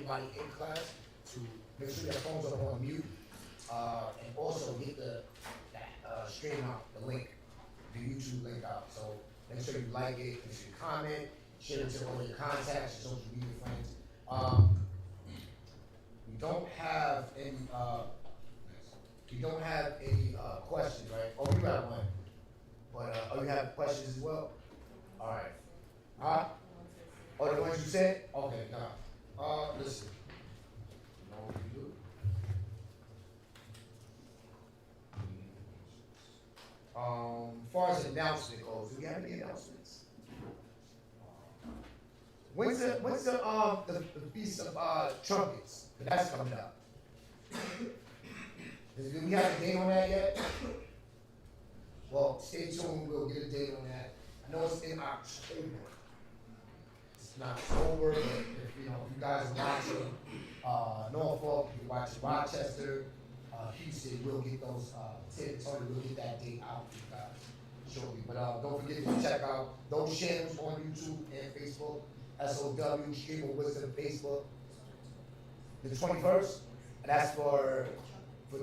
everybody in class to make sure your phones are on mute, and also get that stream out, the link, the YouTube link out. So make sure you like it, make sure you comment, share it to all your contacts, your social media friends. We don't have any questions, right? Oh, you got one. But you have questions as well? All right. Huh? Oh, the ones you said? Okay, nah. Listen. You know what we do? As far as announcement goes, do we have any announcements? When's the Feast of Trumpets? That's coming up. Do we have a date on that yet? Well, stay tuned. We'll get a date on that. I know it's in October. It's in October, but if you guys are watching Norfolk, if you're watching Rochester, Houston, we'll get those Tony, we'll get that date out for you guys shortly. But don't forget to check out those channels on YouTube and Facebook. S.O.W. Stream of Wisdom Facebook. The 21st, and that's for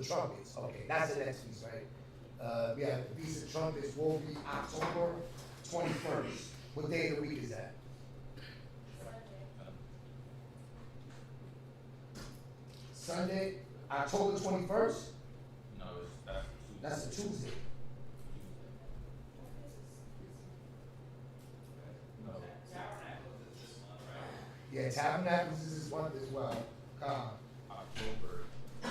trumpets. Okay, that's the next piece, right? We have the Feast of Trumpets will be October 21st. What day of the week is that? Sunday, October 21st? No, that's a Tuesday. No. Tabernacles is this month, right? Yeah, Tabernacles is this month as well. October 21st is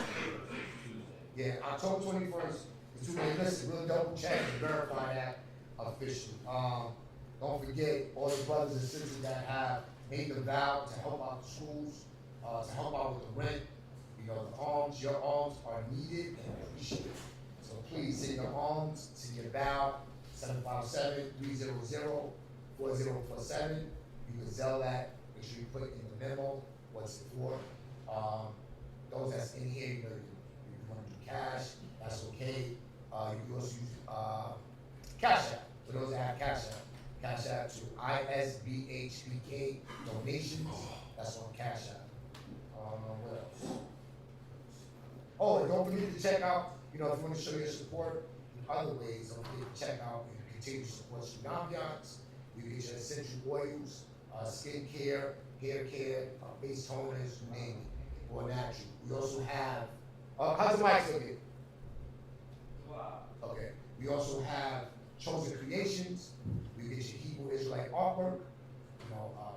Tuesday. Yeah, October 21st is Tuesday. Listen, we'll double check and verify that officially. Don't forget all the brothers and sisters that have made the vow to help out the schools, to help out with the rent. Your alms are needed and appreciated. So please send your alms to your vow, 757-300-4047. You can sell that. Make sure you put it in the memo what's it for. Those that's in here, you want to do cash, that's okay. You can also use Cash App. For those that have Cash App to ISBHBK donations. That's on Cash App. What else? Oh, and don't forget to check out, if you want to show your support in other ways, don't forget to check out and continue to support Street Ambiance. You get your essential oils, skin care, hair care, face toners, you name it, or natural. We also have, how's the mic looking? Wow. Okay. We also have Chosen Creations. You get your Hebrew Israelite artwork,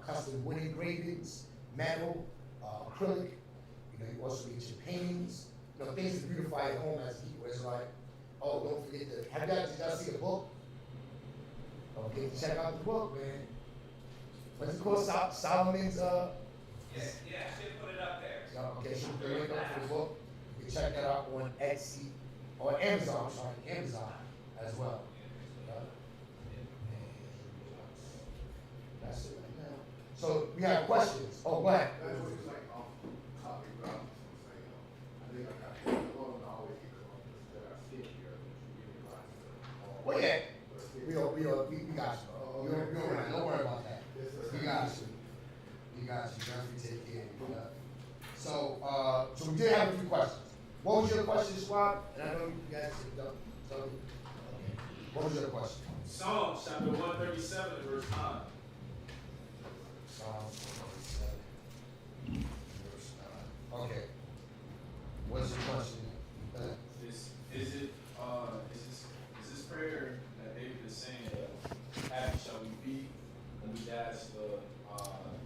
custom wood engravings, metal, acrylic. You also get your paintings, things to beautify at home as a Hebrew Israelite. Oh, don't forget did y'all see the book? Don't forget to check out the book, man. What's it called? Solomon's, Yeah, I should put it up there. Okay, so put the link up for the book. You can check that out on Etsy, or Amazon, Amazon as well. That's it right now. So we have questions. Oh, go ahead. Well, yeah, we got you. You're right. Don't worry about that. We got you. Definitely take care of you. So we did have a few questions. What was your question, Squad? And I know you guys said no. So, okay. What was your question? Psalms chapter 137, verse 9. Psalms 137, verse 9. Okay. What's your question? Is this prayer that David is saying, happy shall we be when we dash the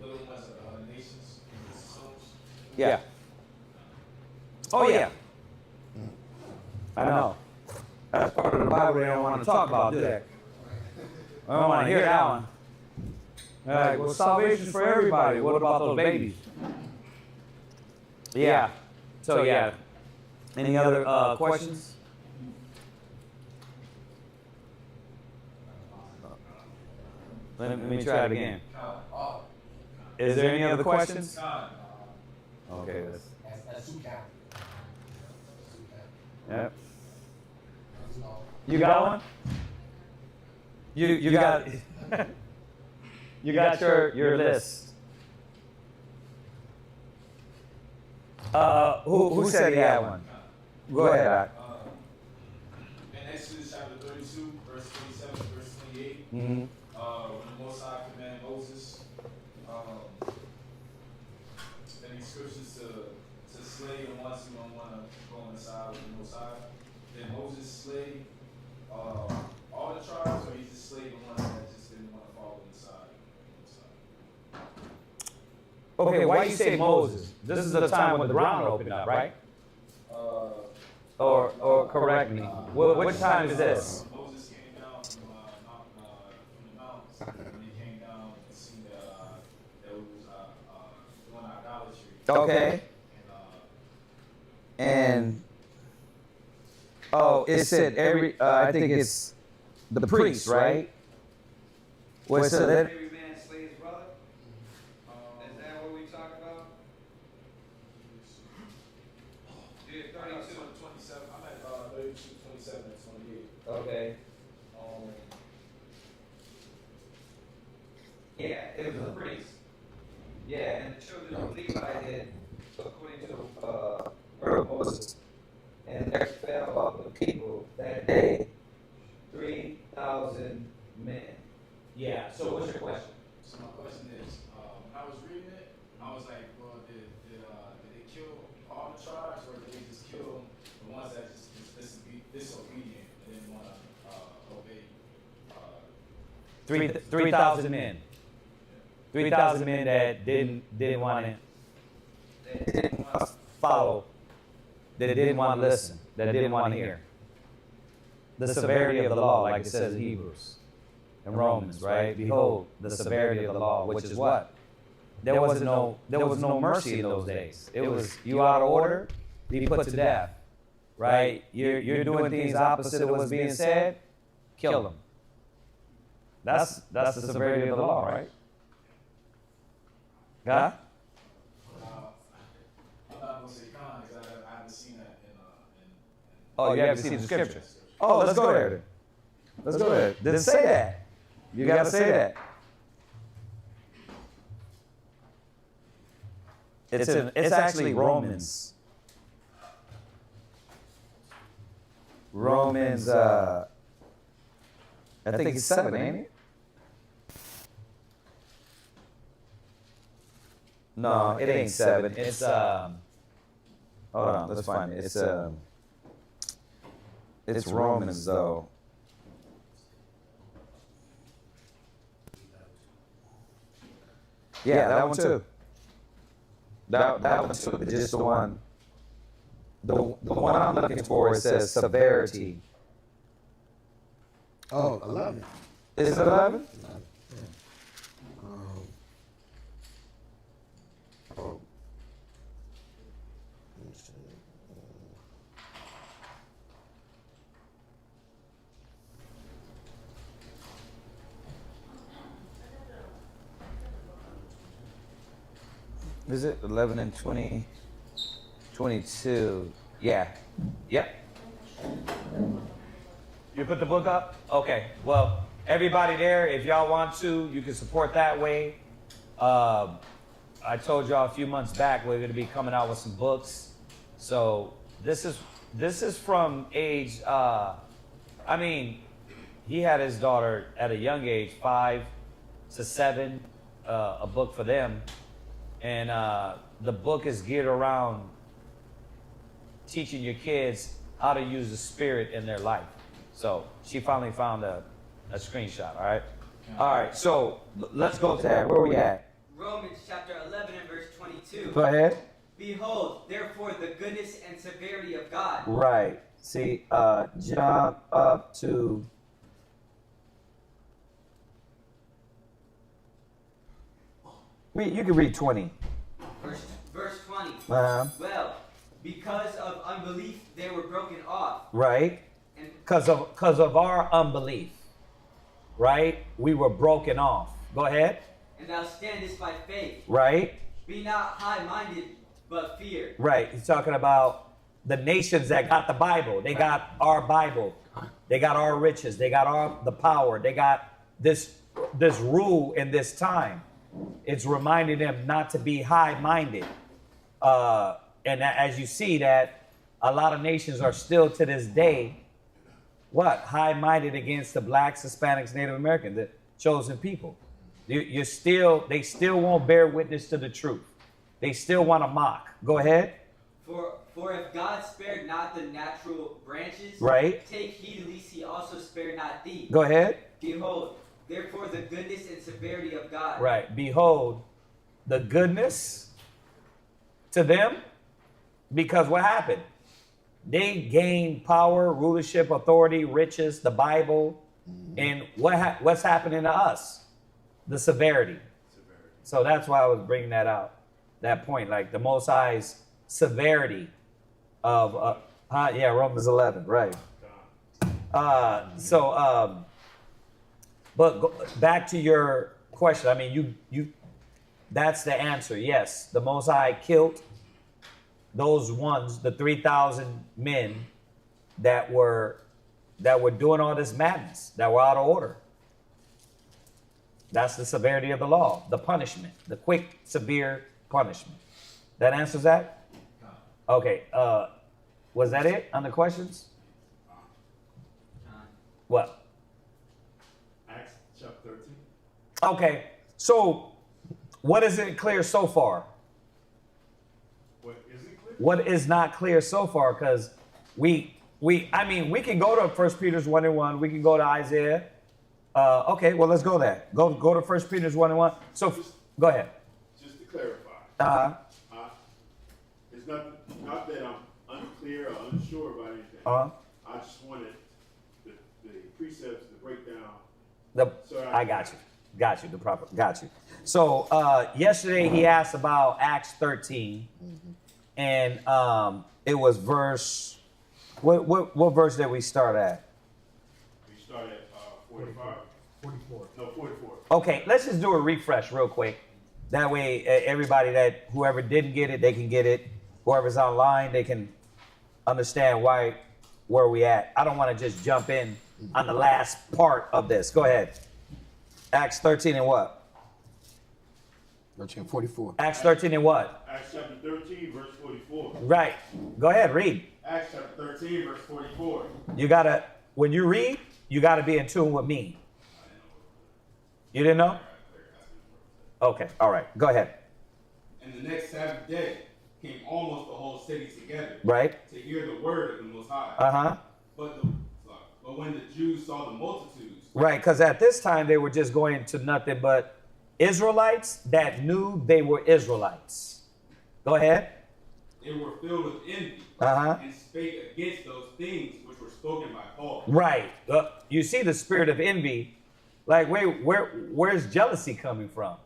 little ones of the other nations? Yeah. Oh, yeah. I know. That's part of the Bible they don't want to talk about, do they? I don't want to hear that one. All right, well, salvation's for everybody. What about those babies? Yeah. So, yeah. Any other questions? Let me try it again. Is there any other questions? Okay. That's two count. Yep. You got one? You got you got your list. Who said he had one? Go ahead, Doc. In Exodus chapter 32, verse 27, verse 28, Mm-hmm. when the Most High commanded Moses, in these scriptures to slay the ones who don't want to go on the side of the Most High, did Moses slay all the tribes, or he just slayed the ones that just didn't want to follow the side of the Most High? Okay, why you say Moses? This is the time when the ground opened up, right? Or correct me. Which time is this? Moses came down from the mountains, and he came down and seen that there was doing idolatry. Okay. And it said I think it's the priest, right? Where it said that. Every man slay his brother? Is that what we talk about? Yeah, 32. 27. I'm at 32, 27, and 28. Okay. Yeah, it was the priest. Yeah, and the children of Levi did according to the word of Moses. And there fell of the people that day 3,000 men. Yeah, so what's your question? So my question is, when I was reading it, I was like, well, did they kill all the tribes, or did they just kill the ones that just disobedient and didn't want to obey? 3,000 men. 3,000 men that didn't want to follow, that didn't want to listen, that didn't want to hear. The severity of the law, like it says in Hebrews and Romans, right? Behold, the severity of the law, which is what? There was no mercy in those days. It was you out of order, be put to death, right? You're doing things opposite of what's being said, kill them. That's the severity of the law, right? God? I'm not going to say con, because I haven't seen that in Oh, you haven't seen the scriptures. Oh, let's go there then. Let's go there. Didn't say that. You got to say that. It's actually Romans. Romans, I think it's 7, ain't it? No, it ain't 7. It's hold on, let's find it. It's Romans though. Yeah, that one too. That one too, but just the one. The one I'm looking for, it says severity. Oh, 11. Is it 11? Is it 11 and 20? 22. Yeah. Yep. You put the book up? Okay. Well, everybody there, if y'all want to, you can support that way. I told y'all a few months back we're going to be coming out with some books. So this is from age. He had his daughter at a young age, 5 to 7. A book for them, and the book is geared around teaching your kids how to use the Spirit in their life. So she finally found a screenshot. All right. So let's go to that. Where we at? Romans chapter 11 and verse 22. Go ahead. Behold, therefore, the goodness and severity of God. Right. See, jump up to. You can read 20. Verse 20. Uh-huh. Well, because of unbelief, they were broken off. Right. And Because of our unbelief, right? We were broken off. Go ahead. and thou standest by faith. Right. Be not high-minded, but fear. Right. He's talking about the nations that got the Bible. They got our Bible. They got our riches. They got the power. They got this rule in this time. It's reminding them not to be high-minded. as you see that a lot of nations are still to this day, what? High-minded against the blacks, Hispanics, Native Americans, the chosen people. They still won't bear witness to the truth. They still want to mock. Go ahead. For if God spared not the natural branches, Right. take heed lest he also spare not thee. Go ahead. Behold, therefore the goodness and severity of God. Right. Behold, the goodness to them, because what happened? They gained power, rulership, authority, riches, the Bible, and what's happening to us? The severity. So that's why I was bringing that out, that point, like the Most High's severity of, Romans 11, right? But back to your question. I mean, you, that's the answer. Yes, the Most High killed those ones, the 3,000 men that were doing all this madness, that were out of order. That's the severity of the law, the punishment, the quick, severe punishment. That answers that? Okay. Was that it on the questions? What? Acts chapter 13. Okay. So, what isn't clear so far? What is it clear? What is not clear so far? Because we can go to 1 Peter 1:1. We can go to Isaiah. Okay, well, let's go there. Go to 1 Peter 1:1. So, go ahead. Just to clarify, it's not that I'm unclear or unsure about anything. I just wanted the precepts to break down. I got you. So yesterday he asked about Acts 13, and it was verse. What verse did we start at? We started at 45. 44. No, 44. Okay, let's just do a refresh real quick. That way, whoever didn't get it, they can get it. Whoever's online, they can understand where we at. I don't want to just jump in on the last part of this. Go ahead. Acts 13 and what? 13:44. Acts 13 and what? Acts chapter 13, verse 44. Right. Go ahead, read. Acts chapter 13, verse 44. When you read, you gotta be in tune with me. You didn't know? Okay, all right. Go ahead. And the next Sabbath day came almost the whole city together. Right. To hear the word of the Most High. Uh-huh. But when the Jews saw the multitudes. Right, because at this time they were just going to nothing but Israelites that knew they were Israelites. Go ahead. They were filled with envy. Uh-huh. And spake against those things which were spoken by Paul. Right. You see the spirit of envy. Like, where's jealousy coming from?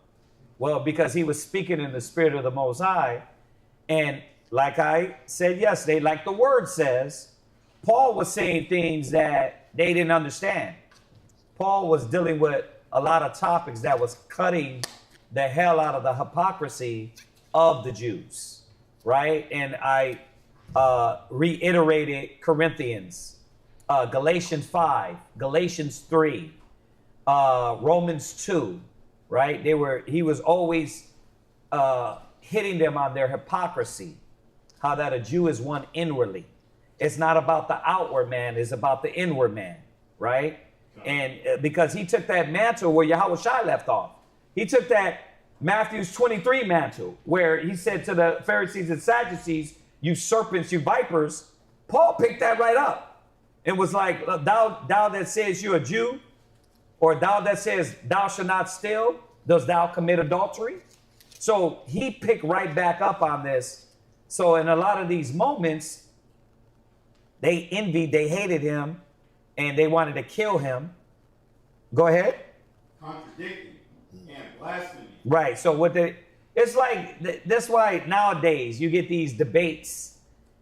Well, because he was speaking in the spirit of the Most High. And like I said yesterday, like the word says, Paul was saying things that they didn't understand. Paul was dealing with a lot of topics that was cutting the hell out of the hypocrisy of the Jews, right? And I reiterated Corinthians, Galatians 5, Galatians 3, Romans 2, right? He was always hitting them on their hypocrisy, how that a Jew is one inwardly. It's not about the outward man, it's about the inward man, right? And because he took that mantle where Yahweh Shai left off. He took that Matthew 23 mantle where he said to the Pharisees and Sadducees, you serpents, you vipers. Paul picked that right up. It was like, thou that says you're a Jew, or thou that says thou shalt not steal, does thou commit adultery? So he picked right back up on this. So in a lot of these moments, they envied, they hated him, and they wanted to kill him. Go ahead. Contradicting and blasphemy. Right. So it's like, that's why nowadays you get these debates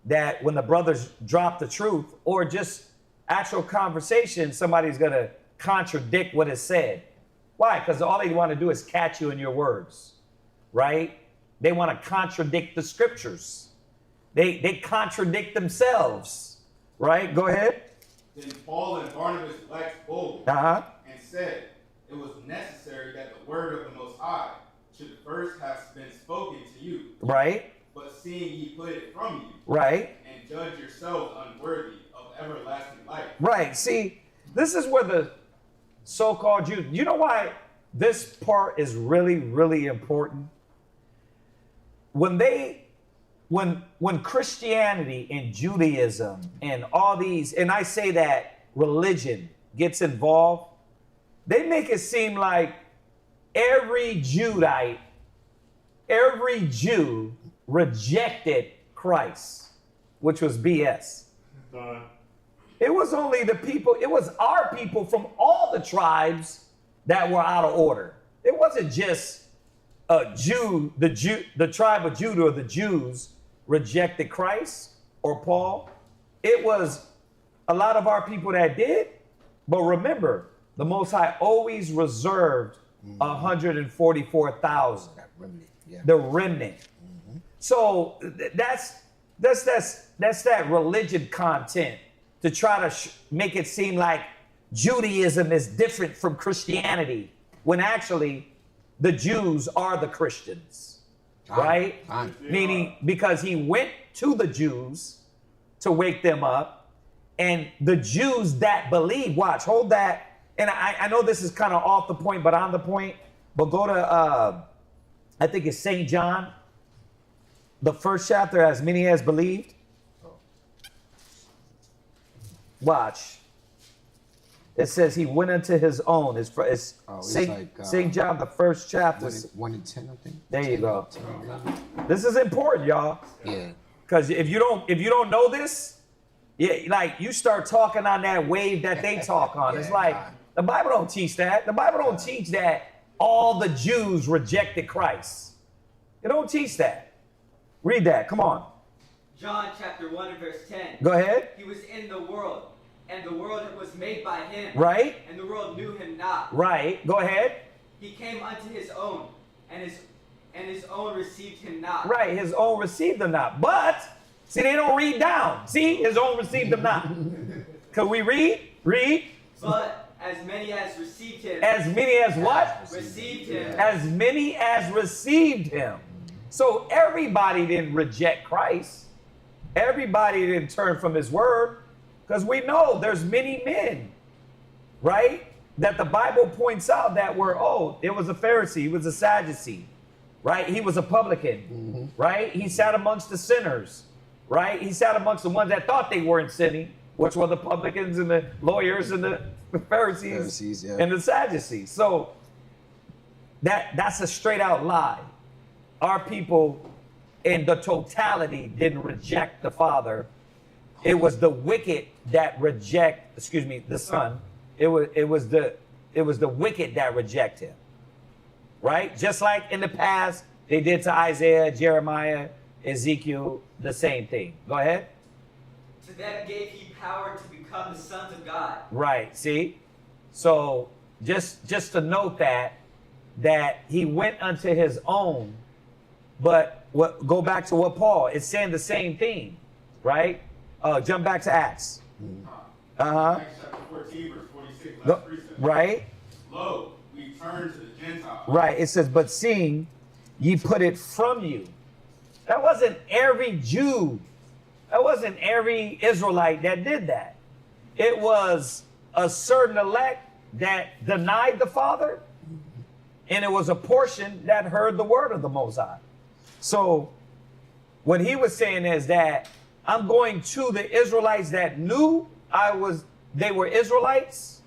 that when the brothers drop the truth or just actual conversation, somebody's going to contradict what is said. Why? Because all they want to do is catch you in your words, right? They want to contradict the scriptures. They contradict themselves, right? Go ahead. Then Paul and Barnabas waxed bold Uh-huh. and said, it was necessary that the word of the Most High should first have been spoken to you. Right. But but seeing he put it from you, Right. and judge yourself unworthy of everlasting life. Right. See, this is where the so-called Jews, you know why this part is really, really important? When Christianity and Judaism and all these, and I say that religion gets involved, they make it seem like every Judite, every Jew rejected Christ, which was BS. It was only the people, it was our people from all the tribes that were out of order. It wasn't just a Jew, the tribe of Judah or the Jews rejected Christ or Paul. It was a lot of our people that did. But remember, the Most High always reserved 144,000. That remnant, yeah. The remnant. So that's that religion content to try to make it seem like Judaism is different from Christianity, when actually the Jews are the Christians, right? Meaning because he went to the Jews to wake them up, and the Jews that believe, watch, hold that. And I know this is kind of off the point, but on the point, but go to, I think it's St. John, the first chapter, as many as believed. Watch. It says he went into his own. It's St. John, the first chapter. 1 and 10, I think. There you go. 10 and 11. This is important, y'all. Yeah. Because if you don't know this, yeah, like you start talking on that wave that they talk on. It's like the Bible don't teach that. The Bible don't teach that all the Jews rejected Christ. It don't teach that. Read that. Come on. John chapter 1 and verse 10. Go ahead. He was in the world, and the world was made by him. Right. And the world knew him not. Right. Go ahead. He came unto his own, and his own received him not. Right. His own received them not. But see, they don't read down. See, his own received them not. Can we read? Read. But as many as received him. As many as what? Received him. As many as received him. So everybody didn't reject Christ. Everybody didn't turn from his word. Because we know there's many men, right? That the Bible points out that were, it was a Pharisee, he was a Sadducee, right? He was a publican, right? He sat amongst the sinners, right? He sat amongst the ones that thought they weren't sinning, which were the publicans and the lawyers and the Pharisees and the Sadducees. So that's a straight out lie. Our people in the totality didn't reject the Father. It was the wicked that the Son. It was the wicked that reject him. Right? Just like in the past, they did to Isaiah, Jeremiah, Ezekiel, the same thing. Go ahead. To them gave he power to become the sons of God. Right, see? So just to note that he went unto his own, but go back to what Paul, it's saying the same thing, right? Jump back to Acts. Acts chapter 14, verse 46, last precept. Right? Lo, we turn to the Gentiles. Right. It says, but seeing ye put it from you. That wasn't every Jew. That wasn't every Israelite that did that. It was a certain elect that denied the Father, and it was a portion that heard the word of the Most High. So what he was saying is that I'm going to the Israelites that knew they were Israelites,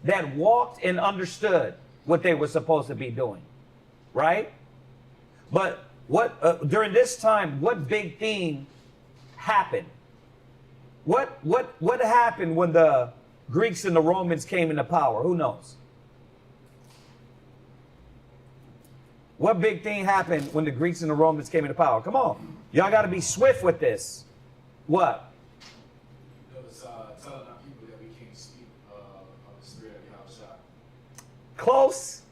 that walked and understood what they were supposed to be doing, right? But during this time, what big thing happened? What happened when the Greeks and the Romans came into power? Who knows? What big thing happened when the Greeks and the Romans came into power? Come on. Y'all got to be swift with this. What? It was telling our people that we can't speak of the spirit of Yahushua. Close.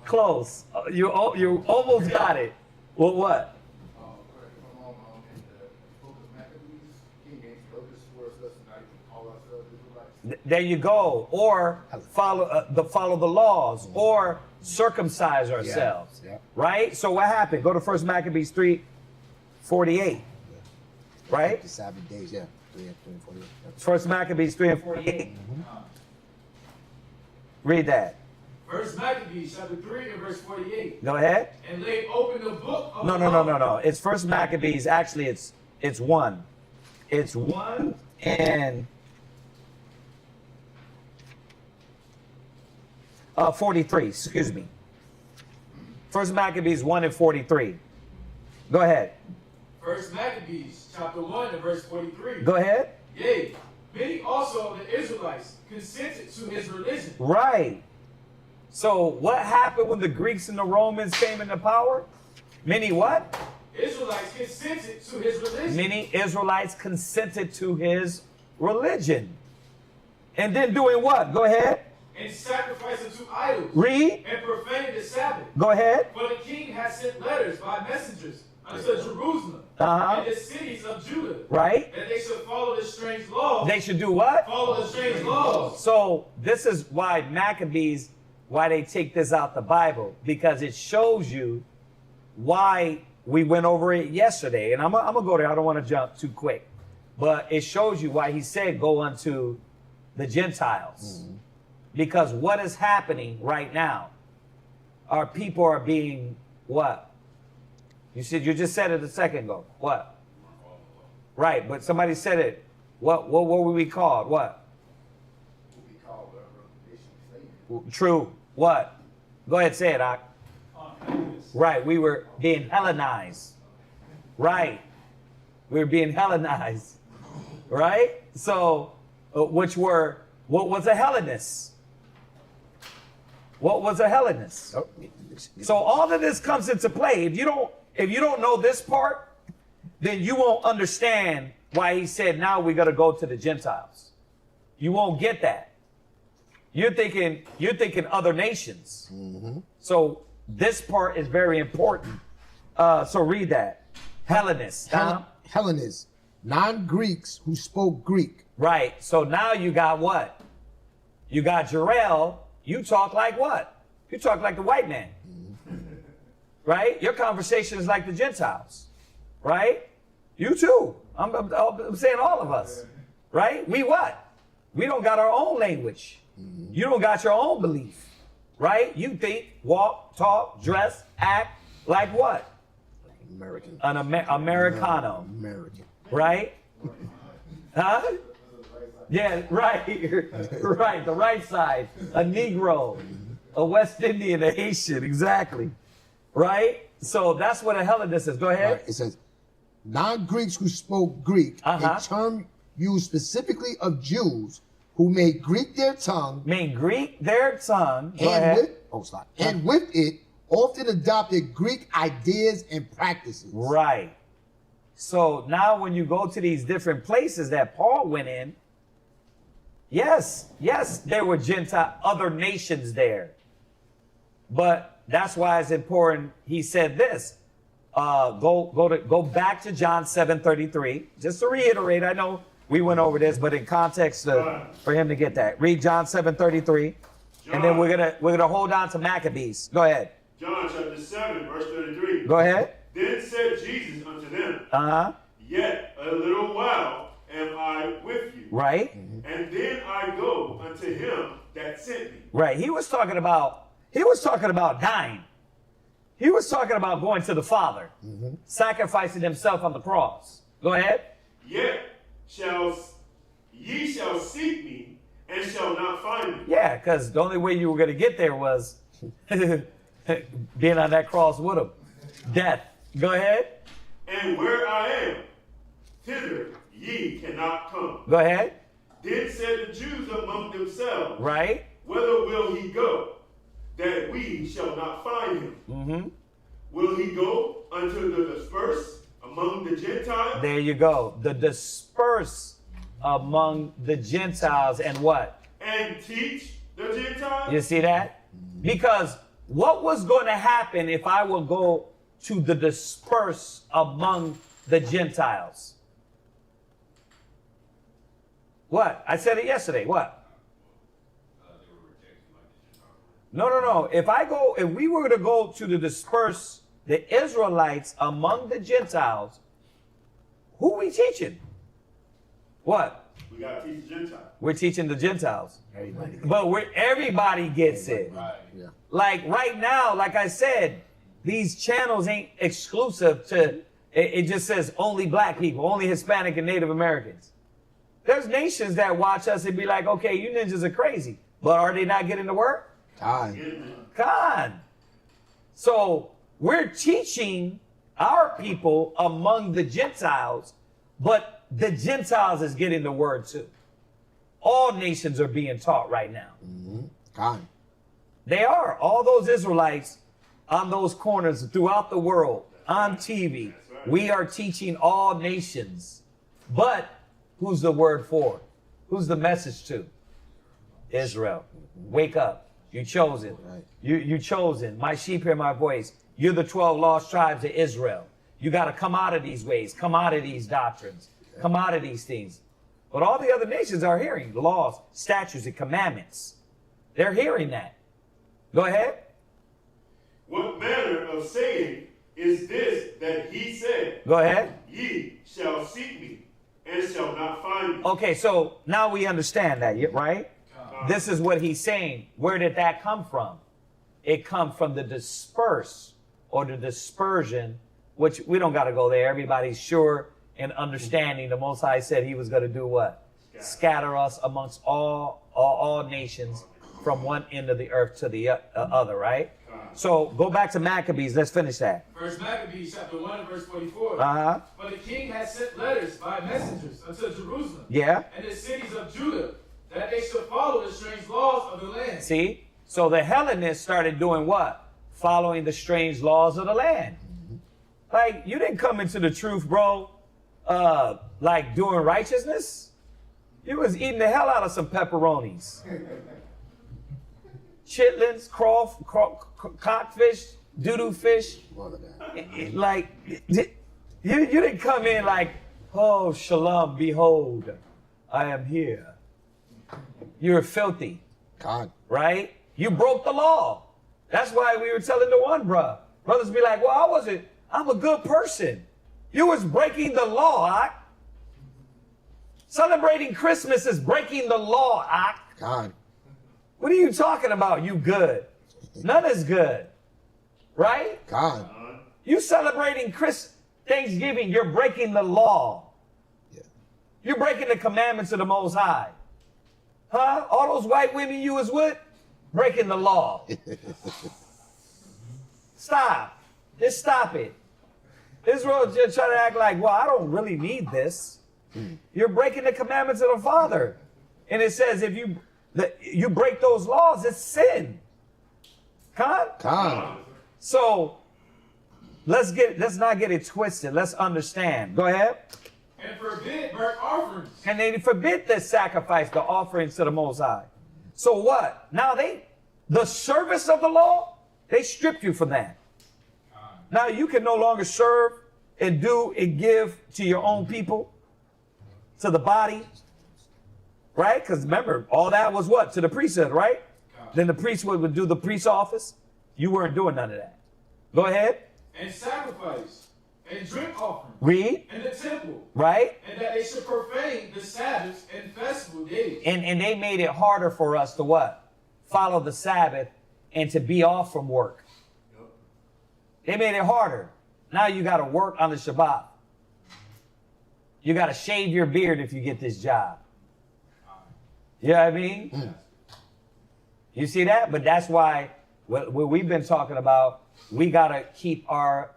Close. You almost got it. Well, what? Correct me if I'm wrong, in the book of Maccabees, King James Purpose swears us to not even call ourselves Israelites. There you go. Or follow the laws, or circumcise ourselves. Yeah. Right? So what happened? Go to 1 Maccabees 3. 48. Right? The Sabbath days, yeah. 3 and 48. First Maccabees 3 and 48. Read that. First Maccabees chapter 3 and verse 48. Go ahead. And laid open the book of No, the no, no, law. no, no. It's First Maccabees. Actually, it's 1. It's 1 and 43. Excuse me. First Maccabees 1 and 43. Go ahead. First Maccabees chapter 1 and verse 43. Go ahead. Yea, many also of the Israelites consented to his religion. Right. So what happened when the Greeks and the Romans came into power? Many what? Israelites consented to his religion. Many Israelites consented to his religion. And then doing what? Go ahead. And sacrificed unto idols. Read. And profaned the Sabbath. Go ahead. For the king had sent letters by messengers unto Jerusalem Uh-huh. and the cities of Judah. Right. That they should follow the strange laws. They should do what? Follow the strange laws. So this is why Maccabees, why they take this out the Bible, because it shows you why we went over it yesterday. And I'm gonna go there. I don't want to jump too quick, but it shows you why he said go unto the Gentiles. Because what is happening right now, our people are being what? You just said it a second ago. What? Right, but somebody said it. What were we called? What? What we call the nation state. True. What? Go ahead, say it, Ak. Right, we were being Hellenized. Right. We were being Hellenized. Right? So, what was a Hellenist? What was a Hellenist? So all of this comes into play. If you don't know this part, then you won't understand why he said now we got to go to the Gentiles. You won't get that. You're thinking other nations. So this part is very important. So read that. Hellenists. Hellenists, non-Greeks who spoke Greek. Right. So now you got what? You got Jarrell. You talk like what? You talk like the white man. Right? Your conversation is like the Gentiles. Right? You too. I'm saying all of us. Right? We what? We don't got our own language. You don't got your own belief. Right? You think, walk, talk, dress, act like what? American. An Americano. American. Right? Huh? Yeah, right. Right. The right side. A Negro. A West Indian, a Haitian. Exactly. Right? So that's what a Hellenist is. Go ahead. Right. It says, non-Greeks who spoke Greek, a term used specifically of Jews who made Greek their tongue. Made Greek their tongue. Go ahead. And with it, often adopted Greek ideas and practices. Right. So now when you go to these different places that Paul went in, yes, there were Gentile, other nations there. But that's why it's important. He said this. Go back to John 7:33. Just to reiterate, I know we went over this, but in context for him to get that. Read John 7:33, and then we're gonna hold on to Maccabees. Go ahead. John chapter 7, verse 33. Go ahead. Then said Jesus unto them, Yet a little while am I with you. Right. And then I go unto him that sent me. Right. He was talking about dying. He was talking about going to the Father, sacrificing himself on the cross. Go ahead. Yet ye shall seek me and shall not find me. Yeah, because the only way you were going to get there was being on that cross with him. Death. Go ahead. And where I am, thither ye cannot come. Go ahead. Then said the Jews among themselves, Right. Whither will he go, that we shall not find him? Will he go unto the dispersed among the Gentiles? There you go. The dispersed among the Gentiles and what? And teach the Gentiles? You see that? Because what was going to happen if I will go to the dispersed among the Gentiles? What? I said it yesterday. What? No. If we were to go to the dispersed, the Israelites among the Gentiles, Who we teaching? What? We got to teach Gentiles. We're teaching the Gentiles. But everybody gets it. Right. Like right now, like I said, these channels ain't exclusive to, it just says only black people, only Hispanic and Native Americans. There's nations that watch us and be like, okay, you ninjas are crazy. But are they not getting to work? God. So we're teaching our people among the Gentiles, but the Gentiles is getting the word too. All nations are being taught right now. They are. All those Israelites on those corners throughout the world, on TV. We are teaching all nations. But who's the word for? Who's the message to? Israel. Wake up. You chosen. You chosen. My sheep hear my voice. You're the 12 lost tribes of Israel. You got to come out of these ways. Come out of these doctrines. Come out of these things. But all the other nations are hearing the laws, statutes, and commandments. They're hearing that. Go ahead. What manner of saying is this that he said? Go ahead. Ye shall seek me and shall not find me. Okay, so now we understand that, right? This is what he's saying. Where did that come from? It come from the disperse or the dispersion, which we don't got to go there. Everybody's sure and understanding the Most High said he was going to do what? Scatter us amongst all nations from one end of the earth to the other, right? So go back to Maccabees. Let's finish that. First Maccabees chapter 1 and verse 44. Uh-huh. For the king had sent letters by messengers unto Jerusalem Yeah. and the cities of Judah, that they should follow the strange laws of the land. See? So the Hellenists started doing what? Following the strange laws of the land. Like, you didn't come into the truth, bro, like doing righteousness. You was eating the hell out of some pepperonis. Chitlins, cockfish, doo-doo fish. Like, you didn't come in like, oh, shalom, behold, I am here. You're filthy. God. Right? You broke the law. That's why we were telling the one brothers be like, well, I'm a good person. You was breaking the law, Celebrating Christmas is breaking the law, God. What are you talking about, you good? None is good. Right? God. You celebrating Thanksgiving, you're breaking the law. Yeah. You're breaking the commandments of the Most High. Huh? All those white women you was with? Breaking the law. Stop. Just stop it. Israel just trying to act like, well, I don't really need this. You're breaking the commandments of the Father. And it says if you break those laws, it's sin. God. So let's not get it twisted. Let's understand. Go ahead. And forbid burnt offerings. And they forbid the sacrifice, the offerings to the Most High. So what? Now the service of the law, they strip you from that. Now you can no longer serve and do and give to your own people, to the body, right? Because remember, all that was what? To the priesthood, right? Then the priest would do the priest's office. You weren't doing none of that. Go ahead. And sacrifice and drink offerings. Read. And the temple. Right? And that they should profane the Sabbaths and festival days. And they made it harder for us to what? Follow the Sabbath and to be off from work. They made it harder. Now you got to work on the Shabbat. You got to shave your beard if you get this job. You know what I mean? You see that? But that's why what we've been talking about, we got to keep our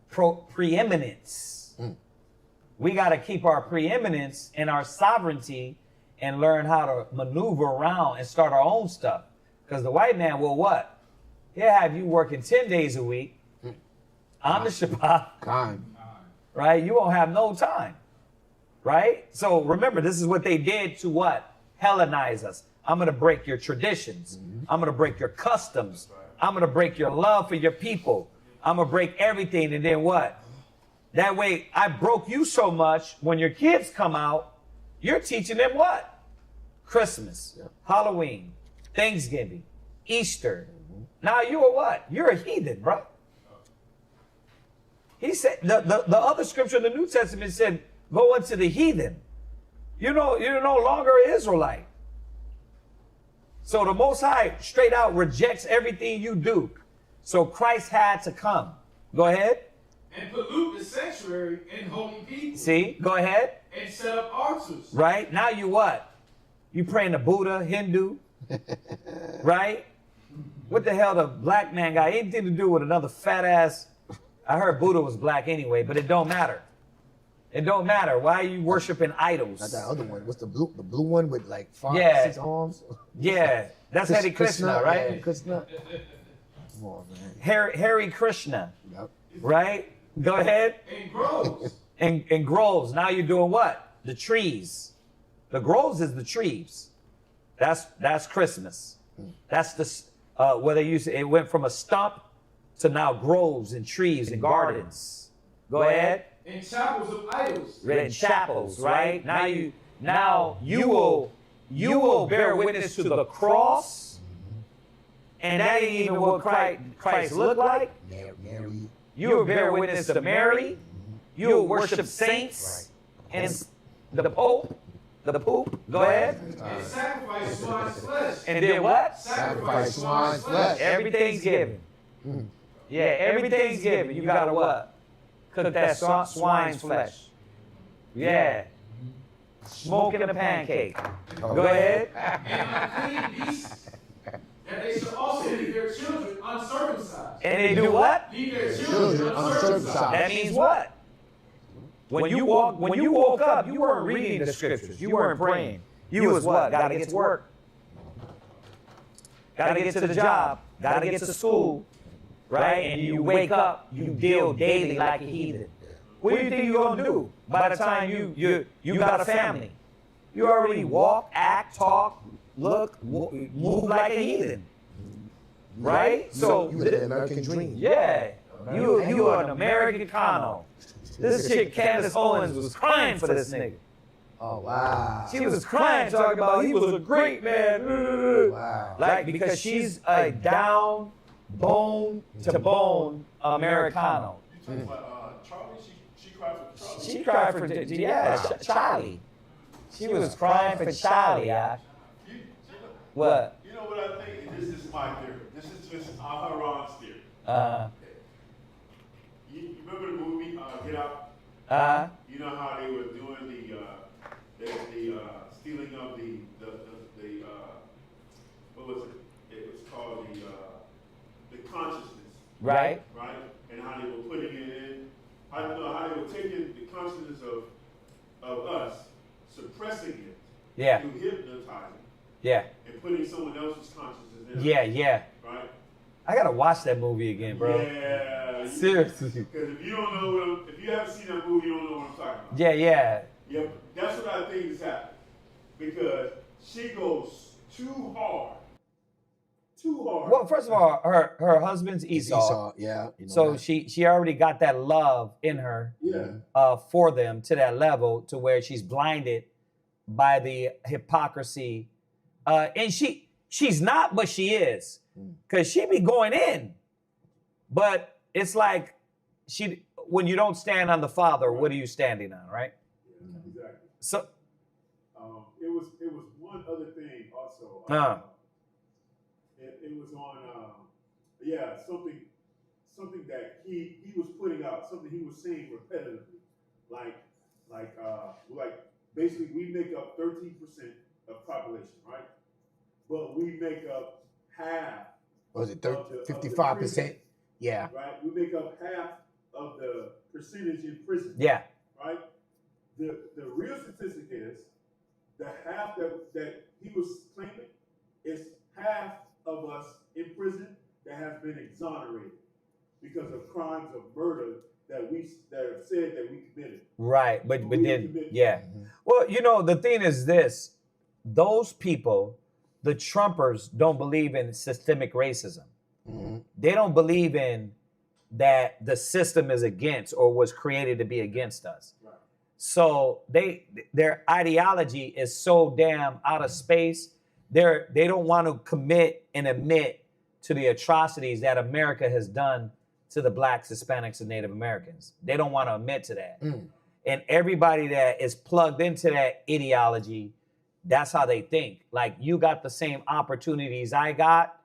preeminence. We got to keep our preeminence and our sovereignty and learn how to maneuver around and start our own stuff. Because the white man will what? He'll have you working 10 days a week on the Shabbat. God. Right? You won't have no time. Right? So remember, this is what they did to what? Hellenize us. I'm going to break your traditions. I'm going to break your customs. I'm going to break your love for your people. I'm going to break everything. And then what? That way, I broke you so much, when your kids come out, you're teaching them what? Christmas, Halloween, Thanksgiving, Easter. Now you are what? You're a heathen, bro. He said, the other scripture in the New Testament said, going to the heathen. You're no longer an Israelite. So the Most High straight out rejects everything you do. So Christ had to come. Go ahead. And pollute the sanctuary and holy people. See, go ahead. And set up altars. Right? Now you what? You praying to Buddha, Hindu, right? What the hell the black man got anything to do with another fat ass? I heard Buddha was black anyway, but it don't matter. It don't matter. Why are you worshiping idols? Not that other one. What's the blue one with like Yeah. 6 arms? Yeah, that's Hare Krishna, right? Yeah, Krishna. Come on, man. Hare Krishna, Yep. right? Go ahead. And groves. And groves. Now you're doing what? The trees. The groves is the trees. That's Christmas. That's the where they used to, it went from a stump to now groves and trees and gardens. Go ahead. And chapels of idols. In chapels, right? Now you will bear witness to the cross, and that ain't even what Christ looked like. Mary. You will bear witness to Mary. You will worship saints and the Pope. The poop. Go ahead. And sacrifice swine's flesh. And then what? Sacrifice swine's flesh. Everything's given. Yeah, everything's given. You gotta what? Cook that swine's flesh. Yeah. Smoking a pancake. Go ahead. And unclean beasts. And they should also leave their children uncircumcised. And they do what? Leave their children uncircumcised. That means what? When you woke up, you weren't reading the scriptures. You weren't praying. You was what? Gotta get to work. Gotta get to the job. Gotta get to school. Right? And you wake up, you deal daily like a heathen. What do you think you're gonna do by the time you got a family? You already walk, act, talk, look, move like a heathen. Right? So You the American dream. yeah, you are an American Cano. This chick Candace Owens was crying for this nigga. Oh, wow. She was crying, talking about he was a great man. Wow. Like, because she's a down, bone to bone Americano. You talking about Charlie? She cried for Charlie. She cried for, Charlie. She was crying for Charlie, Ash. You What? know what I think? And this is my theory. This is just Aharon's theory. You remember the movie Get Out? You know how they were doing the stealing of the what was it? It was called the consciousness. Right? Right? And how they were putting it in. How they were taking the consciousness of us, suppressing it, Yeah. through hypnotizing, Yeah. and putting someone else's consciousness in. Yeah. Right? I gotta watch that movie again, bro. Yeah. Seriously. Because if you don't know if you haven't seen that movie, you don't know what I'm talking about. Yeah. Yep, that's what I think is happening. Because she goes too hard. Too hard. Well, first of all, her husband's Esau. Yeah. You know So that. she already got that love in her Yeah. for them to that level to where she's blinded by the hypocrisy. And she's not, but she is. Because she be going in. But it's like when you don't stand on the Father, what are you standing on, right? Yeah, exactly. So It was one other thing also. It was on something that he was putting out, something he was saying repetitively, like basically we make up 13% of population, right? But we make up half. Was it of the 55%? Yeah. Right? We make up half of the percentage in prison. yeah. Right? The real statistic is the half that he was claiming is half of us in prison that has been exonerated because of crimes of murder that have said that we committed. Right. But We then, committed. yeah. Well, the thing is this. Those people, the Trumpers, don't believe in systemic racism. Mm-hmm. They don't believe in that the system is against or was created to be against us. Right. So their ideology is so damn out of space. They don't want to commit and admit to the atrocities that America has done to the blacks, Hispanics, and Native Americans. They don't want to admit to that. And everybody that is plugged into that ideology, that's how they think. Like, you got the same opportunities I got,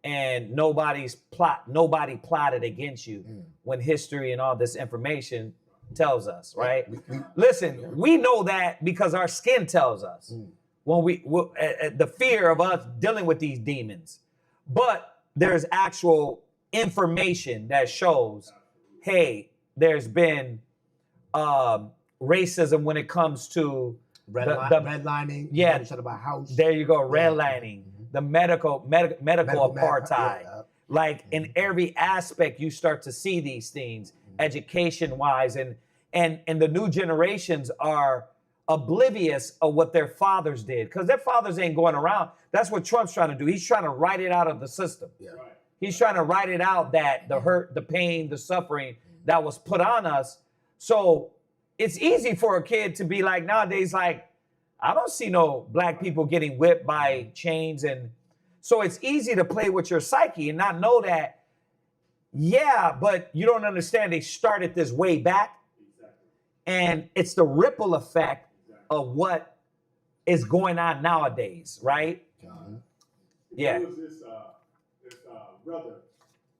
and nobody plotted against you when history and all this information tells us, right? Listen, we know that because our skin tells us when the fear of us dealing with these demons. But there's actual information that shows, hey, there's been racism when it comes to redlining. Yeah, Shut about house. there you go, redlining, the medical apartheid. Like, in every aspect, you start to see these things, education-wise, and the new generations are oblivious of what their fathers did, because their fathers ain't going around. That's what Trump's trying to do. He's trying to write it out of the system. Yeah. Right. He's trying to write it out, that the hurt, the pain, the suffering that was put on us. So it's easy for a kid to be like, nowadays, like, I don't see no black people getting whipped by chains. And so it's easy to play with your psyche and not know that, yeah, but you don't understand they started this way back. Exactly. And it's the ripple effect of what is going on nowadays, right? Yeah. There was this brother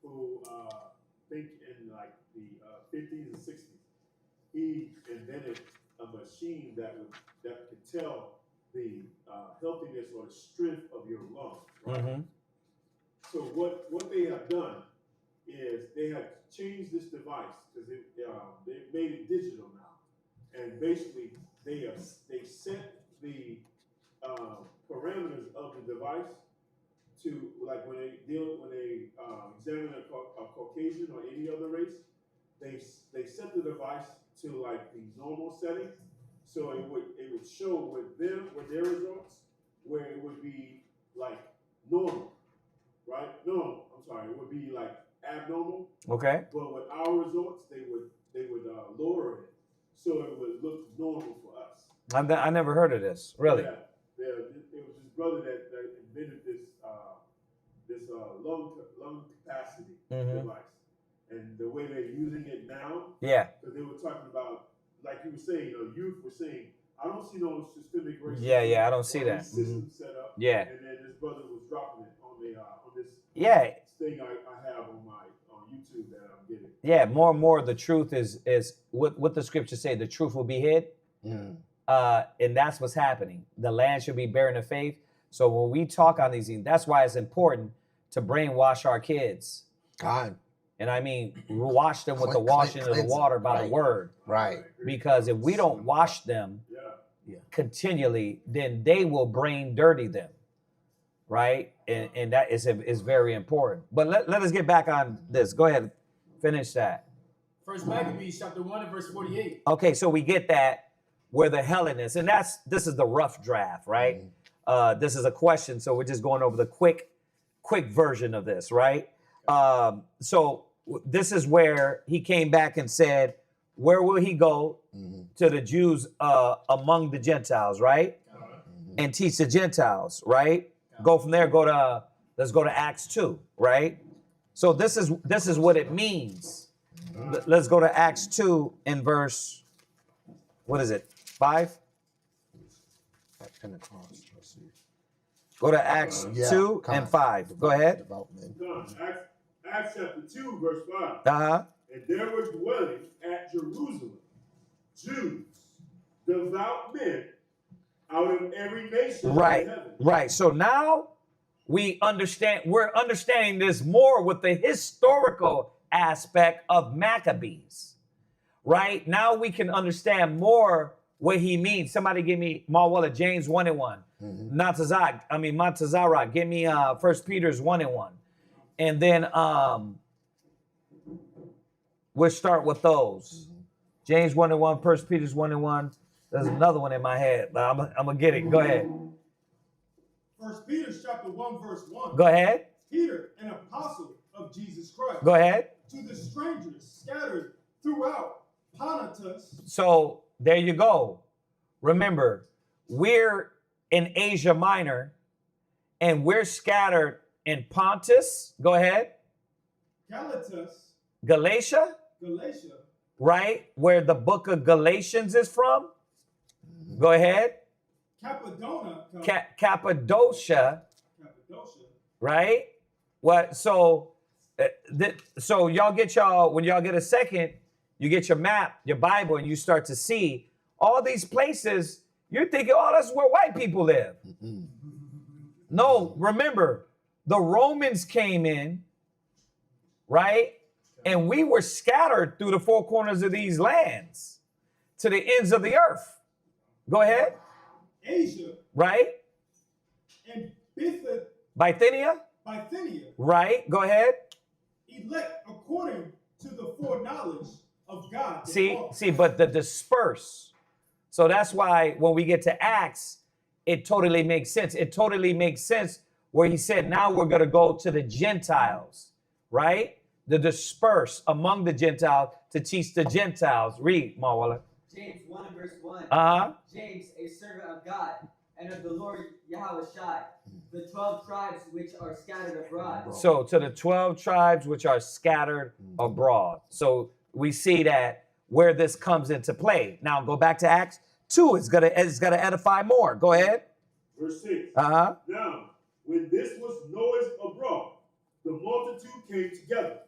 who think in like the 50s and 60s, he invented a machine that could tell the healthiness or the strength of your lungs. Right? Mm-hmm. So what they have done is they have changed this device because they made it digital now, and basically they set the parameters of the device to, like, when they examine a Caucasian or any other race, they set the device to like the normal setting, so it would show with their results where it would be like normal, right? No, I'm sorry, it would be like abnormal. Okay. But with our results, they would lower it so it would look normal for us. I never heard of this, really. Yeah. It was this brother that invented this lung capacity device, and the way they're using it now. Yeah. Because they were talking about, like you were saying, youth were saying, I don't see no systemic racism. Yeah, I don't see that. System set up. Yeah. And then this brother was dropping it on this Yeah. thing I have on YouTube that I'm getting. Yeah, more and more the truth is what the scriptures say, the truth will be hid. And that's what's happening. The land should be bearing of faith. So when we talk on these things, that's why it's important to brainwash our kids. God. And I mean, wash them with the washing of the water by the word. Right. Because if we don't wash them continually, then they will brain dirty them. Right? And that is very important. But let us get back on this. Go ahead. Finish that. First Maccabees chapter 1 and verse 48. Okay, so we get that where the Hellenist, and this is the rough draft, right? This is a question, so we're just going over the quick version of this, right? So this is where he came back and said, where will he go to the Jews among the Gentiles, right? And teach the Gentiles, right? Go from there, let's go to Acts 2, right? So this is what it means. Let's go to Acts 2 in verse, what is it, 5? At Pentecost. Let's see. Go to Acts 2 and 5. Go ahead. Acts chapter 2, verse 5. Uh-huh. And there were dwelling at Jerusalem Jews, devout men, out of every nation Right, of heaven. right. So now we're understanding this more with the historical aspect of Maccabees. Right? Now we can understand more what he means. Somebody give me Marwella, James 1 and 1. Montezara, give me 1 Peter's 1 and 1. And then we'll start with those. James 1 and 1, 1 Peter's 1 and 1. There's another one in my head, but I'm gonna get it. Go ahead. First Peter chapter 1 verse 1. Go ahead. Peter, an apostle of Jesus Christ. Go ahead. To the strangers scattered throughout Pontus. So there you go. Remember, we're in Asia Minor, and we're scattered in Pontus. Go ahead. Galatia. Galatia. right? Where the book of Galatians is from. Go ahead. Cappadocia. Cappadocia, Cappadocia. right? What? So, so y'all get when y'all get a second, you get your map, your Bible, and you start to see all these places. You're thinking, oh, that's where white people live. No, remember, the Romans came in, right? And we were scattered through the four corners of these lands to the ends of the earth. Go ahead. Asia. Right? And Bithynia. Bithynia. Right. Go ahead. Elect according to the foreknowledge of God. See, but the disperse. So that's why when we get to Acts, it totally makes sense. It totally makes sense where he said, now we're going to go to the Gentiles, right? The disperse among the Gentiles to teach the Gentiles. Read, Mawala. James 1 verse 1. Uh-huh. James, a servant of God and of the Lord Yahweh Shai, the 12 tribes which are scattered abroad. So to the 12 tribes which are scattered abroad. So we see that where this comes into play. Now go back to Acts 2. It's gonna edify more. Go ahead. Verse 6. Uh-huh. Now, when this was noised abroad, the multitude came together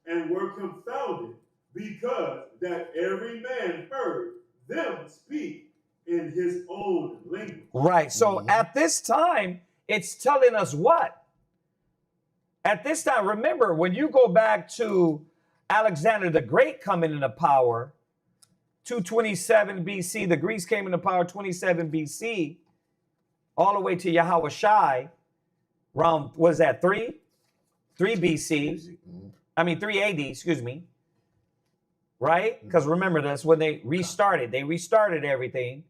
and were confounded, because that every man heard them speak in his own language. Right. So at this time, it's telling us what? At this time, remember, when you go back to Alexander the Great coming into power, 227 BC, the Greeks came into power 27 BC, all the way to Yahweh Shai, around, what is that, 3 BC? I mean, 3 AD, excuse me. Right? Because remember this, when they restarted everything.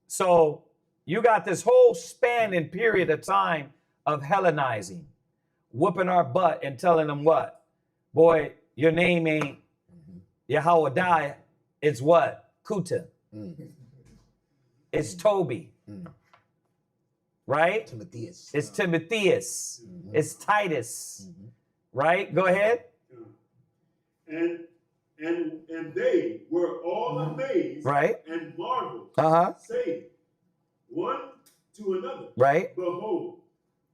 So you got this whole span and period of time of Hellenizing, whooping our butt and telling them what? Boy, your name ain't Yahweh, it's what? Kuta. It's Toby. Right? Timotheus. It's Timotheus. It's Titus. Right? Go ahead. And they were all amazed, right, and marveled, saying one to another, right, behold,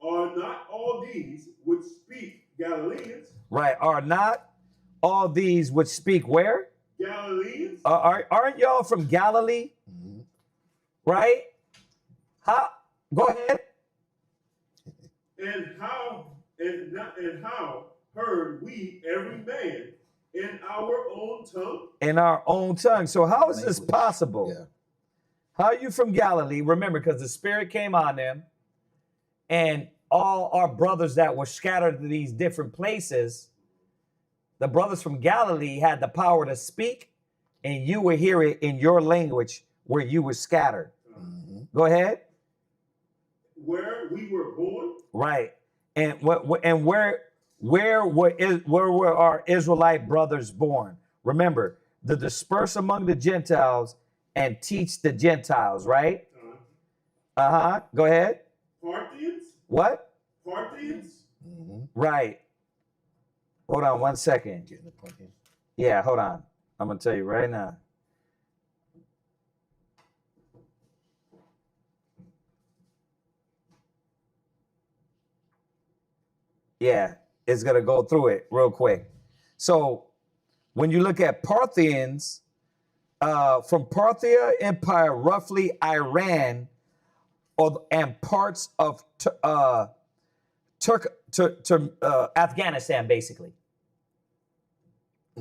are not all these which speak Galileans? Right. Are not all these which speak where? Galileans. Aren't y'all from Galilee? Right? How? Go ahead. And how heard we every man in our own tongue? In our own tongue. So how is this possible? Yeah. How are you from Galilee? Remember, because the Spirit came on them, and all our brothers that were scattered to these different places, the brothers from Galilee had the power to speak, and you would hear it in your language where you were scattered. Go ahead. Where we were born. Right. And where were our Israelite brothers born? Remember, the disperse among the Gentiles and teach the Gentiles, right? Go ahead. Parthians? What? Parthians? Right. Hold on 1 second. Yeah, hold on. I'm going to tell you right now. Yeah, it's going to go through it real quick. So when you look at Parthians, from Parthia Empire, roughly Iran, and parts of Afghanistan, basically.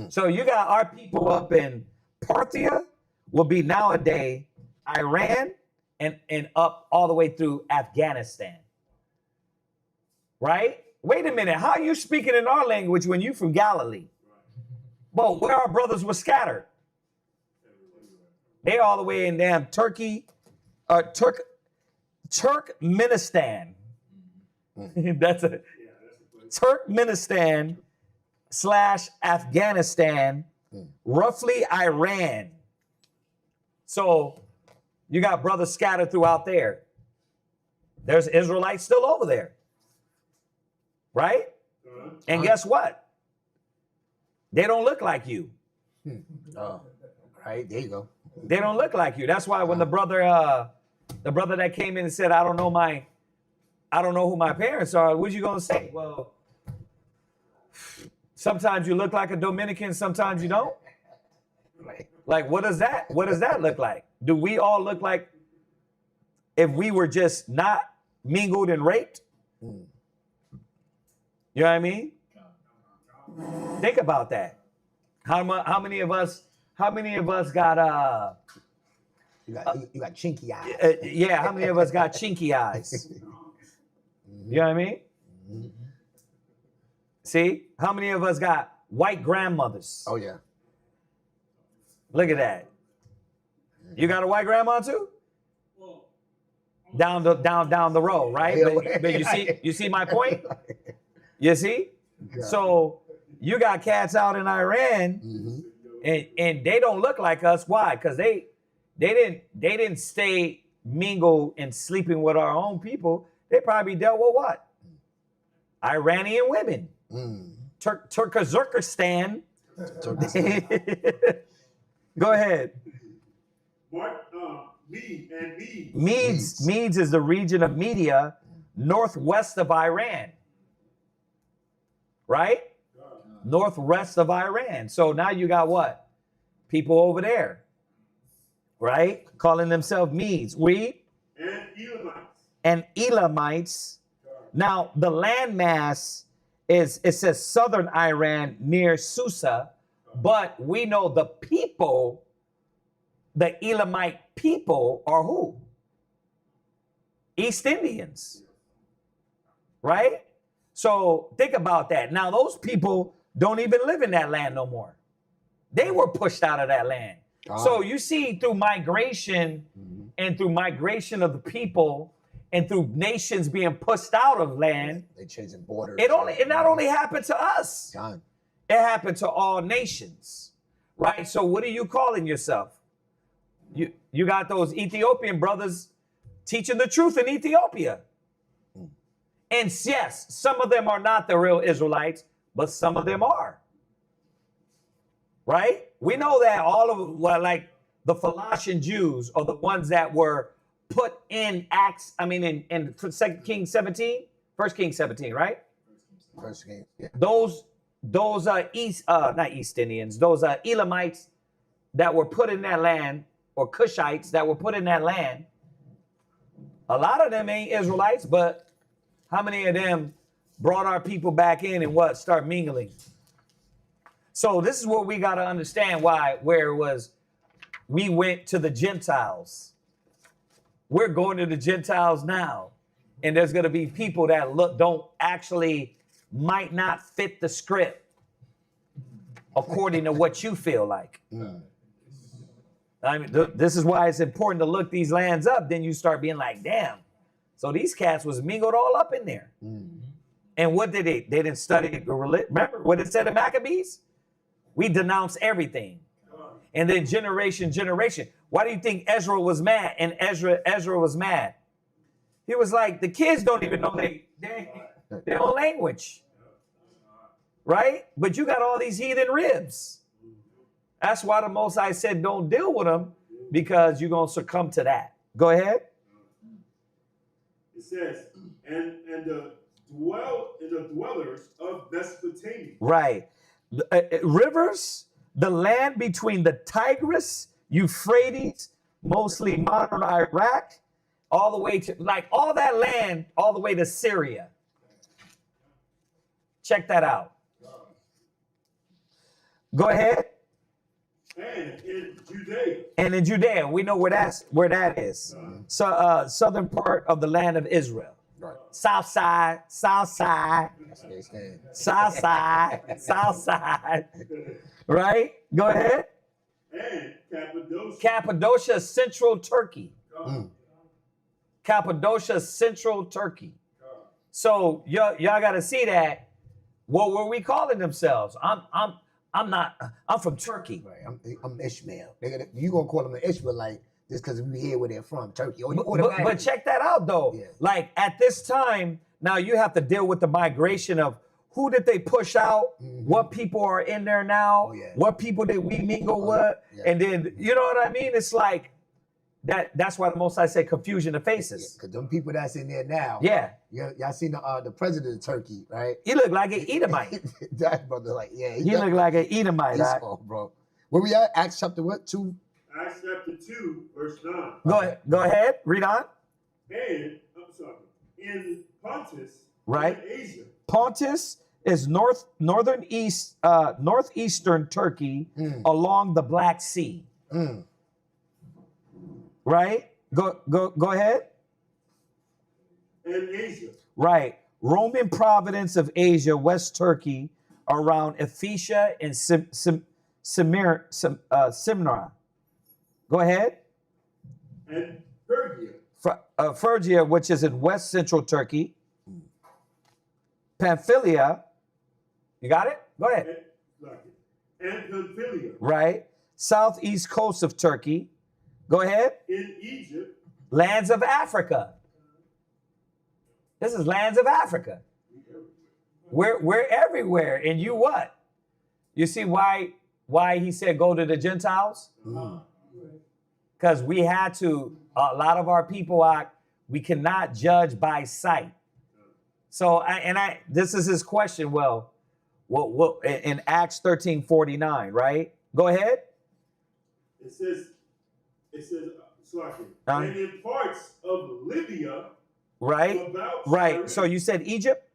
So you got our people up in Parthia, will be nowadays Iran, and up all the way through Afghanistan. Right? Wait a minute, how are you speaking in our language when you from Galilee? But where our brothers were scattered? They all the way in damn Turkey, Turkmenistan. That's a Turkmenistan / Afghanistan, roughly Iran. So you got brothers scattered throughout there. There's Israelites still over there. Right? And guess what? They don't look like you. Oh, right, there you go. They don't look like you. That's why when the brother that came in and said, I don't know who my parents are, what you gonna say? Well, sometimes you look like a Dominican, sometimes you don't. Right. Like, what does that look like? Do we all look like if we were just not mingled and raped? Mm. You know what I mean? Think about that. How many of us got You got chinky eyes. yeah, how many of us got chinky eyes? You know what I mean? Mm-hmm. See? How many of us got white grandmothers? Oh yeah. Look at that. You got a white grandma too? Well, Down the road, right? But you see my point? You see? God. So you got cats out in Iran, and they don't look like us. Why? Because they didn't stay mingled and sleeping with our own people. They probably dealt with what? Iranian women. Turkazurkistan. Go ahead. Medes is the region of Media northwest of Iran. Right? Northwest of Iran. So now you got what? People over there. Right? Calling themselves Medes. Read. And Elamites. Now the landmass it says southern Iran near Susa, but we know the people, the Elamite people are who? East Indians. Right? So think about that. Now those people don't even live in that land no more. They were pushed out of that land. So you see through migration and through migration of the people and through nations being pushed out of land, they changing borders. It not only happened to us. God. It happened to all nations. Right? So what are you calling yourself? You got those Ethiopian brothers teaching the truth in Ethiopia. And yes, some of them are not the real Israelites, but some of them are. Right? We know that all of, well, like the Philistia Jews are the ones that were put in in 2 Kings 17, 1 Kings 17, right? First Kings, yeah. Those not East Indians, those Elamites that were put in that land, or Cushites that were put in that land, a lot of them ain't Israelites, but how many of them brought our people back in and start mingling? So this is what we got to understand where it was, we went to the Gentiles. We're going to the Gentiles now. And there's going to be people that might not fit the script according to what you feel like. I mean, this is why it's important to look these lands up. Then you start being like, damn. So these cats was mingled all up in there. And what did they didn't study the religion. Remember what it said in Maccabees? We denounce everything. And then generation. Why do you think Ezra was mad? And Ezra was mad. He was like, the kids don't even know their own language. Right? But you got all these heathen ribs. That's why the Most High said don't deal with them, because you're going to succumb to that. Go ahead. It says, and the dwellers of Mesopotamia. Right. Rivers, the land between the Tigris, Euphrates, mostly modern Iraq, all the way to, like, all that land, all the way to Syria. Check that out. Go ahead. And in Judea, we know where that is. So, southern part of the land of Israel. Right. South side. Right? Go ahead. And Cappadocia, central Turkey. Cappadocia, central Turkey. So y'all got to see that. What were we calling themselves? I'm from Turkey. Right. I'm Ishmael. You gonna call them an Ishmaelite just because we hear where they're from, Turkey. But check that out though. Yeah. Like at this time, now you have to deal with the migration of who did they push out? What people are in there now? Oh, yeah. What people did we mingle with? Yeah. And then, you know what I mean? It's like that's why the Most High say confusion of faces. Because them people that's in there now. Yeah. Y'all seen the president of Turkey, right? He looked like an Edomite. That brother, like, yeah. He looked like an Edomite. Right? Bro. Where we at? Acts chapter what? 2? Acts chapter 2, verse 9. Go ahead. Read on. And, I'm sorry, in Pontus, Right. in Asia, Pontus is northeastern Turkey along the Black Sea. Right? Go ahead. and Asia, Right. Roman province of Asia, West Turkey, around Ephesia and Smyrna. Go ahead. and Pergia, Phrygia, which is in West Central Turkey. Pamphylia. You got it? Go ahead. and Pamphylia, Right. Southeast coast of Turkey. Go ahead. in Egypt, Lands of Africa. This is lands of Africa. We're everywhere. And you what? You see why he said go to the Gentiles? Because we had to, a lot of our people we cannot judge by sight. So this is his question. Well, what in Acts 13:49, right? Go ahead. it says, and in parts of Libya, Right. about Right. Cyrene. So you said Egypt?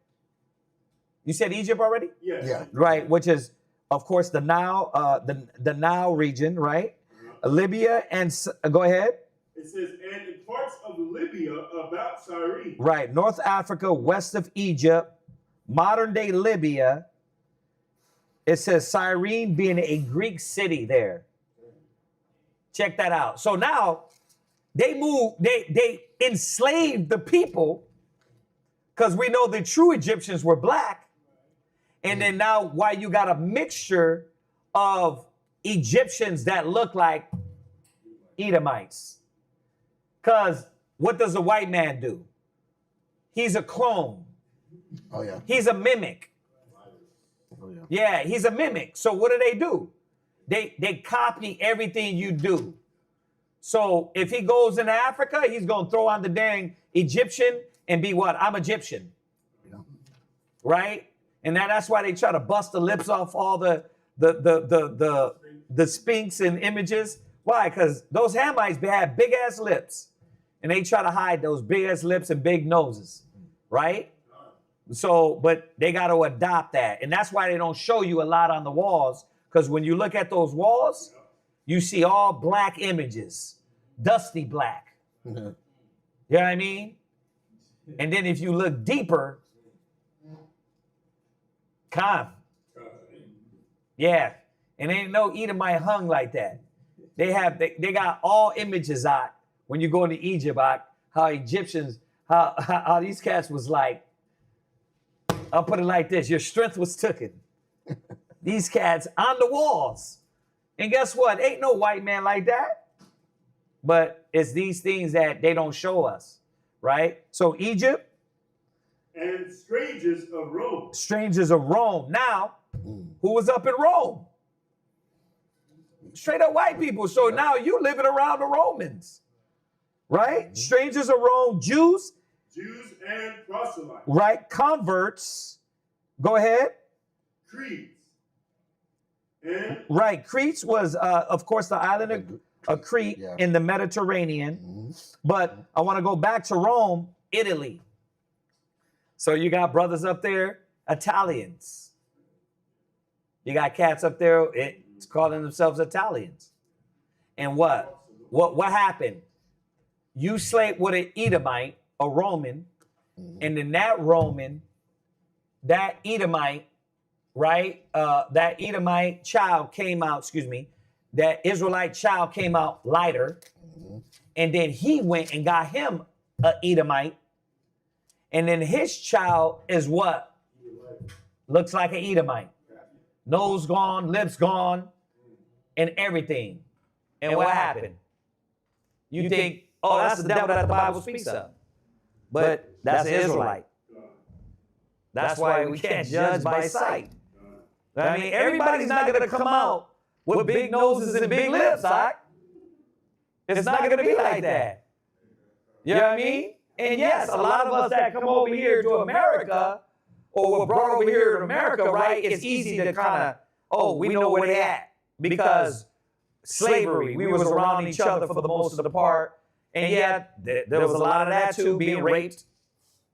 You said Egypt already? Yes. Yeah. Right, which is, of course, the Nile, the Nile region, right? Libya and go ahead. It says, and in parts of Libya about Cyrene. Right, North Africa, west of Egypt, modern day Libya. It says Cyrene being a Greek city there. Check that out. So now they enslaved the people because we know the true Egyptians were black. And then now why you got a mixture of Egyptians that look like Edomites. Because what does a white man do? He's a clone. Oh, yeah. He's a mimic. Oh, yeah. Yeah, he's a mimic. So what do? They copy everything you do. So if he goes into Africa, he's going to throw on the dang Egyptian and be what? I'm Egyptian. Yeah. Right? And that's why they try to bust the lips off all the sphinx and images. Why? Because those Hamites, they have big ass lips. And they try to hide those big ass lips and big noses. Right? So, but they got to adopt that. And that's why they don't show you a lot on the walls. Because when you look at those walls, you see all black images. Dusty black. You know what I mean? And then if you look deeper, yeah. And ain't no Edomite hung like that. They got all images out when you go into Egypt, how Egyptians, how these cats was like, I'll put it like this, your strength was taken. These cats on the walls. And guess what? Ain't no white man like that. But it's these things that they don't show us, right? So Egypt. And strangers of Rome. Strangers of Rome. Now, who was up in Rome? Straight up white people. So now you living around the Romans, right? Strangers of Rome, Jews. Jews and proselytes. Right, converts. Go ahead. Creeds. And right, Crete was, of course, the island of Crete in the Mediterranean. But I want to go back to Rome, Italy. So you got brothers up there, Italians. You got cats up there it's calling themselves Italians. And what happened? You slaved with an Edomite, a Roman, and then that Edomite, right? That Edomite child came out, that Israelite child came out lighter. And then he went and got him an Edomite. And then his child is what? Looks like an Edomite. Nose gone, lips gone, and everything. And what happened? You think, oh, that's the devil that the Bible speaks of. But that's an Israelite. That's why we can't judge by sight. I mean, everybody's not going to come out with big noses and big lips, right? It's not going to be like that. You know what I mean? And yes, a lot of us that come over here to America, or were brought over here to America, right, it's easy to kind of, oh, we know where they at. Because slavery, we was around each other for the most of the part. And yet, there was a lot of that too, being raped,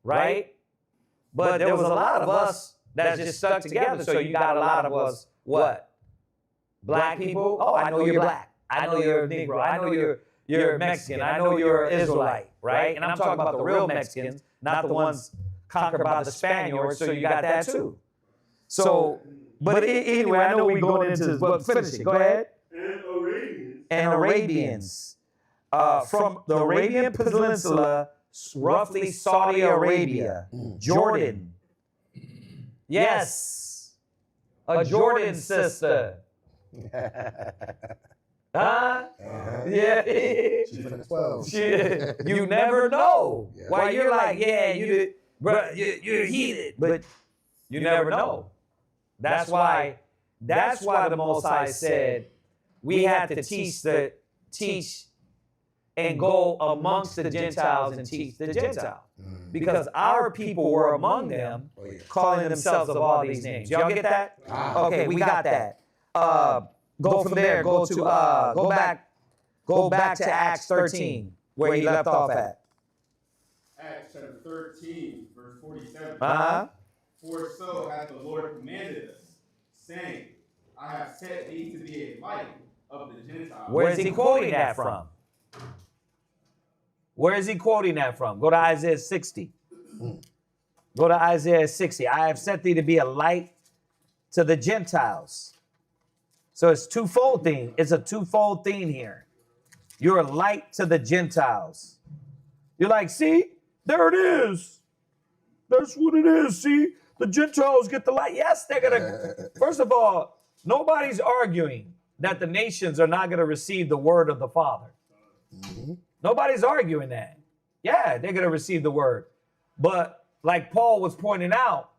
right? But there was a lot of us that just stuck together. So you got a lot of us, what? Black people? Oh, I know you're black. I know you're a Negro. I know you're Mexican. I know you're an Israelite, right? And I'm talking about the real Mexicans, not the ones conquered by the Spaniards. So you got that too. So, but anyway, I know we're going into this, but finish it. Go ahead. And Arabians. From the Arabian Peninsula, roughly Saudi Arabia, Jordan. Yes, a Jordan sister. Huh? Yeah. She's from the 12. You never know. Why you're like, yeah, you did, bro, you're heated, but you never know. That's why the Most High said we have to teach and go amongst the Gentiles and teach the Gentiles. Because our people were among them, calling themselves of all these names. Y'all get that? Okay, we got that. Go from there, go back to Acts 13, where he left off at. Acts chapter 13, verse 47. Uh-huh. For so hath the Lord commanded us, saying, I have set thee to be a light of the Gentiles. Where is he quoting that from? Where is he quoting that from? Go to Isaiah 60. Go to Isaiah 60. I have set thee to be a light to the Gentiles. So it's twofold thing. It's a twofold thing here. You're a light to the Gentiles. You're like, see, there it is. That's what it is. See, the Gentiles get the light. Yes, they're going to. First of all, nobody's arguing that the nations are not going to receive the word of the Father. Nobody's arguing that. Yeah, they're going to receive the word. But like Paul was pointing out,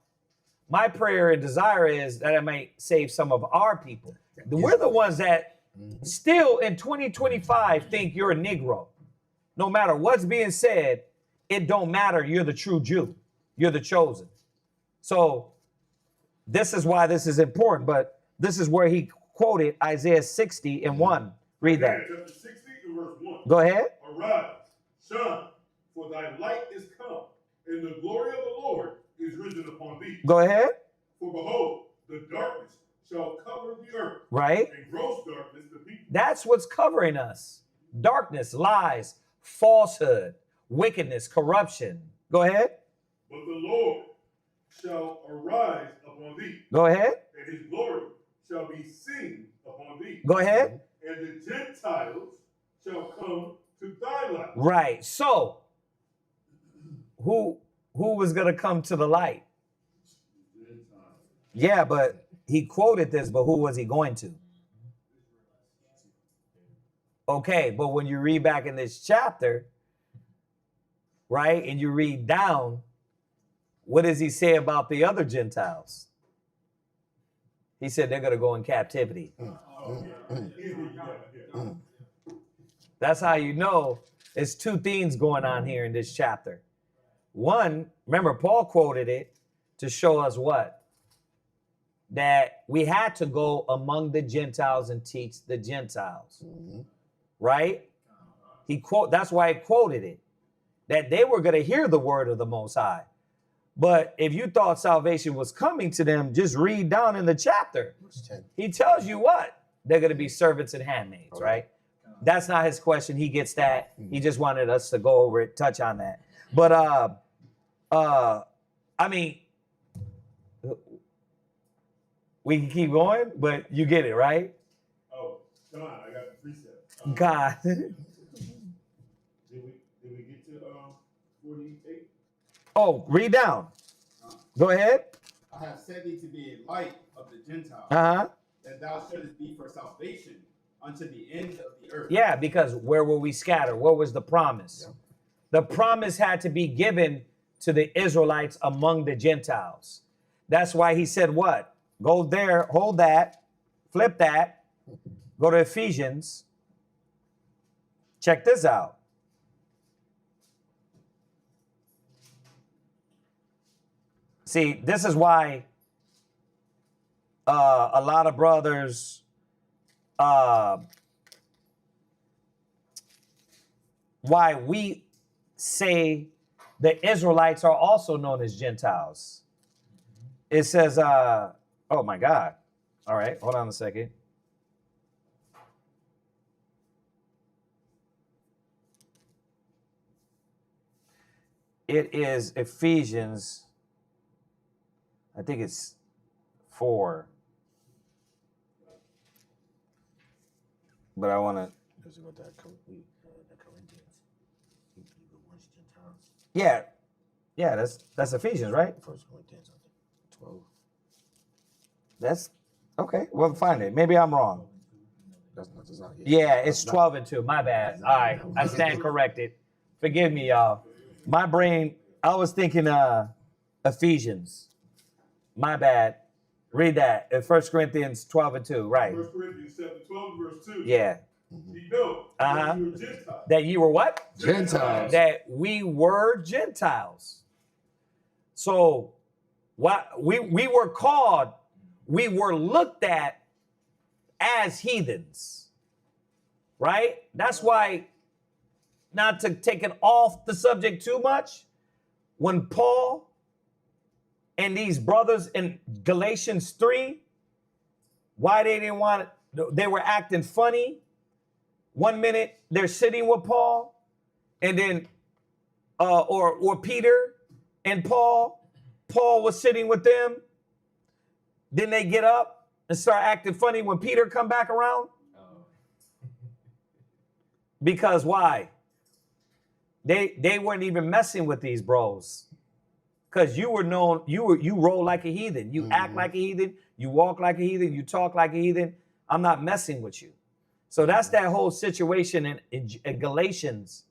my prayer and desire is that I may save some of our people. We're the ones that still in 2025 think you're a Negro. No matter what's being said, it don't matter. You're the true Jew. You're the chosen. So this is why this is important. But this is where he quoted Isaiah 60 and 1. Read that. Chapter 60 and verse 1. Go ahead. Arise, shine, for thy light is come, and the glory of the Lord is risen upon thee. Go ahead. For behold, the darkness shall cover the earth, Right. and gross darkness the people. That's what's covering us. Darkness, lies, falsehood, wickedness, corruption. Go ahead. But the Lord shall arise upon thee, Go ahead. and his glory shall be seen upon thee. Go ahead. And the Gentiles shall come to thy light. Right. So who was going to come to the light? Yeah, but he quoted this, but who was he going to? Okay, but when you read back in this chapter, right, and you read down, what does he say about the other Gentiles? He said they're going to go in captivity. That's how you know there's two things going on here in this chapter. One, remember, Paul quoted it to show us what? That we had to go among the Gentiles and teach the Gentiles. Right? That's why he quoted it. That they were going to hear the word of the Most High. But if you thought salvation was coming to them, just read down in the chapter. He tells you what? They're going to be servants and handmaids, right? That's not his question. He gets that. He just wanted us to go over it, touch on that. But, I mean, we can keep going, but you get it, right? Oh, John, I got the precept. God. Did we get to 48? Oh, read down. Go ahead. I have set thee to be a light of the Gentiles, Uh-huh. that thou shouldest be for salvation unto the ends of the earth. Yeah, because where will we scatter? What was the promise? The promise had to be given to the Israelites among the Gentiles. That's why he said what? Go there, hold that, flip that, go to Ephesians. Check this out. See, this is why a lot of brothers why we say the Israelites are also known as Gentiles. It says, oh my God. All right, hold on a second. It is Ephesians, I think it's 4. But I want to. Yeah, yeah, that's Ephesians, right? 1 Corinthians 12. That's okay. We'll find it. Maybe I'm wrong. That's not it. Yeah, it's 12 and 2. My bad. All right, I stand corrected. Forgive me, y'all. My brain, I was thinking Ephesians. My bad. Read that. 1 Corinthians 12 and 2. Right. 1 Corinthians chapter 12, verse 2. Yeah. You know that you were Gentiles. That you were what? Gentiles. That we were Gentiles. So what we were called, we were looked at as heathens. Right? That's why, not to take it off the subject too much, when Paul and these brothers in Galatians 3, why they didn't want it, they were acting funny. 1 minute they're sitting with Paul, and then or Peter and Paul was sitting with them. Then they get up and start acting funny when Peter come back around. Because why? They weren't even messing with these bros. Because you were known, you roll like a heathen. You act like a heathen. You walk like a heathen. You talk like a heathen. I'm not messing with you. So that's that whole situation in Galatians,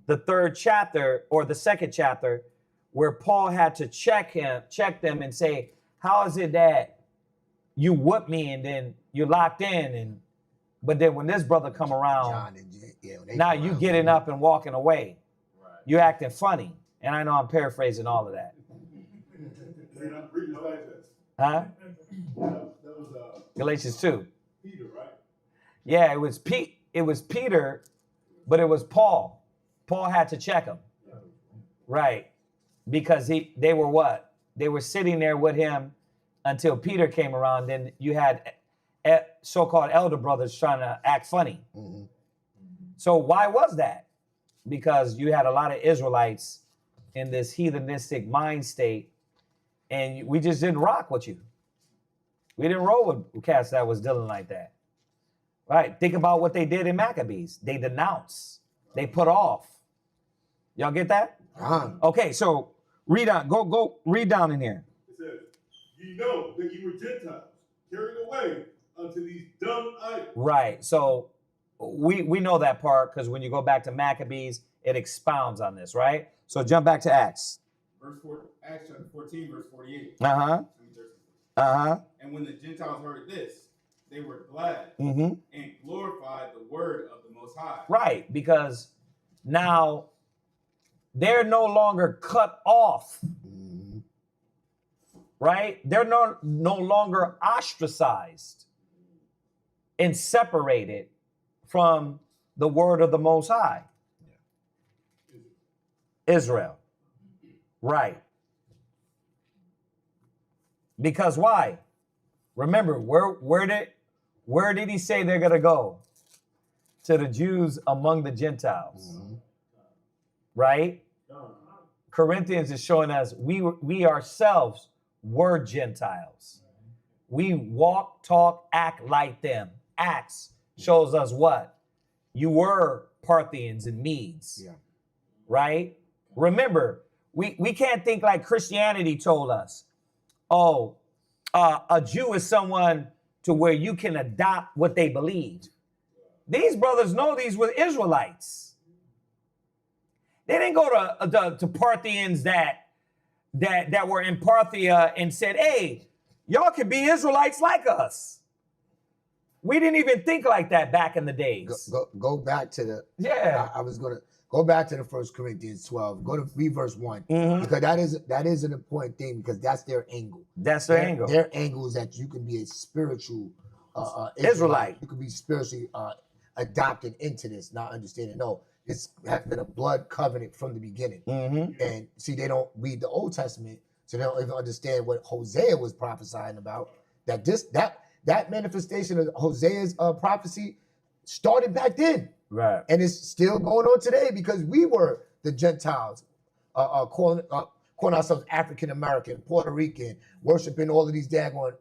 the 3rd chapter or the 2nd chapter, where Paul had to check them and say, how is it that you whoop me and then you're locked in, but then when this brother come around, now you getting up and walking away. Right. You acting funny. And I know I'm paraphrasing all of that. Huh? That was Galatians 2. Peter, right? Yeah, it was Peter, but it was Paul. Paul had to check him. Right. Because they were what? They were sitting there with him until Peter came around. Then you had so-called elder brothers trying to act funny. Mm-hmm. So why was that? Because you had a lot of Israelites in this heathenistic mind state, and we just didn't rock with you. We didn't roll with cats that was dealing like that. Right? Think about what they did in Maccabees. They denounced. They put off. Y'all get that? Okay, so read on. Go read down in here. It says, you know that you were Gentiles, carried away unto these dumb idols. Right. So we know that part because when you go back to Maccabees, it expounds on this, right? So jump back to Acts. Acts chapter 14, verse 48. And when the Gentiles heard this, they were glad and glorified the word of the Most High. Right, because now they're no longer cut off. Right? They're no longer ostracized and separated from the word of the Most High. Israel. Right. Because why? Remember, where did he say they're going to go? To the Jews among the Gentiles. Right? Corinthians is showing us we ourselves were Gentiles. We walk, talk, act like them. Acts shows us what? You were Parthians and Medes. Yeah. Right? Remember, we can't think like Christianity told us. Oh, a Jew is someone to where you can adopt what they believed. These brothers know these were Israelites. They didn't go to Parthians that that were in Parthia and said, hey, y'all can be Israelites like us. We didn't even think like that back in the days. Go back to the. Yeah. I was gonna go back to the 1 Corinthians 12. Go to read verse 1 because that is an important thing because that's their angle. That's their angle. Their angle is that you can be a spiritual Israelite. You can be spiritually adopted into this, not understanding. No, it's has been a blood covenant from the beginning. And see, they don't read the Old Testament, so they don't even understand what Hosea was prophesying about. That manifestation of Hosea's prophecy started back then. Right. And it's still going on today because we were the Gentiles, calling ourselves African American, Puerto Rican, worshiping all of these daggone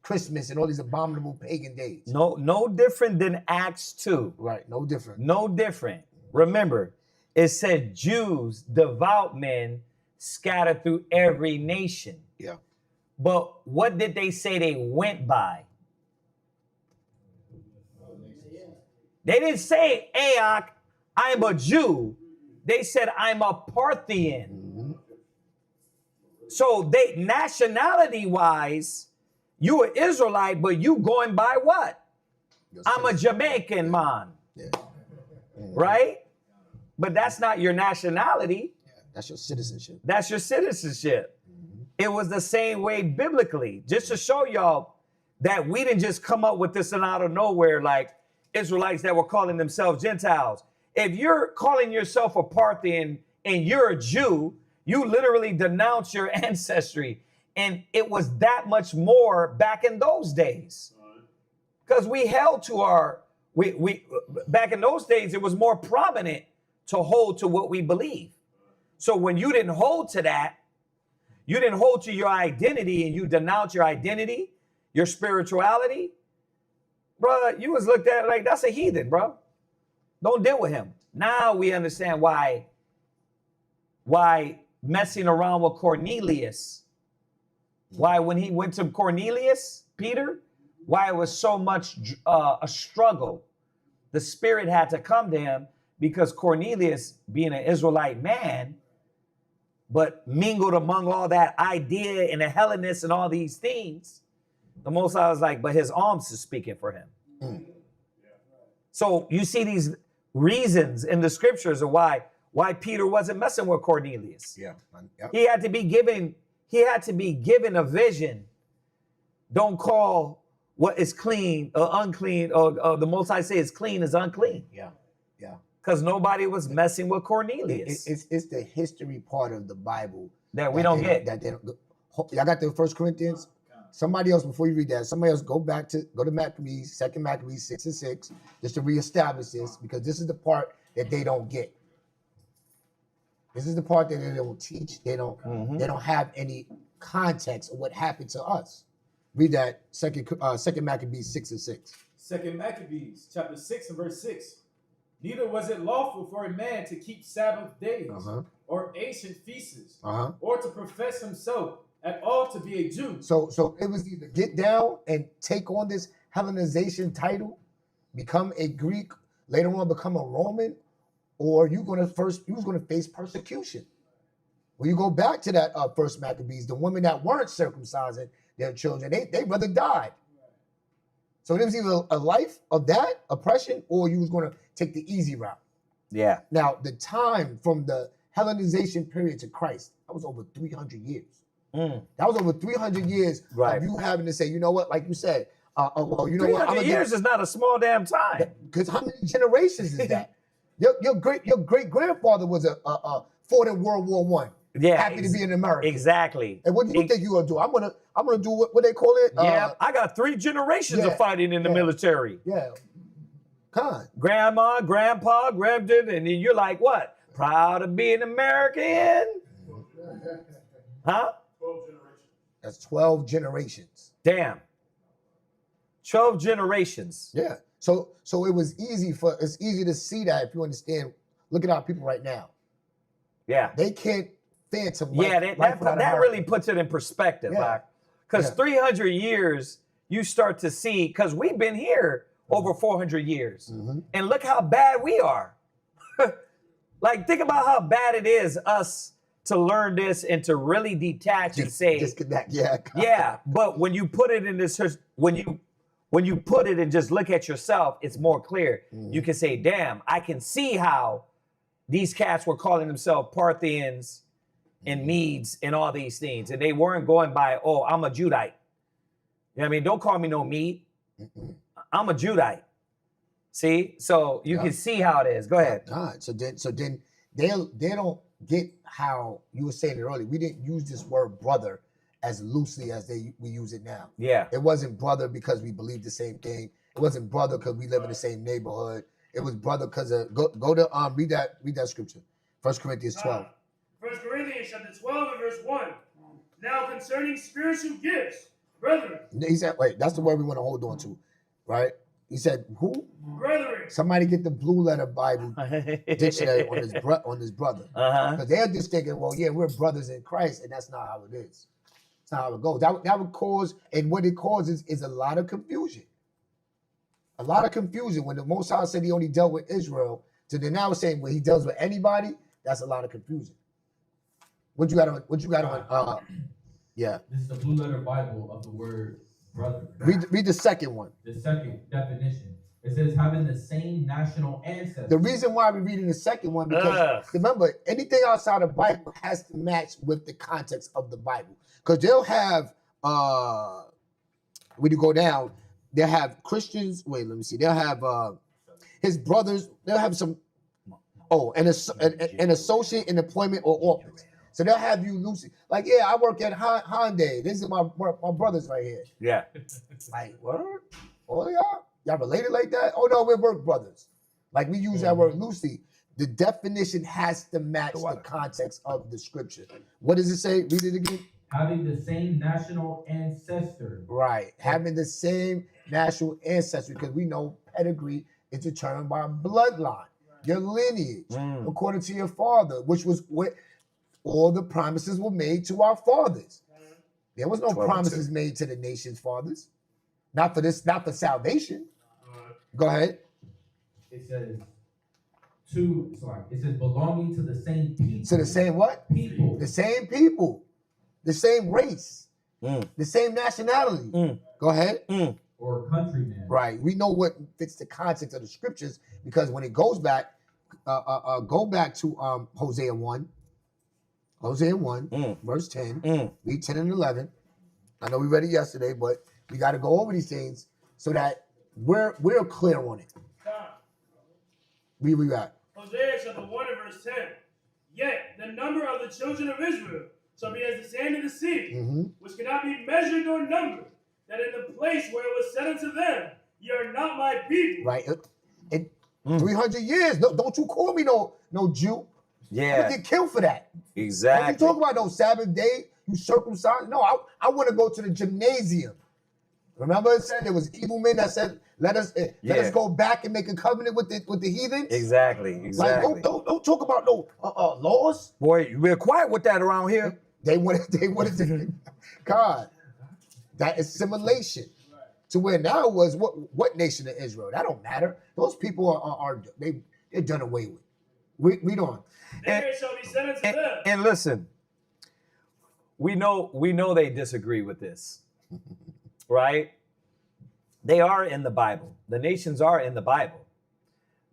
Christmas and all these abominable pagan days. No different than Acts 2. Right, no different. No different. Remember, it said Jews, devout men, scattered through every nation. Yeah. But what did they say they went by? They didn't say, Aok, I'm a Jew. They said, I'm a Parthian. So they, nationality-wise, you an Israelite, but you going by what? I'm a Jamaican man. Yeah. Right? But that's not your nationality. Yeah, that's your citizenship. That's your citizenship. It was the same way biblically, just to show y'all that we didn't just come up with this and out of nowhere like Israelites that were calling themselves Gentiles. If you're calling yourself a Parthian and you're a Jew, you literally denounce your ancestry. And it was that much more back in those days. Because we held to our, we back in those days, it was more prominent to hold to what we believe. So when you didn't hold to that, you didn't hold to your identity and you denounce your identity, your spirituality, bro, you was looked at like, that's a heathen, bro. Don't deal with him. Now we understand why messing around with Cornelius, why when he went to Cornelius, Peter, why it was so much a struggle. The Spirit had to come to him because Cornelius, being an Israelite man, but mingled among all that idea and the Hellenists and all these things, the Most High was like, but his arms is speaking for him. So you see these reasons in the scriptures of why Peter wasn't messing with Cornelius. Yeah. Yep. He had to be given a vision. Don't call what is clean or unclean, or the Most High say is clean is unclean. Yeah. Yeah. Because nobody was messing with Cornelius. It's the history part of the Bible that we don't get. That they don't. Y'all got the 1 Corinthians? Somebody else, before you read that, somebody else go to Maccabees, 2 Maccabees 6 and 6, just to reestablish this, because this is the part that they don't get. This is the part that they don't teach. They don't have any context of what happened to us. Read that 2 Maccabees 6 and 6. 2 Maccabees, chapter 6 and verse 6. Neither was it lawful for a man to keep Sabbath days or ancient feasts or to profess himself at all to be a Jew. So it was either get down and take on this Hellenization title, become a Greek, later on become a Roman, or you was gonna face persecution. When you go back to that first Maccabees, the women that weren't circumcising their children, they rather died. So it was either a life of that oppression, or you was gonna take the easy route. Yeah. Now the time from the Hellenization period to Christ, that was over 300 years. That was over 300 years of you having to say, you know what, like you said, well, you know what, 300 years is not a small damn time. Because how many generations is that? Your great grandfather was fought in World War I. Yeah, happy to be an American. Exactly. And what do you think you gonna do? I'm gonna do what they call it. Yeah, I got 3 generations of fighting in the military. Yeah. Con. Grandma, grandpa, granddad, and then you're like, what? Proud to be an American? Huh? 12 generations. That's 12 generations. Damn. 12 generations. Yeah. So it's easy to see that if you understand. Look at our people right now. Yeah. They can't phantom. Yeah, that really puts it in perspective. Because 300 years, you start to see, because we've been here over 400 years. And look how bad we are. Like, think about how bad it is, us to learn this and to really detach and say, disconnect. Yeah. yeah. But when you put it in this, when you put it and just look at yourself, it's more clear. You can say, damn, I can see how these cats were calling themselves Parthians and Medes and all these things. And they weren't going by, oh, I'm a Judite. You know what I mean? Don't call me no Mede. I'm a Judite. See? So you can see how it is. Go ahead. God. So then they don't get how you were saying it earlier. We didn't use this word brother as loosely as we use it now. Yeah. It wasn't brother because we believe the same thing. It wasn't brother because we live in the same neighborhood. It was brother because of go to read that scripture. 1 Corinthians 12. 1 Corinthians chapter 12 and verse 1. Now concerning spiritual gifts, brethren. He said, wait, that's the word we want to hold on to, right? He said, who? Brethren. Somebody get the Blue Letter Bible dictionary on this brother. Because they're just thinking, well, yeah, we're brothers in Christ, and that's not how it is. That's not how it goes. That would cause, and what it causes is a lot of confusion. A lot of confusion. When the Most High said he only dealt with Israel, so they're now saying when he deals with anybody, that's a lot of confusion. What you got on, yeah. This is the Blue Letter Bible of the word brother. Read the second one. The second definition. It says having the same national ancestry. The reason why we're reading the second one, because remember, anything outside of the Bible has to match with the context of the Bible. Because they'll have, when you go down, they'll have Christians, wait, let me see, they'll have his brothers, they'll have some, an associate in employment or office. So they'll have you loosely, like, yeah, I work at Hyundai. This is my brothers right here. Yeah. Like, what? Oh, y'all related like that? Oh, no, we're work brothers. Like, we use that word loosely. The definition has to match the context of the scripture. What does it say? Read it again. Having the same national ancestor. Right. Having the same national ancestry, because we know pedigree is determined by bloodline, your lineage, according to your father, which was what all the promises were made to our fathers. There was no promises made to the nation's fathers. Not for this, not for salvation. Go ahead. It says it says belonging to the same people. To the same what? People. The same people. The same race. The same nationality. Go ahead. Or countryman. Right. We know what fits the context of the scriptures because when it goes back, go back to Hosea 1. Hosea 1, verse 10. Read 10 and 11. I know we read it yesterday, but we got to go over these things so that we're clear on it. Where we at? Hosea chapter 1 and verse 10. Yet the number of the children of Israel shall be as the sand of the sea, which cannot be measured nor numbered, that in the place where it was said unto them, ye are not my people. Right. 300 years. No, don't you call me no Jew. Yeah. I'm gonna get killed for that. Exactly. Don't you talk about no Sabbath day, you circumcised. No, I want to go to the gymnasium. Remember it said there was evil men that said, let us go back and make a covenant with the heathens. Exactly. Like don't talk about no laws. Boy, we're quiet with that around here. They wanted to God. That assimilation. To where now it was what nation of Israel? That don't matter. Those people they're done away with. Read on. There shall be said unto them. And listen, we know they disagree with this, right? They are in the Bible. The nations are in the Bible.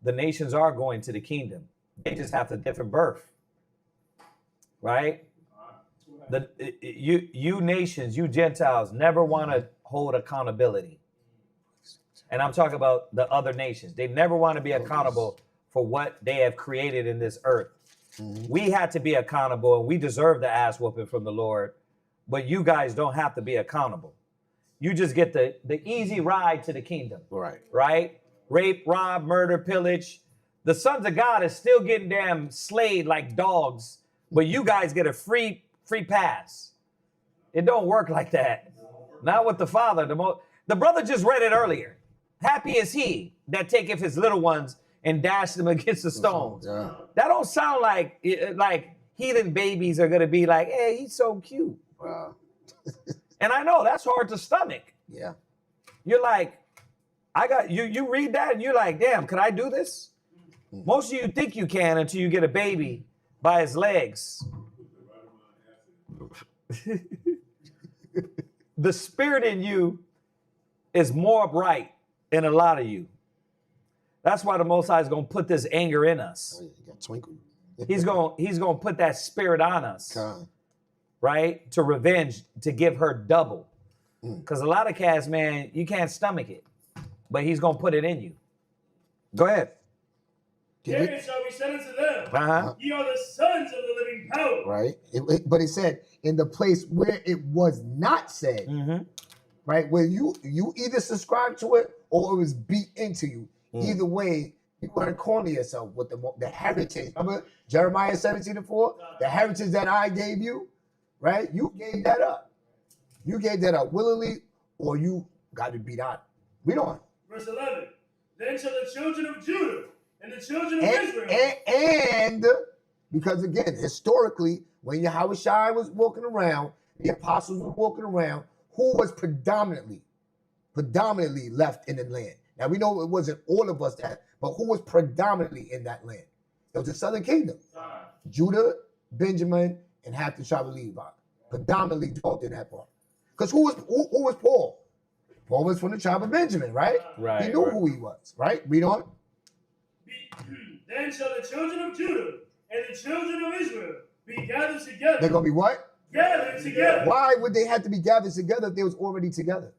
The nations are going to the kingdom. They just have a different birth, right? You nations, you Gentiles, never want to hold accountability. And I'm talking about the other nations. They never want to be accountable for what they have created in this earth. We had to be accountable, and we deserve the ass whooping from the Lord. But you guys don't have to be accountable. You just get the easy ride to the kingdom. Right? Rape, rob, murder, pillage. The sons of God is still getting damn slayed like dogs, but you guys get a free pass. It don't work like that. Not with the Father. The brother just read it earlier. Happy is he that taketh his little ones and dash them against the stones. Yeah. That don't sound like heathen babies are gonna be like, hey, he's so cute. Wow. And I know that's hard to stomach. Yeah. You're like, I got you read that and you're like, damn, could I do this? Most of you think you can until you get a baby by his legs. the spirit in you is more upright in a lot of you. That's why the Most High is going to put this anger in us. Oh, yeah, you got twinkle. He's going to put that spirit on us, right? To revenge, to give her double. Because a lot of cats, man, you can't stomach it. But he's going to put it in you. Go ahead. Then it shall be said unto them, ye are the sons of the living power. Right. But it said in the place where it was not said, right, where you either subscribe to it or it was beat into you. Either way, you weren't calling yourself with the heritage. Remember Jeremiah 17:4? The heritage that I gave you, right? You gave that up. You gave that up willingly, or you got to beat out. Read on. Verse 11. Then shall the children of Judah and the children of Israel. And because again, historically, when Yahushua was walking around, the apostles were walking around, who was predominantly left in the land? Now we know it wasn't all of us but who was predominantly in that land? It was the southern kingdom. Judah, Benjamin, and half the tribe of Levi. Predominantly dwelt in that part. Because who was Paul? Paul was from the tribe of Benjamin, right? Right. He knew who he was, right? Read on. Then shall the children of Judah and the children of Israel be gathered together. They're going to be what? Gathered together. Why would they have to be gathered together if they was already together?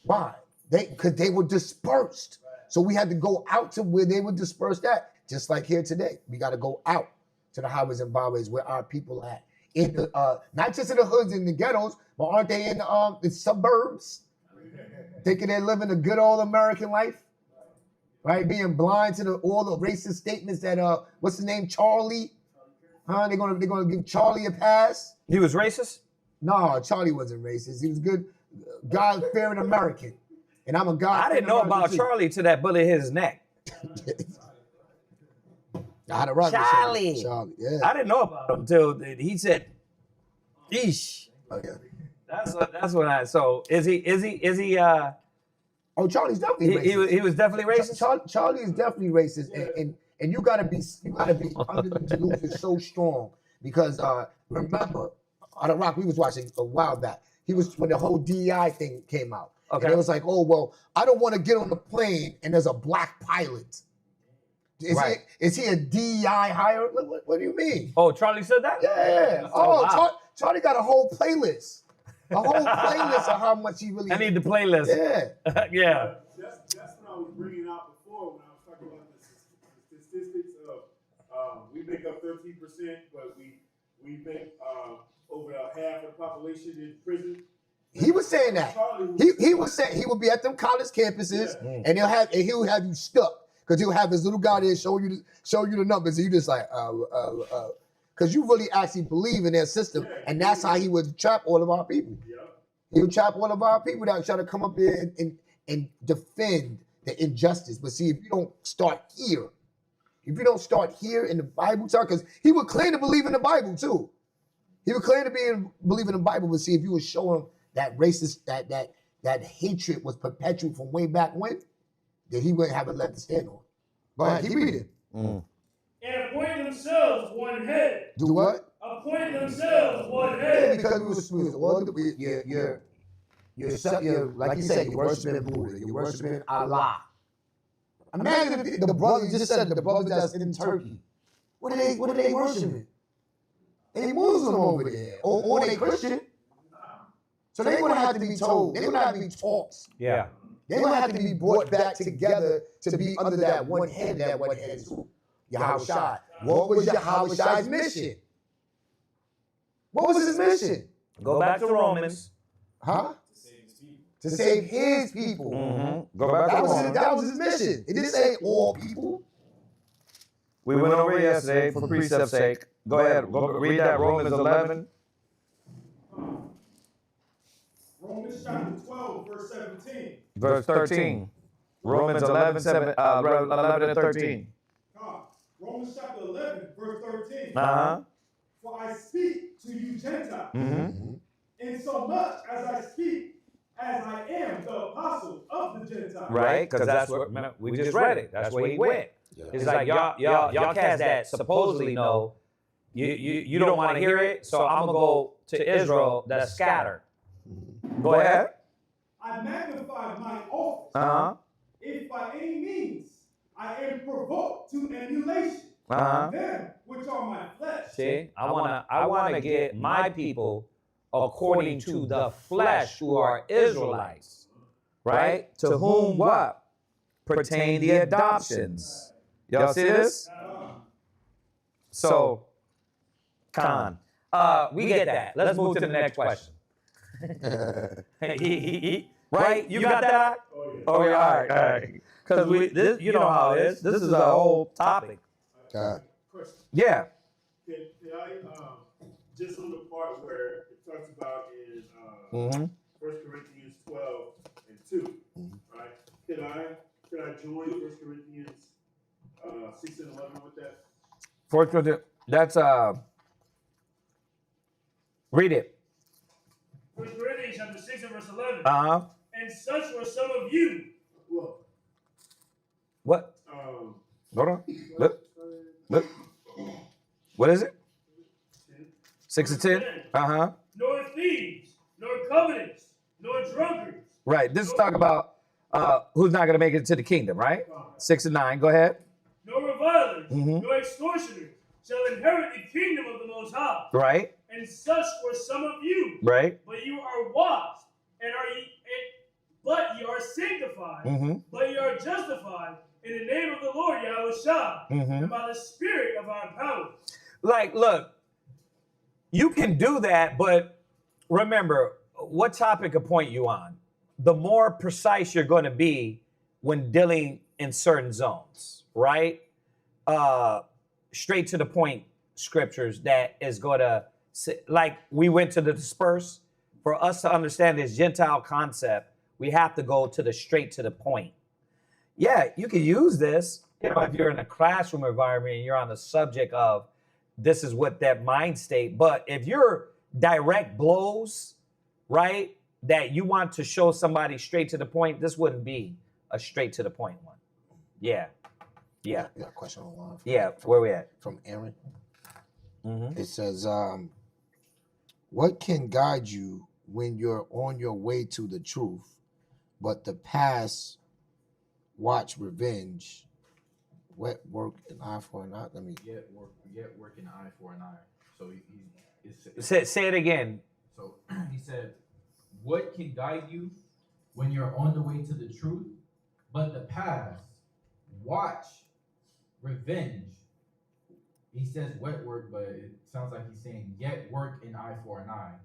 Why? Because they were dispersed. So we had to go out to where they were dispersed at. Just like here today. We got to go out to the highways and byways where our people are at. In the, not just in the hoods and the ghettos, but aren't they in the suburbs? Thinking they're living a good old American life? Right? Being blind to all the racist statements that, what's his name, Charlie? They're gonna give Charlie a pass. He was racist? No, Charlie wasn't racist. He was good, God-fearing American. And I'm a God. I didn't know about Charlie till that bullet hit his neck. Charlie. Yeah. I didn't know about him until he said, "Eesh." Okay. That's when I. So is he? Oh, Charlie's definitely racist. He was definitely racist. Charlie is definitely racist, and you gotta be under the delusion so strong because remember, on the Rock we was watching a while back. He was when the whole DEI thing came out. Okay. And it was like, oh well, I don't want to get on the plane and there's a black pilot. Is he a DEI hire? What do you mean? Oh, Charlie said that? Yeah. Oh, wow. Charlie got a whole playlist. A whole playlist of how much he really. I need the playlist. Yeah. Yeah. That's what I was bringing out before when I was talking about the statistics of we make up 13%, but we make over half of the population in prison. He was saying that. He was saying he would be at them college campuses and he'll have you stuck. Because he'll have his little guy there show you the numbers, and you just like, because you really actually believe in their system, and that's how he would trap all of our people. He would trap all of our people that try to come up here and defend the injustice. But see, if you don't start here, in the Bible talk, because he would claim to believe in the Bible too. He would claim to believe in the Bible, but see, if you would show him that racist, that hatred was perpetual from way back when, that he wouldn't have a leg to stand on. Go ahead, keep reading. And appoint themselves one head. Do what? Appoint themselves one Yeah, head. because you're like you said, you're worshiping Buddha, you're worshiping Allah. Imagine if the brothers just said the brothers that's in Turkey. What are they worshiping? They Muslim over there, or they Christian. So they're gonna have to be told. They're gonna have to be taught. Yeah. They're going to have to be brought back together to be under that one head. That one head is who? Yahushua. What was Yahushua's mission? What was his mission? Go back to Romans. Huh? To save his people. Mm-hmm. Go back to Romans. That was his mission. It didn't say all people. We went over yesterday for precept's sake. Go ahead. Read that Romans 11. Romans chapter 12, verse 17. Verse 13. Romans 11 and 13. Romans chapter 11, verse 13. Uh-huh. For I speak to you Gentiles, in so much as I speak, as I am the apostle of the Gentiles. Right, because that's what we just read it. That's where he went. It's like y'all cats that supposedly know You don't want to hear it, so I'm gonna go to Israel that's scattered. Go ahead. I magnify my office. Uh-huh. If by any means I am provoked to emulation, them which are my flesh. See, I wanna get my people according to the flesh who are Israelites, right? To whom what? Pertain the adoptions. Y'all see this? So, Khan, we get that. Let's move to the next question. Right? You got that? Oh yeah. All right. Because this, you know how it is. This is a whole topic. Yeah. Can I, just on the part where it talks about in 1 Corinthians 12 and 2, right? Can I join 1 Corinthians 6 and 11 with that? 1 Corinthians, that's read it. 1 Corinthians chapter 6 and verse 11. And such were some of you. What? Hold on. Look. What is it? 6 and 10? Nor thieves, nor covetous, nor drunkards. Right. This is talking about who's not going to make it to the kingdom, right? 6 and 9. Go ahead. Nor revilers, nor extortioners shall inherit the kingdom of the Most High. Right. And such were some of you. Right. But you are washed, but you are sanctified, but you are justified in the name of the Lord Yahushua, and by the Spirit of our power. Like, look, you can do that, but remember, what topic of point you on? The more precise you're going to be when dealing in certain zones, right? Straight to the point scriptures that is going to, like we went to the disperse. For us to understand this Gentile concept, we have to go to the straight to the point. Yeah, you can use this, if you're in a classroom environment and you're on the subject of this is what that mind state. But if you're direct blows, right, that you want to show somebody straight to the point, this wouldn't be a straight to the point one. Yeah. Yeah. We got a question online. Where we at? From Aaron. It says, what can guide you when you're on your way to the truth, but the past watch revenge, wet work an eye for an eye? Let me Yet work an eye for an eye. So say it again. So he said, what can guide you when you're on the way to the truth, but the past watch revenge? He says wet work, but it sounds like he's saying yet work an eye for an eye.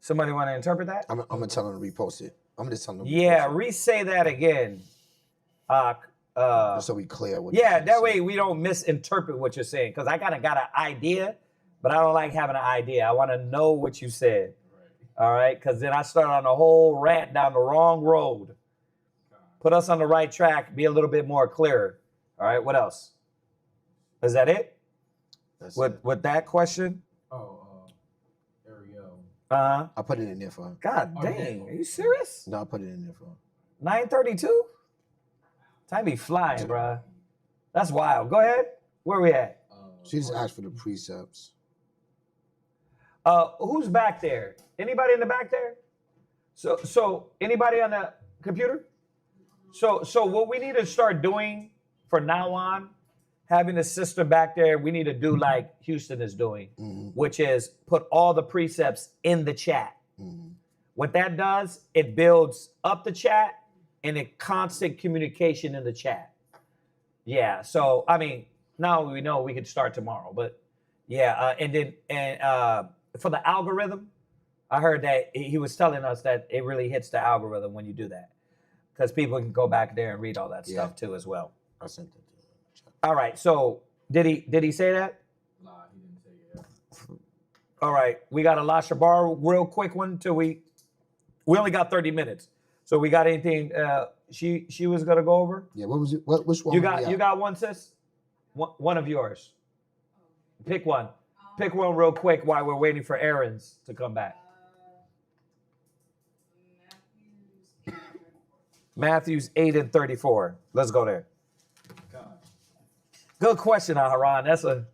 Somebody want to interpret that? I'm gonna tell them to repost it. I'm just telling them. Yeah, re-say that again. Just so we clear. What that way we don't misinterpret what you're saying. Because I got an idea, but I don't like having an idea. I want to know what you said. Right. All right? Because then I start on a whole rant down the wrong road. Put us on the right track. Be a little bit more clearer. All right, what else? Is that it? With that question? Ariel. I put it in there for her. God dang, are you serious? No, I put it in there for her. 9:32? Time be flying, bruh. That's wild. Go ahead. Where we at? She just asked for the precepts. Who's back there? Anybody in the back there? So anybody on the computer? So what we need to start doing from now on, having a sister back there, we need to do like Houston is doing, which is put all the precepts in the chat. What that does, it builds up the chat and a constant communication in the chat. Yeah, so I mean, now we know we can start tomorrow, but yeah, and for the algorithm, I heard that he was telling us that it really hits the algorithm when you do that, because people can go back there and read all that stuff too as well. I sent it to him. All right, so did he say that? Nah, he didn't say it. All right, we got a La Shabar real quick one till we only got 30 minutes. So we got anything she was gonna go over? Yeah, what was it? Which one? You got one, sis? One of yours. Pick one. Pick one real quick while we're waiting for Aaron's to come back. Matthew's 8 and 34. Let's go there. Good question, Aharon.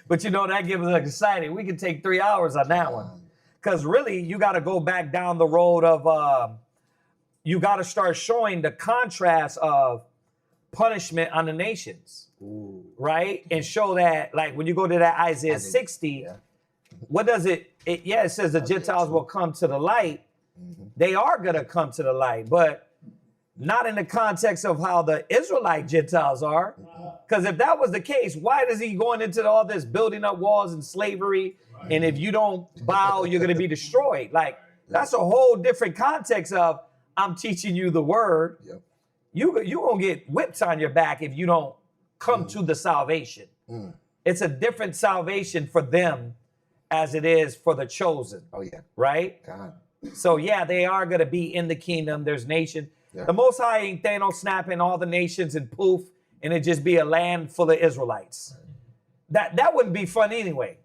But you know, that gives us exciting. We can take 3 hours on that one. Because really, you got to go back down the road of, you got to start showing the contrast of punishment on the nations, right? And show that, like, when you go to that Isaiah 60, what does it says the Gentiles will come to the light. They are going to come to the light, but not in the context of how the Israelite Gentiles are. Because if that was the case, why is he going into all this building up walls and slavery? And if you don't bow, you're going to be destroyed. Like, that's a whole different context of, I'm teaching you the word. You're going to get whipped on your back if you don't come to the salvation. It's a different salvation for them as it is for the chosen. Right? So, they are going to be in the kingdom. There's nations. The Most High ain't Thanos snapping all the nations and poof, and it just be a land full of Israelites. That wouldn't be fun anyway.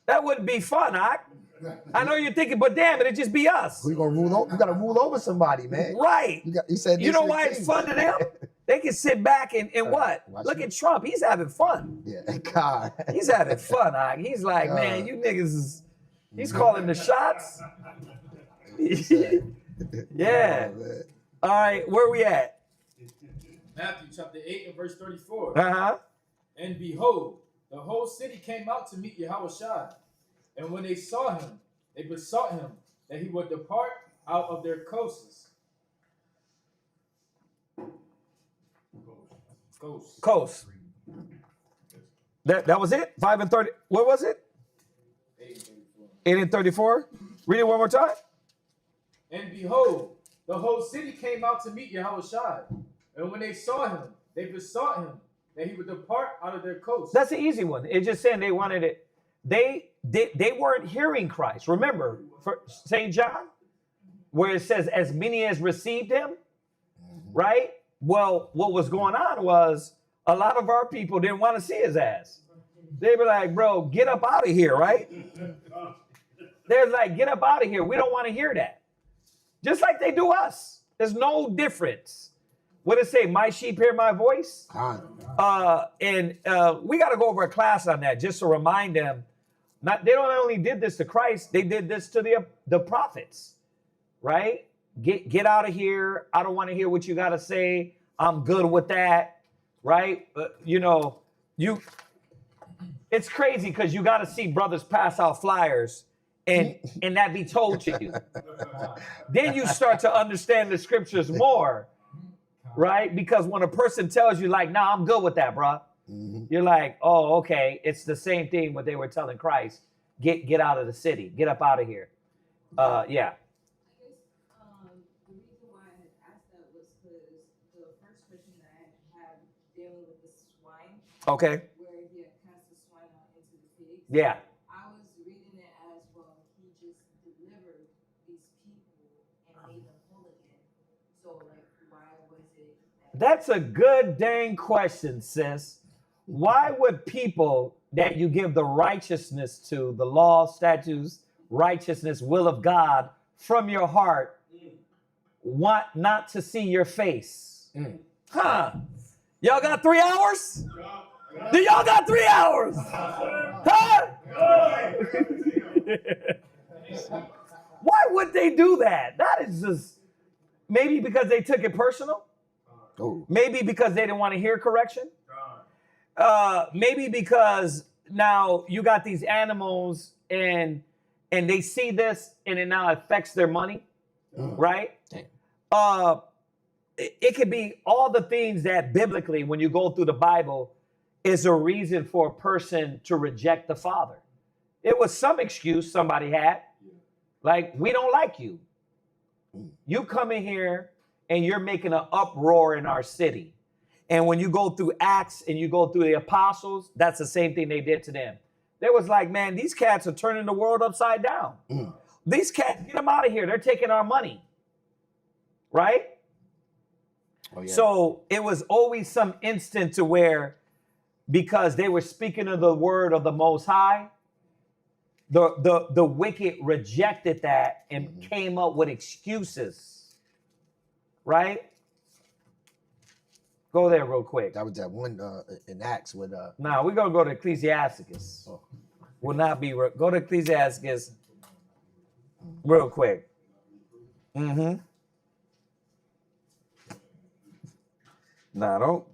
That wouldn't be fun. I know you're thinking, but damn it'd just be us. We gonna rule over. We gotta rule over somebody, man. Right. You said. You know why it's fun to them? They can sit back and what? Look at Trump. He's having fun. God. He's having fun. He's like, man, you niggas is. He's calling the shots. Yeah. All right, where we at? Matthew chapter 8 and verse 34. And behold, the whole city came out to meet Yahushua. And when they saw him, they besought him that he would depart out of their coasts. Coast. That was it? 5 and 30. What was it? 8 and 34. Read it one more time. And behold, the whole city came out to meet Yahushua. And when they saw him, they besought him that he would depart out of their coast. That's the easy one. It's just saying they wanted it. They weren't hearing Christ. Remember, for St. John, where it says, as many as received him, right? Well, what was going on was a lot of our people didn't want to see his ass. They were like, bro, get up out of here, right? They're like, get up out of here. We don't want to hear that. Just like they do us. There's no difference. What does it say? My sheep hear my voice. We got to go over a class on that just to remind them. They don't only did this to Christ, they did this to the prophets, right? Get out of here. I don't want to hear what you got to say. I'm good with that, right? It's crazy because you got to see brothers pass out flyers and that be told to you. Then you start to understand the scriptures more, right? Because when a person tells you like, nah, I'm good with that, bro. You're like, oh, okay. It's the same thing what they were telling Christ. Get out of the city. Get up out of here. Yeah. I guess the reason why I had asked that was because the first question that I had dealing with the swine. Okay. Where he had cast the swine out into the pigs. Yeah. I was reading it as well. He just delivered these people and made them whole again. So like, why was it? That's a good dang question, sis. Why would people that you give the righteousness to, the law, statutes, righteousness, will of God from your heart, want not to see your face? Huh? Y'all got 3 hours? Do y'all got 3 hours? Huh? Why would they do that? That is just maybe because they took it personal. Maybe because they didn't want to hear correction. Maybe because now you got these animals and they see this and it now affects their money, right? It could be all the things that biblically, when you go through the Bible, is a reason for a person to reject the Father. It was some excuse somebody had, like, we don't like you. You come in here and you're making an uproar in our city. And when you go through Acts and you go through the apostles, that's the same thing they did to them. They was like, man, these cats are turning the world upside down. These cats, get them out of here. They're taking our money. Right? Oh, yeah. So it was always some instant to where, because they were speaking of the word of the Most High, the wicked rejected that and came up with excuses. Right? Go there real quick. That was that one in Acts with Now we're gonna go to Ecclesiasticus. Oh. Will not be go to Ecclesiasticus real quick. Mm-hmm. Nah, don't.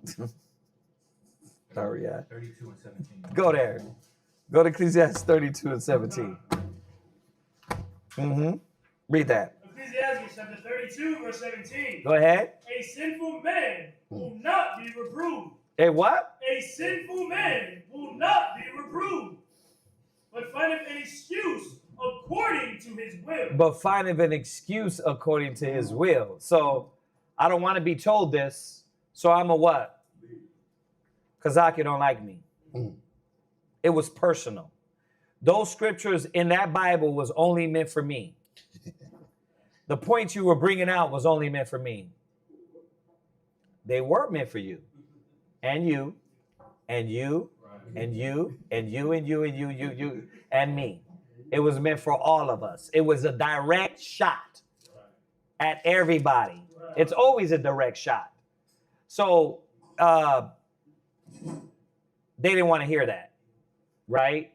Sorry, yeah. 32 and 17. Go there. Go to Ecclesiastes 32 and 17. Mm-hmm. Read that. Ecclesiastes chapter 32, verse 17. Go ahead. A sinful man will not be reproved. A what? A sinful man will not be reproved, but findeth an excuse according to his will. But findeth an excuse according to his will. So I don't want to be told this, so I'm a what? Kazaki don't like me. It was personal. Those scriptures in that Bible was only meant for me. The points you were bringing out was only meant for me. They were meant for you. And you, and you, and you, and you, and you, and you, and me. It was meant for all of us. It was a direct shot at everybody. It's always a direct shot. So they didn't want to hear that, right?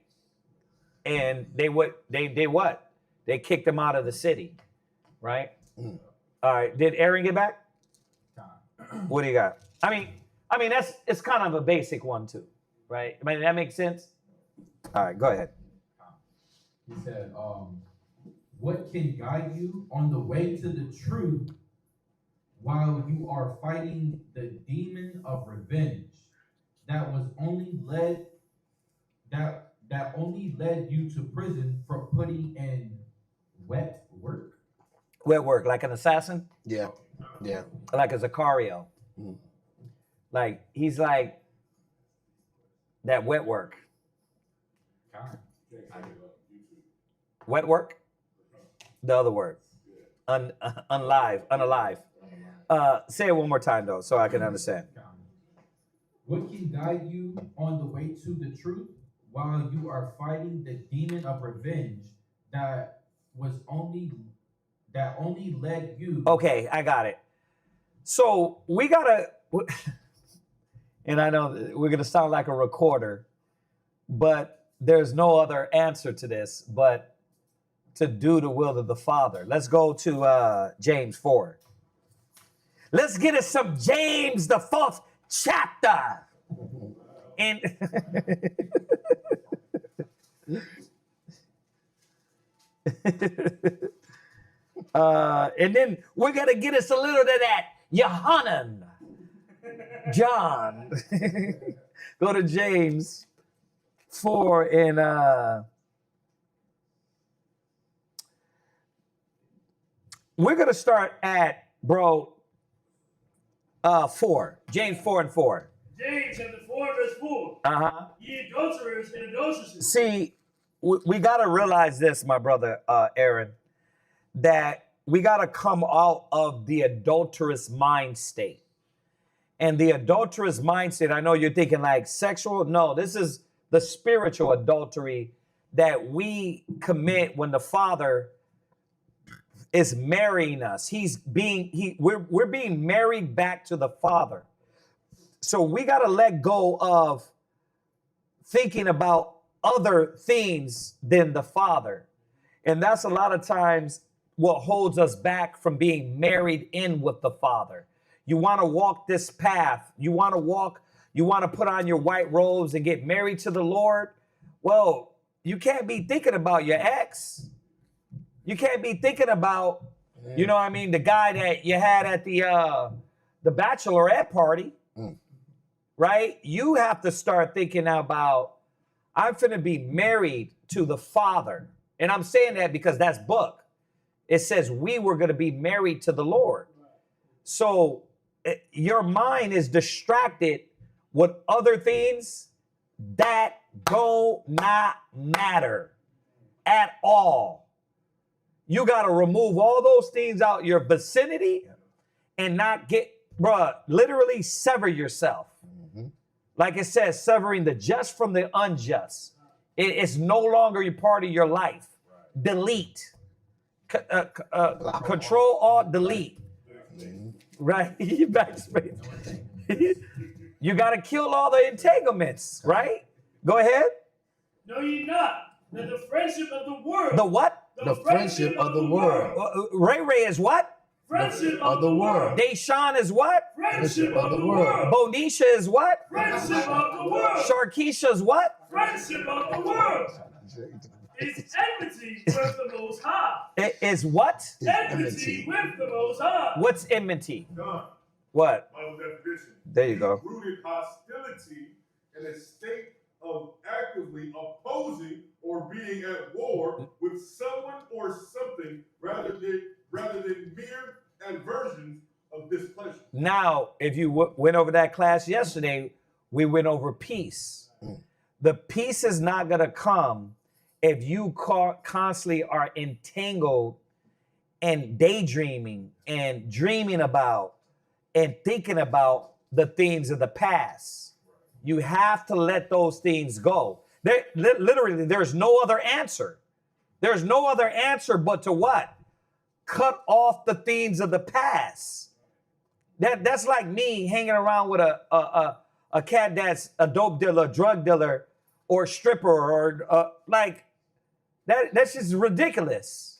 And they what? They kicked them out of the city, right? All right. Did Aaron get back? What do you got? I mean, it's kind of a basic one too, right? I mean, that makes sense. All right, go ahead. He said, what can guide you on the way to the truth while you are fighting the demon of revenge that only led you to prison for putting in wet work? Wet work, like an assassin? Yeah. Like a Sicario. Like, he's like that wet work. Wet work? The other word. Unalive. Say it one more time, though, so I can understand. What can guide you on the way to the truth while you are fighting the demon of revenge that only led you? Okay, I got it. So we gotta, and I know we're gonna sound like a recorder, but there's no other answer to this but to do the will of the Father. Let's go to James 4. Let's get us some James, the 4th chapter. And and then we're gonna get us a little of that Yohanan. John. Go to James 4 and we're gonna start at 4. James 4 and 4. James chapter 4, verse 4. Ye adulterers and adulteresses. See, we gotta realize this, my brother Aaron, that we gotta come out of the adulterous mind state. And the adulterous mind state, I know you're thinking like sexual. No, this is the spiritual adultery that we commit when the Father is marrying us. We're being married back to the Father. So we got to let go of thinking about other things than the Father. And that's a lot of times what holds us back from being married in with the Father. You want to walk this path. You want to put on your white robes and get married to the Lord. Well, you can't be thinking about your ex. You can't be thinking about, the guy that you had at the bachelorette party, right? You have to start thinking about, I'm finna be married to the Father. And I'm saying that because that's book. It says we were going to be married to the Lord. So your mind is distracted with other things that do not matter at all. You got to remove all those things out your vicinity and not literally sever yourself. Like it says, severing the just from the unjust. It's no longer a part of your life. Delete. Control, Alt, delete. Right? You backspace. You got to kill all the entanglements, right? Go ahead. Know ye not that the friendship of the world. The what? The friendship of the world. Ray Ray is what? Friendship of the world. Deshaun is what? Friendship of the world. Bonisha is what? Friendship of the world. Sharkeisha is what? Friendship of the world. Is enmity with the Most High. It is what? Enmity with the Most High. What's enmity? Done. What? Bible definition. There you go. Rooted hostility in a state of actively opposing or being at war with someone or something rather than mere aversions of displeasure. Now, if you went over that class yesterday, we went over peace. The peace is not going to come if you constantly are entangled and daydreaming and dreaming about and thinking about the things of the past. You have to let those things go. Literally, there's no other answer. There's no other answer but to what? Cut off the things of the past. That's like me hanging around with a cat that's a dope dealer, drug dealer, or stripper, or like that. That's just ridiculous.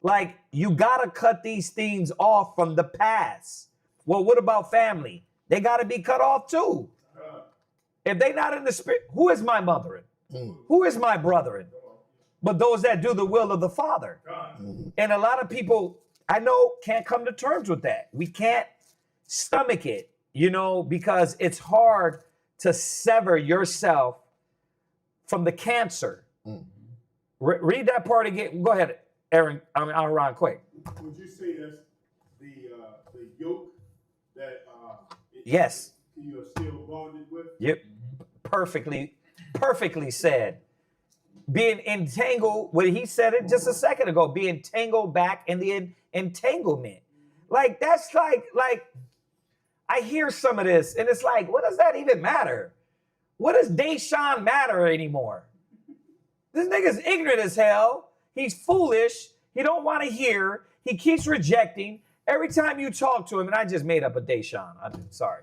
Like, you gotta cut these things off from the past. Well, what about family? They gotta be cut off too. If they not in the spirit, who is my mother? Who is my brethren? But those that do the will of the Father. And a lot of people, I know, can't come to terms with that. We can't stomach it, because it's hard to sever yourself from the cancer. Read that part again. Go ahead, Aaron. Ron, quick. Would you say that's the yoke that yes, you are still bonded with? Yep. Perfectly said. Being entangled, well, he said it just a second ago, be entangled back in the entanglement. Like, that's like, I hear some of this, and it's like, what does that even matter? What does Deshaun matter anymore? This nigga's ignorant as hell. He's foolish. He don't want to hear. He keeps rejecting. Every time you talk to him, and I just made up a Deshaun. I'm sorry.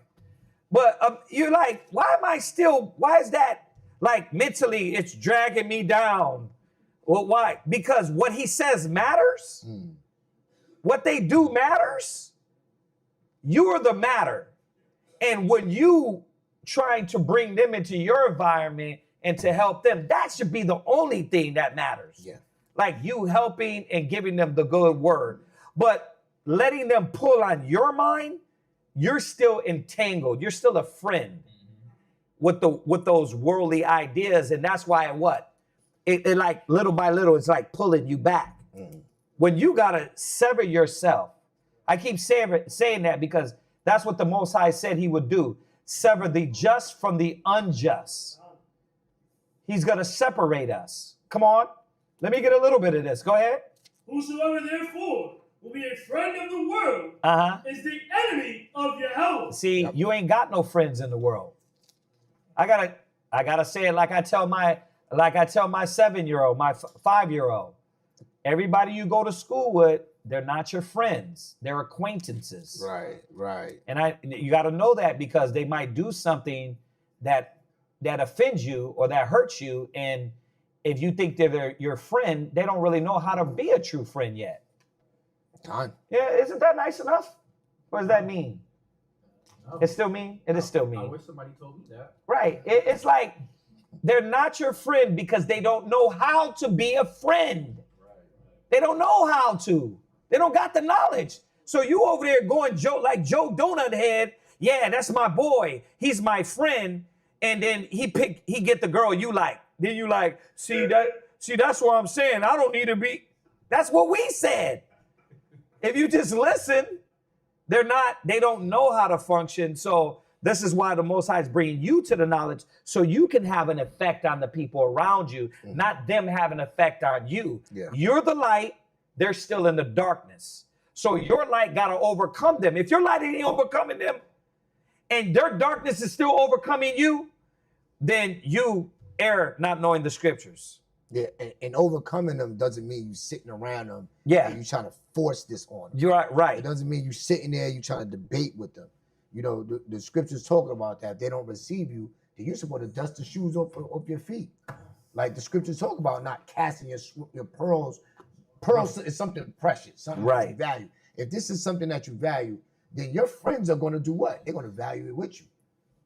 But you're like, why is that, like, mentally, it's dragging me down? Well, why? Because what he says matters. What they do matters. You're the matter. And when you trying to bring them into your environment and to help them, that should be the only thing that matters. Yeah. Like, you helping and giving them the good word. But letting them pull on your mind, you're still entangled. You're still a friend with those worldly ideas. And that's why it like little by little, it's like pulling you back. When you got to sever yourself, I keep saying that because that's what the Most High said he would do. Sever the just from the unjust. He's going to separate us. Come on. Let me get a little bit of this. Go ahead. Whosoever therefore will be a friend of the world is the enemy of Yahweh. See, you ain't got no friends in the world. I gotta say it like I tell my 7-year-old, my 5-year-old. Everybody you go to school with, they're not your friends. They're acquaintances. Right. And you got to know that because they might do something that offends you or that hurts you. And if you think they're your friend, they don't really know how to be a true friend yet. Done. Yeah, isn't that nice enough? What does that mean? It's still mean? It is still mean. I wish somebody told me that. Right. It's like they're not your friend because they don't know how to be a friend. They don't know how to. They don't got the knowledge. So you over there going like Joe Donut Head. Yeah, that's my boy. He's my friend. And then he get the girl you like. Then you like, see, that's what I'm saying. I don't need to be. That's what we said. If you just listen, they don't know how to function. So this is why the Most High is bringing you to the knowledge so you can have an effect on the people around you, not them having an effect on you. Yeah. You're the light. They're still in the darkness. So your light got to overcome them. If your light ain't overcoming them and their darkness is still overcoming you, then you err not knowing the scriptures. Yeah, and overcoming them doesn't mean you sitting around them. Yeah. And you trying to force this on them. You're right. It doesn't mean you sitting there, you trying to debate with them. You know, the scriptures talking about that. If they don't receive you, then you're supposed to dust the shoes off your feet. Like the scriptures talk about not casting your pearls. Pearls is something precious, something that you value. If this is something that you value, then your friends are going to do what? They're going to value it with you.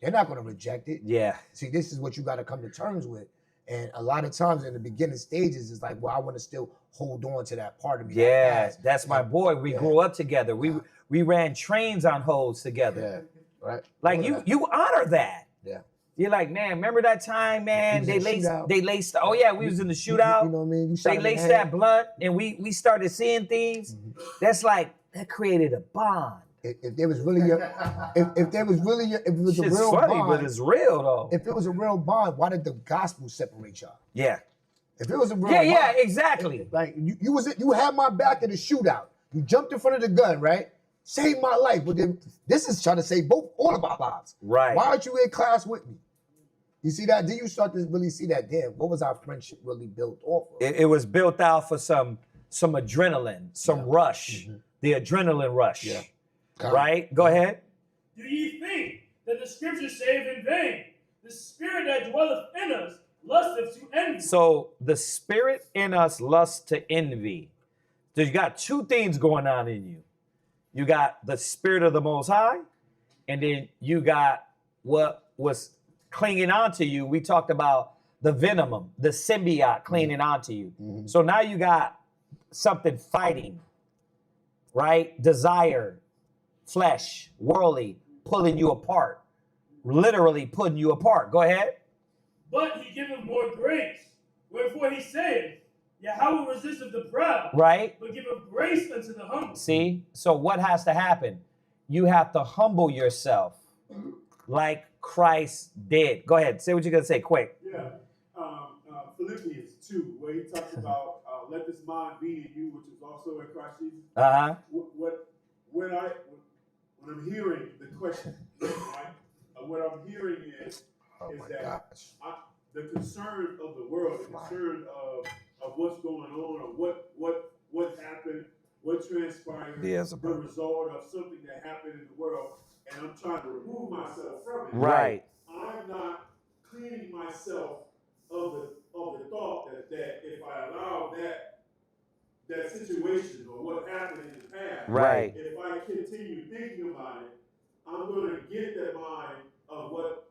They're not going to reject it. Yeah. See, this is what you got to come to terms with. And a lot of times in the beginning stages, it's like, well, I want to still hold on to that part of me. Yeah, that's my boy. We grew up together. We ran trains on hoes together. Yeah, right. Like you honor that. Yeah. You're like, man, remember that time, man? They laced. Oh yeah, we was in the shootout. You know what I mean? They laced that blunt, and we started seeing things. That's like that created a bond. If there was really if there was really if it was Shit's a real funny, bond, but it's real though. If it was a real bond, why did the gospel separate y'all? Yeah. If it was a real bond, exactly. Like you had my back in the shootout. You jumped in front of the gun, right? Saved my life, but then this is trying to save all of our lives. Right. Why aren't you in class with me? You see that? Then you start to really see that. Damn, what was our friendship really built off of? It was built out for some adrenaline, some rush, the adrenaline rush. Yeah. Right? Go ahead. Do ye think that the scriptures save in vain? The spirit that dwelleth in us lusteth to envy. So the spirit in us lusts to envy. So you got two things going on in you. You got the spirit of the Most High, and then you got what was clinging onto you. We talked about the venom, the symbiote clinging onto you. So now you got something fighting, right? Desire, flesh, worldly, pulling you apart, literally putting you apart. Go ahead. But he giveth more grace. Wherefore he saith, Yahweh resisteth the proud, right? But giveth grace unto the humble. See? So what has to happen? You have to humble yourself like Christ did. Go ahead. Say what you're going to say quick. Yeah. Philippians 2, where he talks about let this mind be in you, which is also in Christ Jesus. Uh-huh. When I'm hearing the question, right? What I'm hearing is that the concern of the world, the concern of what's going on, or what happened, what transpired, the result of something that happened in the world, and I'm trying to remove myself from it. Right. I'm not cleaning myself of the thought that if I allow that situation or what happened in the past, right, if I continue thinking about it, I'm going to get that mind of what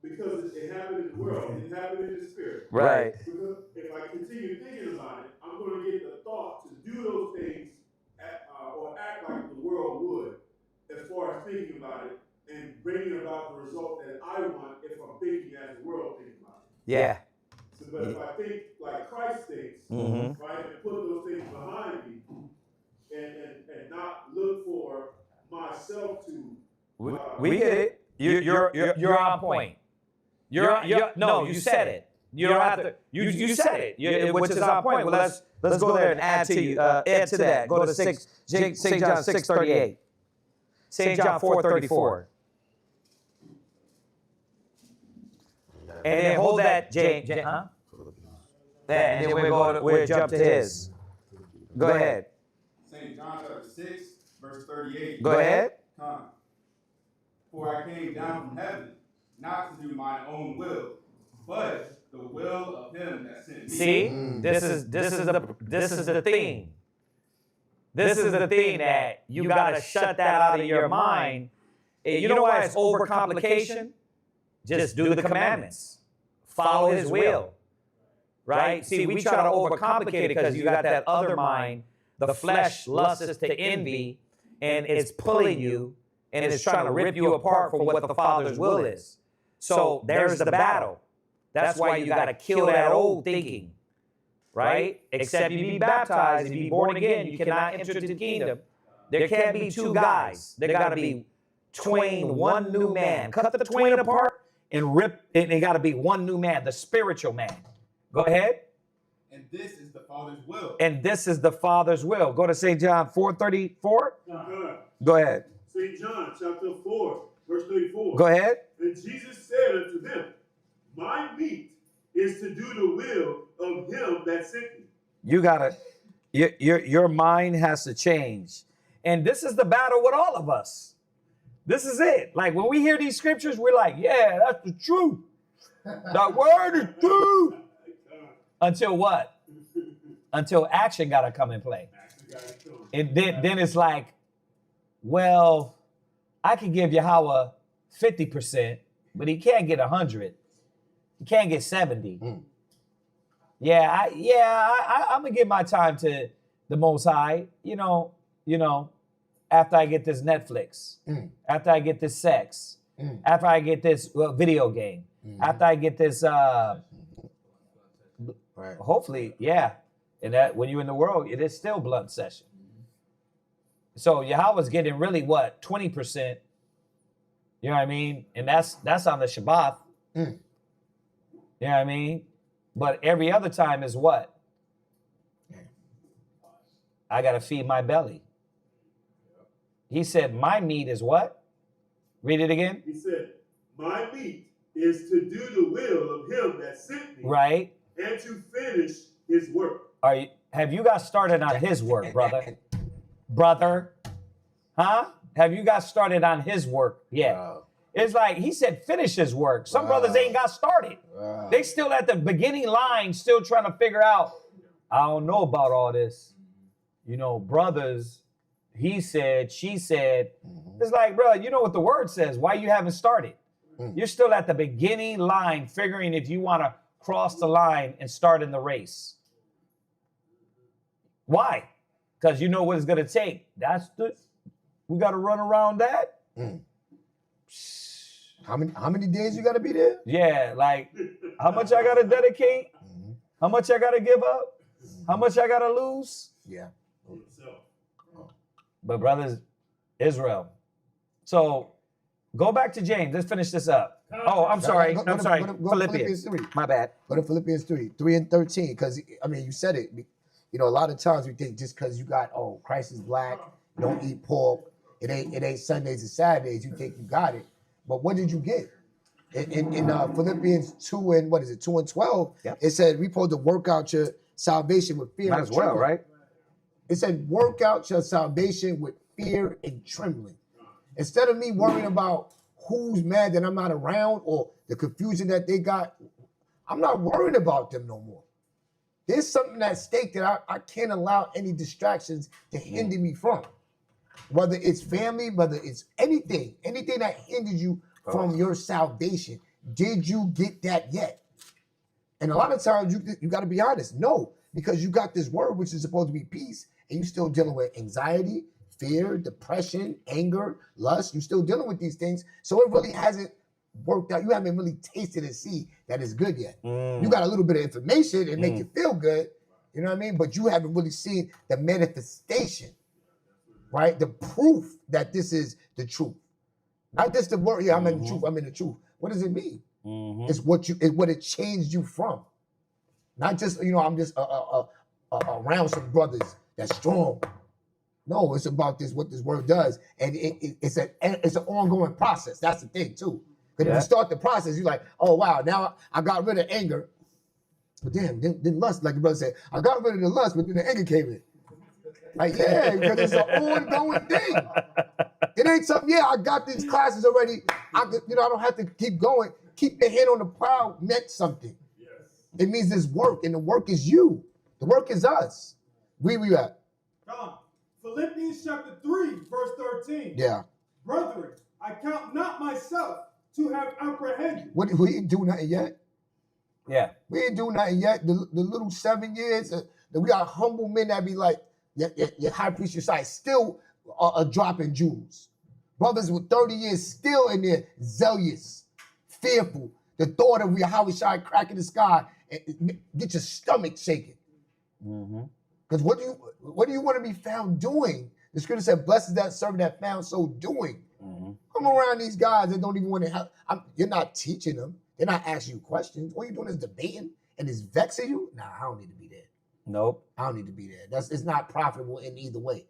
because it happened in the world, it happened in the spirit. Right. Because if I continue thinking about it, I'm going to get the thought to do those things or act like the world would, as far as thinking about it and bringing about the result that I want if I'm thinking as the world thinks about it. Yeah. So, but if I think like Christ thinks, right, and put those things behind me, and not look for myself to. We get it. You're on point. No, you said it. You don't have to. You said it. Which is on point. Well, let's go there and add to that. Go to St. John 6:38. St. John 4:34. And then hold that, James. Huh? And then we'll jump to his. Go ahead. St. John chapter 6, verse 38. Go ahead. For I came down from heaven, not to do my own will, but the will of him that sent me. See, this is the thing. This is the thing that you gotta shut that out of your mind. You know why it's overcomplication? Just do the commandments. Follow his will. Right? See, we try to overcomplicate it because you got that other mind. The flesh lusts to envy, and it's pulling you, and it's trying to rip you apart from what the Father's will is. So there's the battle. That's why you got to kill that old thinking, right? Except you be baptized and be born again, you cannot enter into the kingdom. There can't be two guys. There got to be twain, one new man. Cut the twain apart and rip, and it got to be one new man, the spiritual man. Go ahead. And this is the Father's will. And this is the Father's will. Go to St. John 4:34. Go ahead. St. John chapter 4, verse 34. Go ahead. And Jesus said unto them, my meat is to do the will of him that sent me. You gotta, your mind has to change. And this is the battle with all of us. This is it. Like when we hear these scriptures, we're like, yeah, that's the truth. The word is true. Until what? Until action got to come in play. And then it's like, well, I can give Yahweh 50%, but he can't get 100. He can't get 70. I'm gonna give my time to the Most High. You know, after I get this Netflix, after I get this sex, after I get this video game, after I get this, hopefully, yeah. And that when you're in the world, it is still blunt session. So Yahweh's getting really what 20%. You know what I mean? And that's on the Shabbat. You know what I mean? But every other time is what? I got to feed my belly. He said, my meat is what? Read it again. He said, my meat is to do the will of him that sent me. Right. And to finish his work. Have you got started on his work, brother? Brother? Huh? Have you got started on his work yet? It's like he said, finish his work. Some brothers ain't got started. They still at the beginning line, still trying to figure out, I don't know about all this. You know, brothers, he said, she said. It's like, bro, you know what the word says. Why you haven't started? You're still at the beginning line, figuring if you want to cross the line and start in the race. Why? Because you know what it's going to take. We got to run around that. How many days you got to be there? Yeah, like how much I got to dedicate? How much I got to give up? How much I got to lose? Yeah. But brothers, Israel. So go back to James. Let's finish this up. Oh, I'm sorry. Go to Philippians 3. My bad. Go to Philippians 3 and 13. Because, I mean, you said it. You know, a lot of times we think just because you got, Christ is black, you don't eat pork, it ain't Sundays and Saturdays, you think you got it. But what did you get? In Philippians 2 and 12, it said we supposed to work out your salvation with fear and trembling. Right? It said work out your salvation with fear and trembling. Instead of me worrying about who's mad that I'm not around or the confusion that they got, I'm not worried about them no more. There's something at stake that I can't allow any distractions to hinder me from. Whether it's family, whether it's anything that hinders you from your salvation. Did you get that yet? And a lot of times you got to be honest. No, because you got this word which is supposed to be peace, and you're still dealing with anxiety, fear, depression, anger, lust. You're still dealing with these things. So it really hasn't worked out. You haven't really tasted and see that it's good yet. You got a little bit of information and make you feel good. You know what I mean? But you haven't really seen the manifestation, right? The proof that this is the truth. Not just the word, I'm in the truth, I'm in the truth. What does it mean? It's what it changed you from. Not just, I'm just around some brothers that's strong. No, it's about what this word does. And it's an ongoing process. That's the thing too. Because if you start the process, you're like, oh wow, now I got rid of anger. But then lust, like the brother said, I got rid of the lust, but then the anger came in. Like, yeah, because it's an ongoing thing. It ain't something, I got these classes already. I don't have to keep going. Keep your hand on the plow meant something. Yes. It means there's work, and the work is you. The work is us. Where we at? Philippians chapter 3, verse 13. Yeah. Brethren, I count not myself to have apprehended. We ain't do nothing yet. Yeah. We ain't do nothing yet. The little 7 years, we got humble men that be like, your high priest, your side, still dropping jewels. Brothers with 30 years still in there, zealous, fearful. The thought of Yahweh Shai cracking the sky and get your stomach shaking. Because what do you want to be found doing? The scripture said, blessed is that servant that found so doing. Come around these guys that don't even want to have, you're not teaching them. They're not asking you questions. All you're doing is debating and it's vexing you. Nah, I don't need to be there. Nope. I don't need to be there. It's not profitable in either way.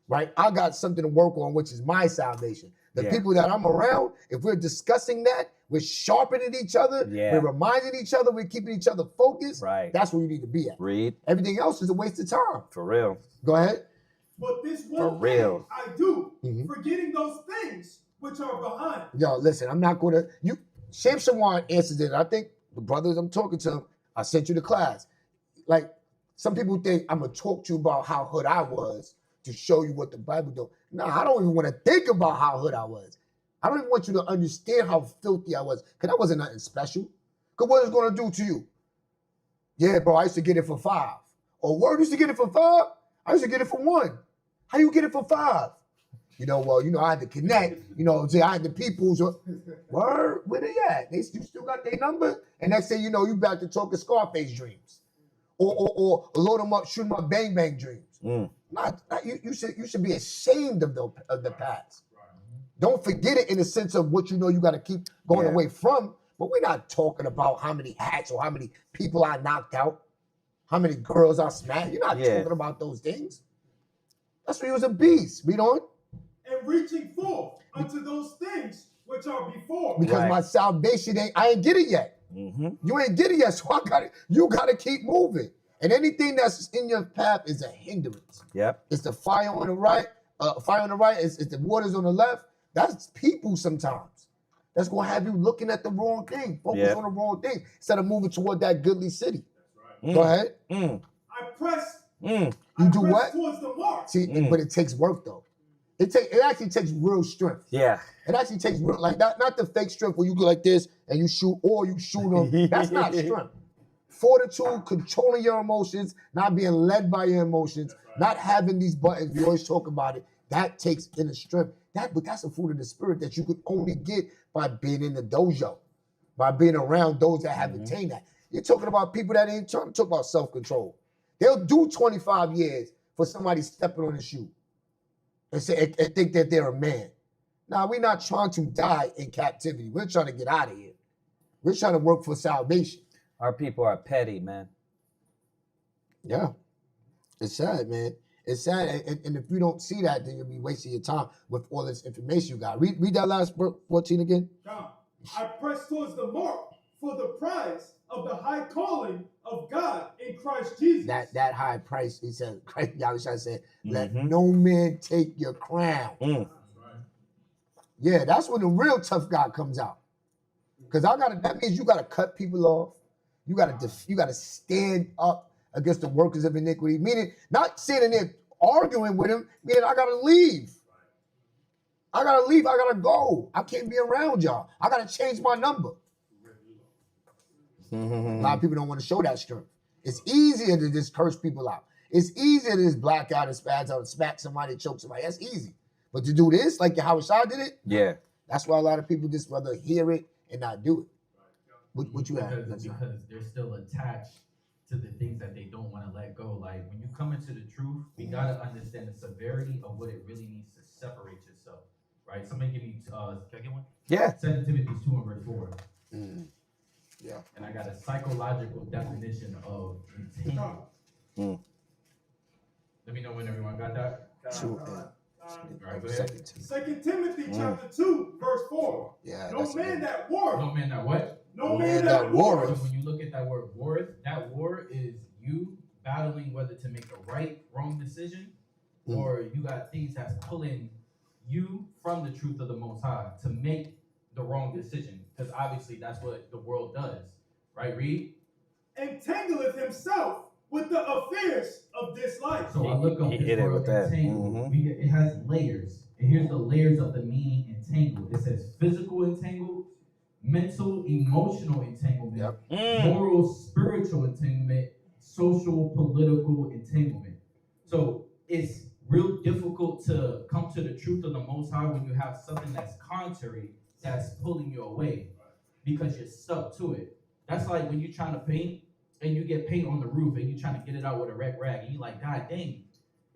Right? I got something to work on, which is my salvation. The people that I'm around, if we're discussing that, we're sharpening each other, we're reminding each other, we're keeping each other focused. Right. That's where you need to be at. Read. Everything else is a waste of time. For real. Go ahead. But this For one real. thing I do, forgetting those things which are behind. Yo, listen, I'm not gonna Sham Shawan answers it. I think the brothers I'm talking to, I sent you to class. Like some people think I'm gonna talk to you about how hood I was to show you what the Bible do. No, I don't even want to think about how hood I was. I don't even want you to understand how filthy I was, because that wasn't nothing special. Because what is it gonna do to you? Yeah, bro, I used to get it for $5. Or word, used to get it for $5? I used to get it for $1. How you get it for $5? I had to connect, I had the people's, word, where they at? You still got their number? And next thing you know, you back to talking Scarface dreams. Or load them up, shoot them up, bang bang dreams. You should be ashamed of the past. Don't forget it in the sense of what you got to keep going away from. But we're not talking about how many hats or how many people I knocked out, how many girls I smacked. You're not talking about those things. That's when he was a beast. Read on. And reaching forth unto those things which are before. Because my salvation I ain't get it yet. You ain't get it yet, so you gotta keep moving. And anything that's in your path is a hindrance. Yep. It's the fire on the right. It's the waters on the left. That's people sometimes. That's gonna have you looking at the wrong thing, focus on the wrong thing, instead of moving toward that goodly city. Go ahead. I press. You do what? Towards the mark. See, but it takes work though. It actually takes real strength. Yeah. It actually takes real, like not the fake strength where you go like this and you shoot or you shoot them. That's not strength. Fortitude, controlling your emotions, not being led by your emotions, not having these buttons. We always talk about it. That takes inner strength. But that's a fruit of the spirit that you could only get by being in the dojo, by being around those that have attained that. You're talking about people that ain't trying to talk about self-control. They'll do 25 years for somebody stepping on a shoe and think that they're a man. Now, we're not trying to die in captivity. We're trying to get out of here. We're trying to work for salvation. Our people are petty, man. Yeah. It's sad, man. It's sad. And if you don't see that, then you'll be wasting your time with all this information you got. Read that last 14 again. I press towards the mark for the prize of the high calling of God in Christ Jesus. That high price, he said, Yahushua said, let no man take your crown. Yeah, that's when the real tough guy comes out. Because that means you gotta cut people off. You gotta stand up against the workers of iniquity. Meaning, not sitting there arguing with him, meaning I gotta leave. I gotta go. I can't be around y'all. I gotta change my number. A lot of people don't want to show that strength. It's easier to just curse people out. It's easier to just black out and spaz out and smack somebody, choke somebody. That's easy. But to do this, like Yahushua did it, that's why a lot of people just rather hear it and not do it. What you have? Because they're still attached to the things that they don't want to let go. Like when you come into the truth, we gotta understand the severity of what it really means to separate yourself. Right? Somebody give me can I get one? Yeah. 2 Timothy 2 and verse 4. Yeah. And I got a psychological definition of entangled. Let me know when everyone got that. Right, go ahead. 2 Timothy chapter 2, verse 4. Yeah. No man that warreth. No man that what? No man that warreth. So when you look at that word warreth, that war is you battling whether to make a right, wrong decision, or you got things that's pulling you from the truth of the Most High to make the wrong decision. Because obviously that's what the world does. Right, read? Entangleth himself with the affairs of this life. So I look up He this hit it word with that. entangle. It has layers. And here's the layers of the meaning entangled. It says physical entangled, mental, emotional entanglement, moral, spiritual entanglement, social, political entanglement. So it's real difficult to come to the truth of the Most High when you have something that's contrary that's pulling you away because you're stuck to it. That's like when you're trying to paint and you get paint on the roof and you're trying to get it out with a red rag and you're like, God dang,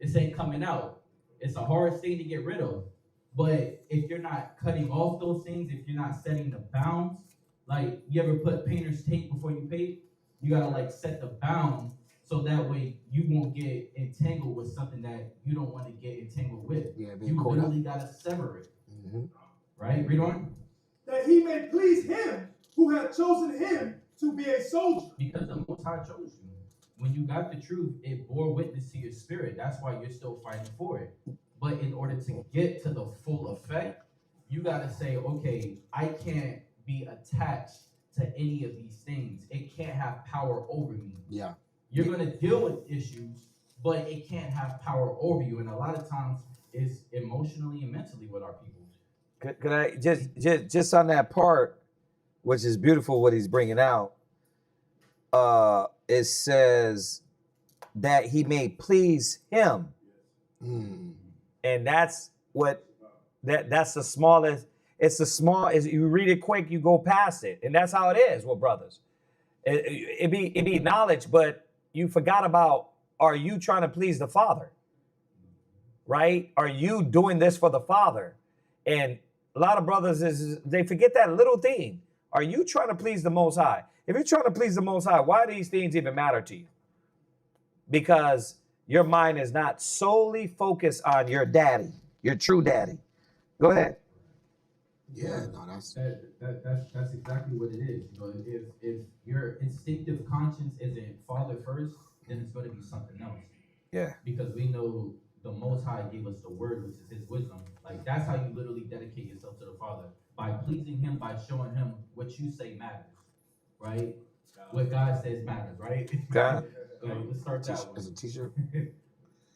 this ain't coming out. It's a hard thing to get rid of. But if you're not cutting off those things, if you're not setting the bounds, like you ever put painter's tape before you paint, you gotta like set the bound so that way you won't get entangled with something that you don't want to get entangled with. Yeah, you literally gotta sever it. Right? Read on. That he may please him who hath chosen him to be a soldier. Because the Most High chose you. When you got the truth, it bore witness to your spirit. That's why you're still fighting for it. But in order to get to the full effect, you gotta say, okay, I can't be attached to any of these things. It can't have power over me. Yeah. You're gonna deal with issues, but it can't have power over you. And a lot of times it's emotionally and mentally with our people. Could I just on that part, which is beautiful what he's bringing out, it says that he may please him. And that's what that's the smallest. It's the small. Is you read it quick, you go past it, and that's how it is with brothers. It be knowledge, but you forgot about. Are you trying to please the Father? Right? Are you doing this for the Father? And a lot of brothers they forget that little thing. Are you trying to please the Most High? If you're trying to please the Most High, why do these things even matter to you? Because your mind is not solely focused on your daddy, your true daddy. Go ahead. Yeah, no, that's exactly what it is. You know, if your instinctive conscience isn't Father first, then it's going to be something else. Yeah. Because we know the Most High gave us the Word, which is His wisdom. Like that's how you literally dedicate yourself to the Father, by pleasing Him, by showing Him what you say matters, right? What God says matters, right? God. Like, let's start that one. As a t-shirt.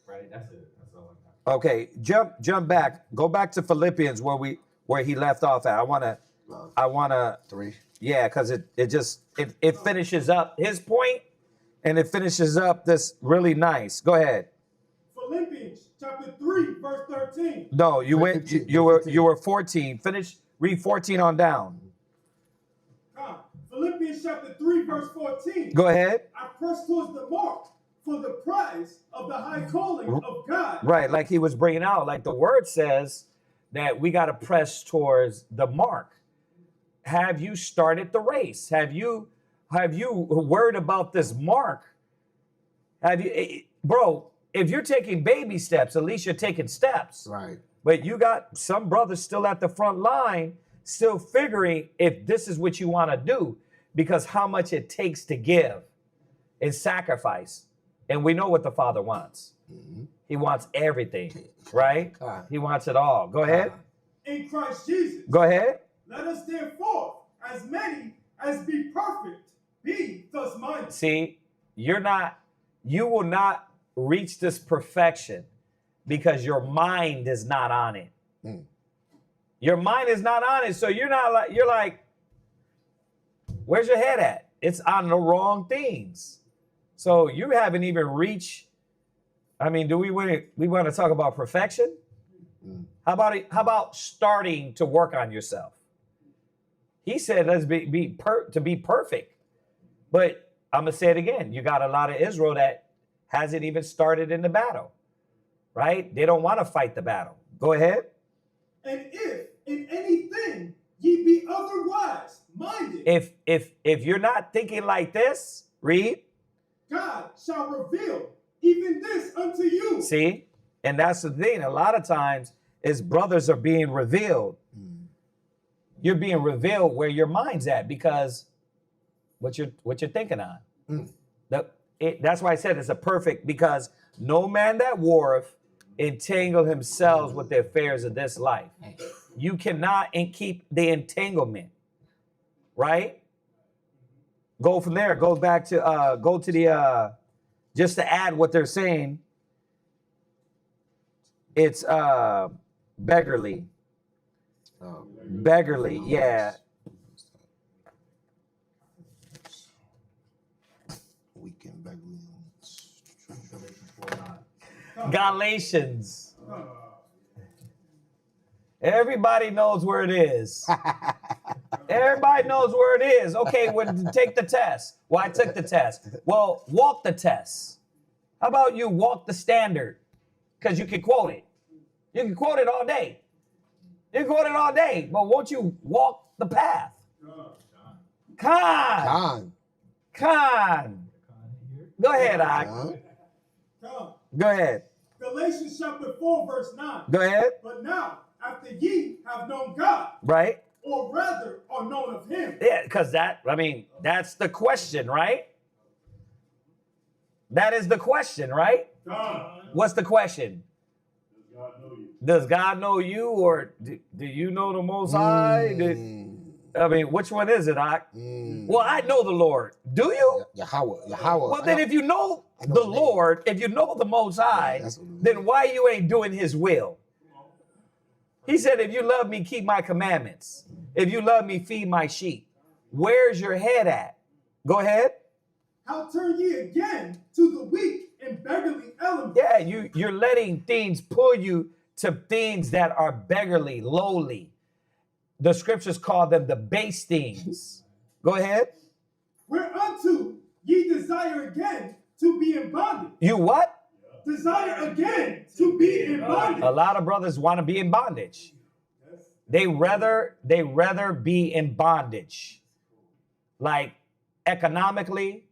Right. That's it. That's all I got. Okay, jump back. Go back to Philippians where he left off at. I wanna 3. Yeah, because it finishes up his point and it finishes up this really nice. Go ahead. Philippians chapter 3, verse 13. No, you went 15, you were 14. Read 14 on down. Philippians chapter 3, verse 14. Go ahead. I press towards the mark for the prize of the high calling of God. Right, like he was bringing out, like the word says that we got to press towards the mark. Have you started the race? Have you worried about this mark? Have you, bro? If you're taking baby steps, at least you're taking steps. Right. But you got some brothers still at the front line, still figuring if this is what you want to do, because how much it takes to give and sacrifice. And we know what the Father wants. Mm-hmm. He wants everything, right? He wants it all. Go ahead. In Christ Jesus. Go ahead. Let us therefore, as many as be perfect, be thus minded. See, you will not reach this perfection because your mind is not on it. Your mind is not on it. So you're like, where's your head at? It's on the wrong things. So you haven't even reached. I mean, do we want to talk about perfection? How about starting to work on yourself? He said, let's be perfect. But I'm going to say it again. You got a lot of Israel that hasn't even started in the battle, right? They don't want to fight the battle. Go ahead. And if in anything ye be otherwise minded. If you're not thinking like this, read. God shall reveal even this unto you. See? And that's the thing. A lot of times is brothers are being revealed. You're being revealed where your mind's at because what you're thinking on. That's why I said it's a perfect, because no man that warreth entangle himself with the affairs of this life. You cannot keep the entanglement, right? Go from there. Go back to go to the just to add what they're saying. It's beggarly. Beggarly, yeah. Weekend beggarly. Galatians. Everybody knows where it is. Everybody knows where it is. Okay, take the test. Well, I took the test. Well, walk the test. How about you walk the standard? Because you can quote it. You can quote it all day. You can quote it all day, but won't you walk the path? Khan. Go ahead, Ak. Go ahead. Galatians chapter 4, verse 9. Go ahead. But now, after ye have known God, right? Or rather are known of him. Yeah, because that's the question, right? That is the question, right? God. What's the question? Does God know you? Does God know you, or do you know the Most High? I mean, which one is it? Well, I know the Lord. Do you? Yahweh. Well, then if you know the Lord, if you know the Most High, then why you ain't doing his will? He said, if you love me, keep my commandments. If you love me, feed my sheep. Where's your head at? Go ahead. How turn ye again to the weak and beggarly elements? Yeah, you're letting things pull you to things that are beggarly, lowly. The scriptures call them the base things. Go ahead. Whereunto ye desire again to be in bondage. You what? Desire again to be in bondage. A lot of brothers want to be in bondage. They rather be in bondage. Like economically,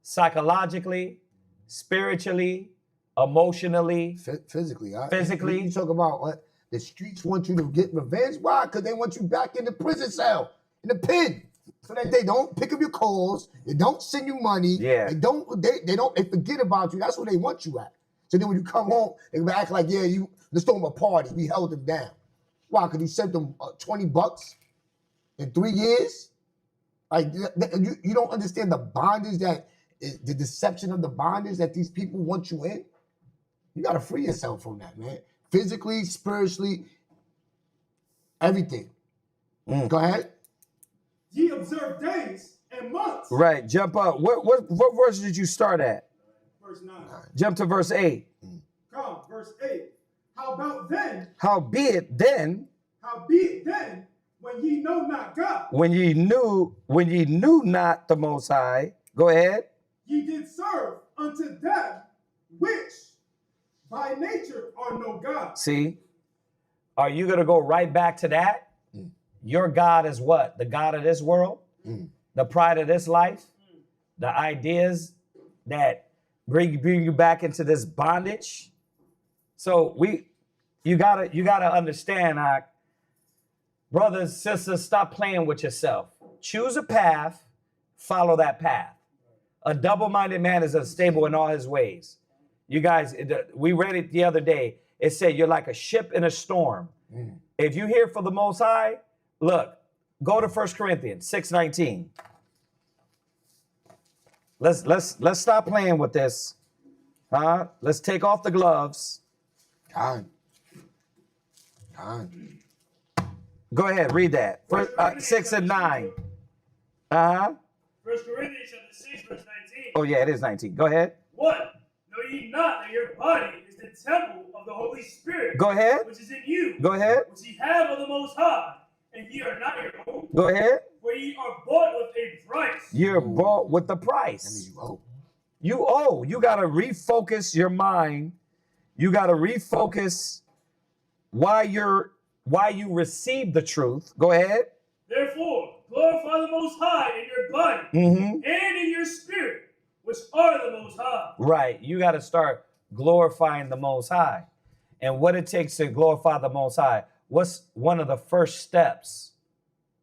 psychologically, spiritually, emotionally, physically. Physically. You talk about what the streets want you to get revenge. Why? Because they want you back in the prison cell, in the pen. So that they don't pick up your calls, they don't send you money, they forget about you. That's where they want you at. So then when you come home, they act like, let's throw them a party. We held them down. Why? Because you sent them $20 in 3 years? Like, you don't understand the bondage the deception of the bondage that these people want you in? You got to free yourself from that, man. Physically, spiritually, everything. Go ahead. Ye observe days and months. Right, jump up. What verse did you start at? Verse 9. Jump to verse 8. Come, verse 8. How about then? Howbeit then, when ye know not God. when ye knew not the Most High, go ahead. Ye did serve unto them which by nature are no God. See, are you going to go right back to that? Your God is what? The God of this world? The pride of this life? The ideas that bring you back into this bondage? So you gotta understand, brothers, sisters, stop playing with yourself. Choose a path, follow that path. A double-minded man is unstable in all his ways. You guys, we read it the other day. It said you're like a ship in a storm. If you hear for the Most High, look, go to 1 Corinthians 6:19. Let's stop playing with this. Let's take off the gloves. Time. Go ahead, read that. 6 and 9. 1 Corinthians chapter 6, verse 19. Oh yeah, it is 19. Go ahead. What? Know ye not that your body is the temple of the Holy Spirit? Go ahead. Which is in you. Go ahead. Which ye have of the Most High, and ye are not your own. Go ahead. For ye are bought with a price. You're bought with the price. That means you owe. You owe. You got to refocus your mind. You got to refocus why you receive the truth. Go ahead. Therefore, glorify the Most High in your body and in your spirit, which are the Most High. Right. You got to start glorifying the Most High. And what it takes to glorify the Most High. What's one of the first steps?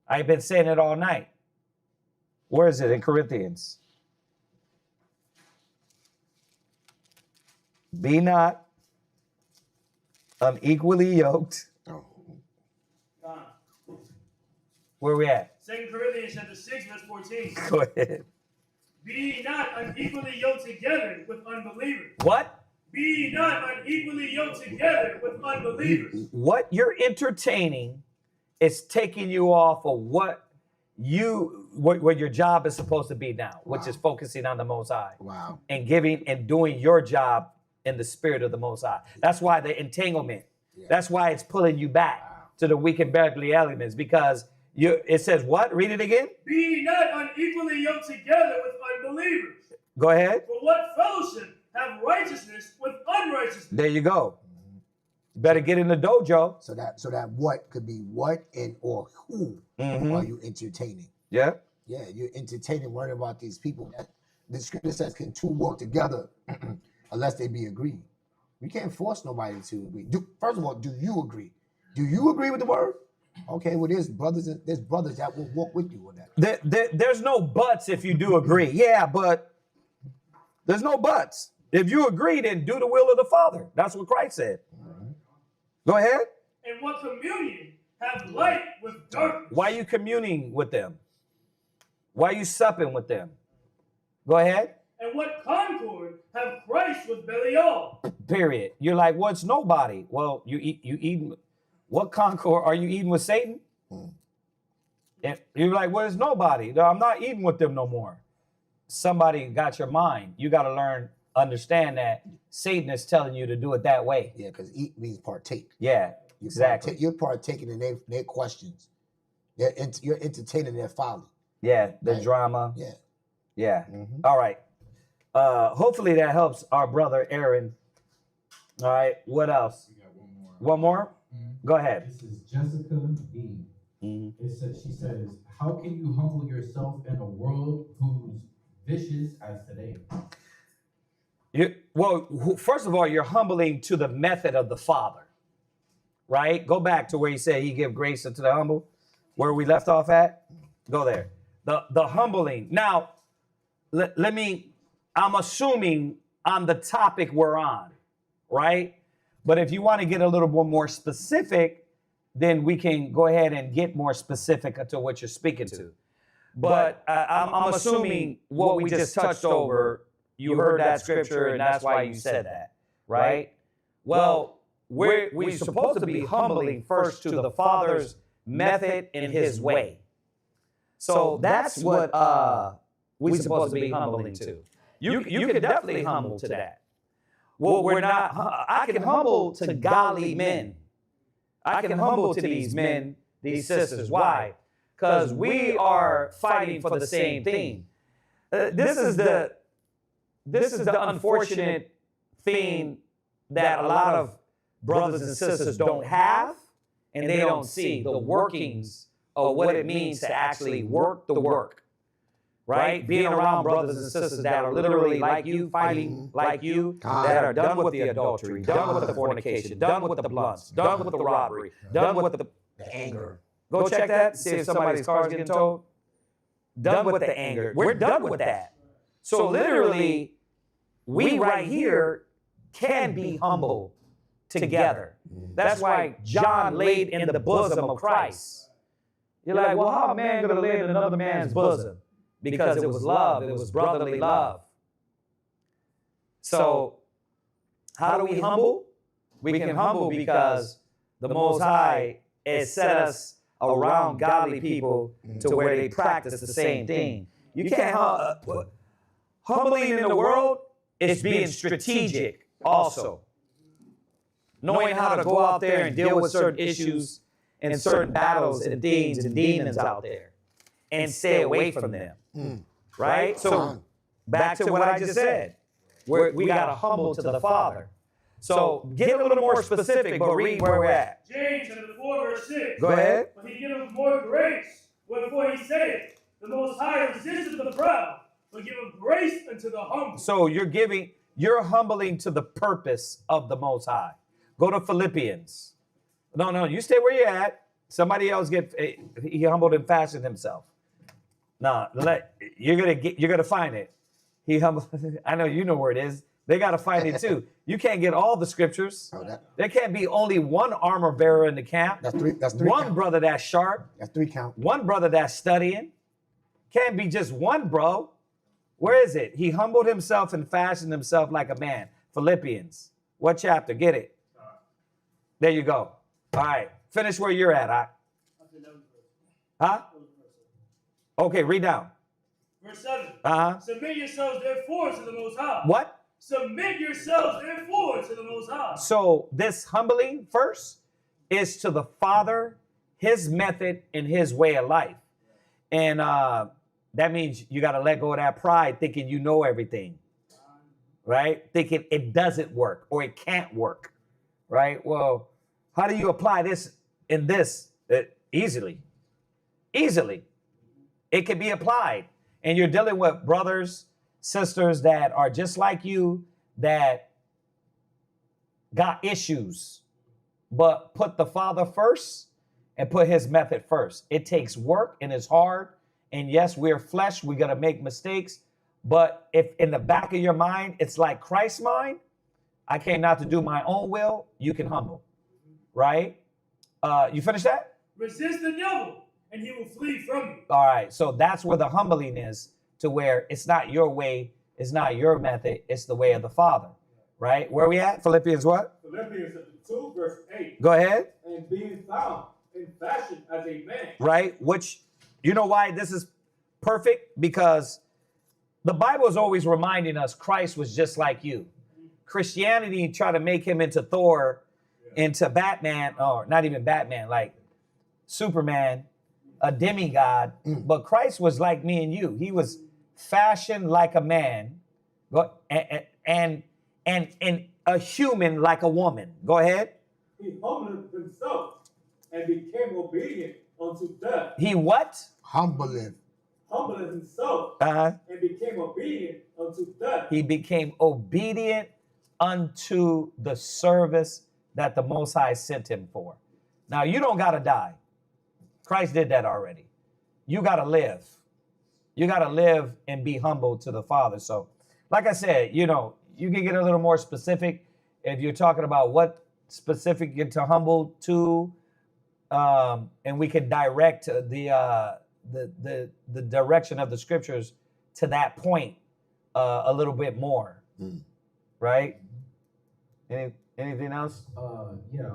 I've been saying it all night. Where is it in Corinthians? Be not unequally yoked. Where are we at? 2 Corinthians chapter 6, verse 14. Go ahead. Be ye not unequally yoked together with unbelievers. What? Be ye not unequally yoked together with unbelievers. What you're entertaining is taking you off of what your job is supposed to be now, which is focusing on the Most High. Wow. And giving and doing your job in the spirit of the Most High. That's why the entanglement. Yeah. That's why it's pulling you back to the weak and beggarly elements, because it says what? Read it again. Be ye not unequally yoked together with unbelievers. Go ahead. For what fellowship have righteousness with unrighteousness? There you go. You better get in the dojo. So that what could be what and or who are you entertaining? Yeah. Yeah, you're entertaining, worrying about these people. The scripture says, can two walk together unless they be agreed? You can't force nobody to agree. First of all, do you agree? Do you agree with the word? Okay, well, there's brothers that will walk with you on that. There's no buts if you do agree. Yeah, but there's no buts. If you agree, then do the will of the Father. That's what Christ said. Go ahead. And what communion have light with darkness? Why are you communing with them? Why are you supping with them? Go ahead. And what concord have Christ with Belial? Period. You're like, well, it's nobody. Well, you eating. What concord are you eating with Satan? And you're like, well, it's nobody. No, I'm not eating with them no more. Somebody got your mind. You got to learn, understand that Satan is telling you to do it that way. Yeah, because eat means partake. Yeah, exactly. You're partaking in their questions. You're entertaining their folly. Yeah, the Right. drama. Yeah. Yeah. Mhm. All right. Hopefully that helps our brother Aaron. All right. What else? We got one more. One more? Mhm. Go ahead. This is Jessica B. It says, she says, how can you humble yourself in a world whose vicious as today? First of all, you're humbling to the method of the Father, right? Go back to where he said he give grace unto the humble, where we left off at. Go there. The humbling. Now, I'm assuming on the topic we're on, right? But if you want to get a little bit more specific, then we can go ahead and get more specific to what you're speaking to. But I'm assuming what we just touched over, you heard that scripture and that's why you said that, right? Well, we're supposed to be humbling first to the Father's method and his way. So that's what we're supposed to be humbling to. You can definitely humble to that. Well, we're not, I can humble to godly men. I can humble to these men, these sisters. Why? Because we are fighting for the same thing. This is the unfortunate thing that a lot of brothers and sisters don't have, and they don't see the workings of what it means to actually work the work, right? Being around brothers and sisters that are literally like you, fighting like you, that are done with the adultery, done with the fornication, done with the blunts, done with the robbery, done with the anger. Go check that, see if somebody's car's getting towed. Done with the anger. We're done with that. So literally, we right here can be humble together. That's why John laid in the bosom of Christ. You're like, well, how a man gonna lay in another man's bosom? Because it was love, it was brotherly love. So, how do we humble? We can humble because the Most High has set us around godly people to where they practice the same thing. You can't humbling in the world is being strategic also. Knowing how to go out there and deal with certain issues and certain battles and things and demons out there and stay away from them. Right? So back to what I just said. We got to humble to the Father. So get a little more specific, but read where we're at. James chapter 4, verse 6. Go ahead. But he giveth more grace. Wherefore he saith, the Most High resisteth the proud, but giveth grace unto the humble. So you're humbling to the purpose of the Most High. Go to Philippians. No, you stay where you're at. Somebody else he humbled and fashioned himself. No, you're gonna find it. He humbled. I know you know where it is. They got to find it too. You can't get all the scriptures. There can't be only one armor bearer in the camp. That's three. One count. brother that's sharp. That's 3 count. One brother that's studying. Can't be just one, bro. Where is it? He humbled himself and fashioned himself like a man. Philippians. What chapter? Get it. There you go. All right. Finish where you're at. Huh? Okay, read down. Verse 7. Uh-huh. Submit yourselves therefore to the Most High. What? Submit yourselves therefore to the Most High. So this humbling first is to the Father, his method, and his way of life. And that means you got to let go of that pride, thinking you know everything, right? Thinking it doesn't work or it can't work, right? Well, how do you apply this in this? Easily. It can be applied. And you're dealing with brothers, sisters that are just like you, that got issues, but put the Father first and put his method first. It takes work and it's hard. And yes, we're flesh. We're going to make mistakes. But if in the back of your mind, it's like Christ's mind, I came not to do my own will, you can humble. right? You finished that? Resist the devil, and he will flee from you. All right. So that's where the humbling is, to where it's not your way, it's not your method, it's the way of the Father, right? Where we at? Philippians what? Philippians 2, verse 8. Go ahead. And being found in fashion as a man. Right? Which, you know why this is perfect? Because the Bible is always reminding us Christ was just like you. Christianity tried to make him into Thor, into Batman, or not even Batman, like Superman, a demigod. But Christ was like me and you. He was fashioned like a man, and a human like a woman. Go ahead. He humbled himself and became obedient unto death. He what? Humbleth. Humbled himself Uh-huh. and became obedient unto death. He became obedient unto the service that the Most High sent him for. Now, you don't got to die. Christ did that already. You got to live. You got to live and be humble to the Father. So, like I said, you know, you can get a little more specific if you're talking about what specific you're to humble to, and we can direct the direction of the scriptures to that point a little bit more, right? Anything else? Yeah,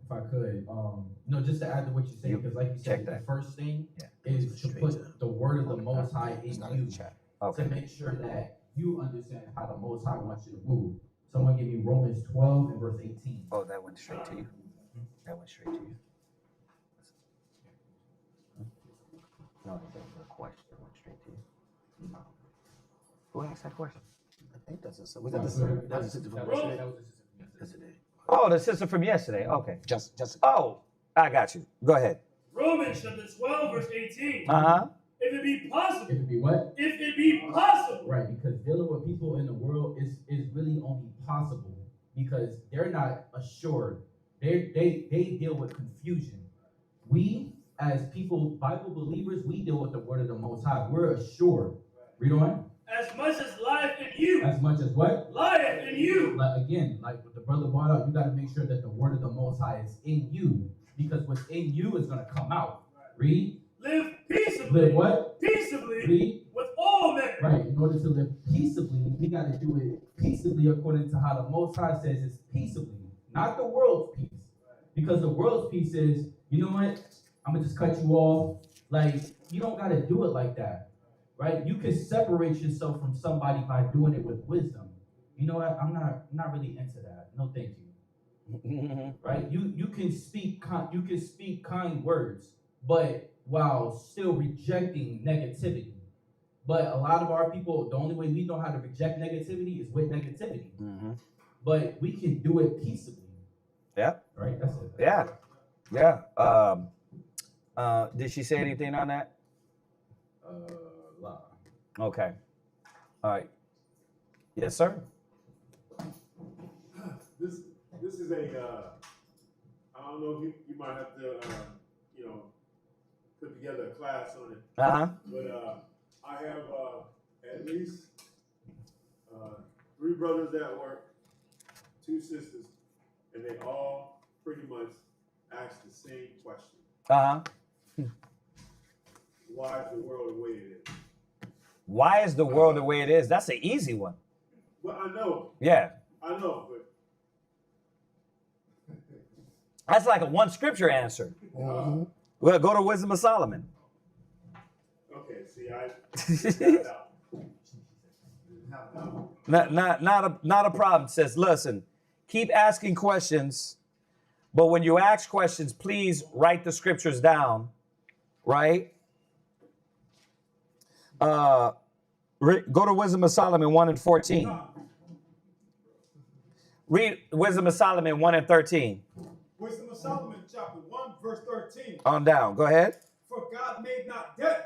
if I could, no, just to add to what you said, because like you said, the first thing is to put the word of the Most High in you, to make sure that you understand how the Most High wants you to move. Someone give me Romans 12 and verse 18. Oh, that went straight to you. That went straight to you. No, that was a question. It went straight to you. No. Who asked that question? I think that's a, was that the, that was a sister from yesterday? Oh, the sister from yesterday. Okay. Just. Oh, I got you. Go ahead. Romans chapter 12, verse 18. Uh-huh. If it be possible. If it be what? If it be possible. Right, because dealing with people in the world is really only possible because they're not assured. They deal with confusion. We, as people, Bible believers, we deal with the word of the Most High. We're assured. Read on. As much as life in you. As much as what? Life in you. Again, like what the brother brought out, you got to make sure that the word of the Most High is in you, because what's in you is going to come out. Read. Live peaceably. Live what? Peaceably. Read. With all men. Right. In order to live peaceably, we got to do it peaceably according to how the Most High says it's peaceably, not the world's peace. Because the world's peace is, you know what? I'm gonna just cut you off. Like, you don't got to do it like that. Right? You can separate yourself from somebody by doing it with wisdom. You know what? I'm not really into that. No, thank you. Right? You can speak kind words, but while still rejecting negativity. But a lot of our people, the only way we know how to reject negativity is with negativity. But we can do it peaceably. Yeah. Right? That's it. Yeah. Yeah. Did she say anything on that? Okay. All right. Yes, sir. This is a I don't know if you might have to put together a class on it. But I have at least 3 brothers at work, 2 sisters, and they all pretty much ask the same question. Why is the world the way it is? Why is the world the way it is? That's an easy one. Well, I know. Yeah. I know, but that's like a one scripture answer. Well, go to Wisdom of Solomon. Okay, see, Not a problem. It says, listen, keep asking questions, but when you ask questions, please write the scriptures down, right? Go to Wisdom of Solomon 1 and 14. Read Wisdom of Solomon 1 and 13. Wisdom of Solomon, chapter 1, verse 13. On down. Go ahead. For God made not death,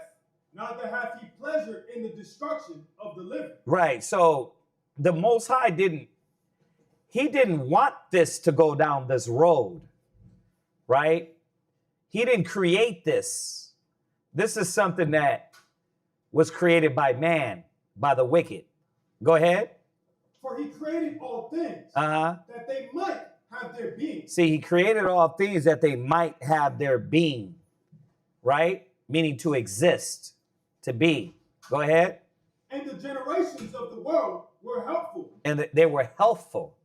neither hath he pleasure in the destruction of the living. Right. So the Most High didn't want this to go down this road, right? He didn't create this. This is something that was created by man, by the wicked. Go ahead. For he created all things, Uh-huh. that they might have their being. See, he created all things that they might have their being, right? Meaning to exist, to be. Go ahead. And the generations of the world were helpful. And they were healthful,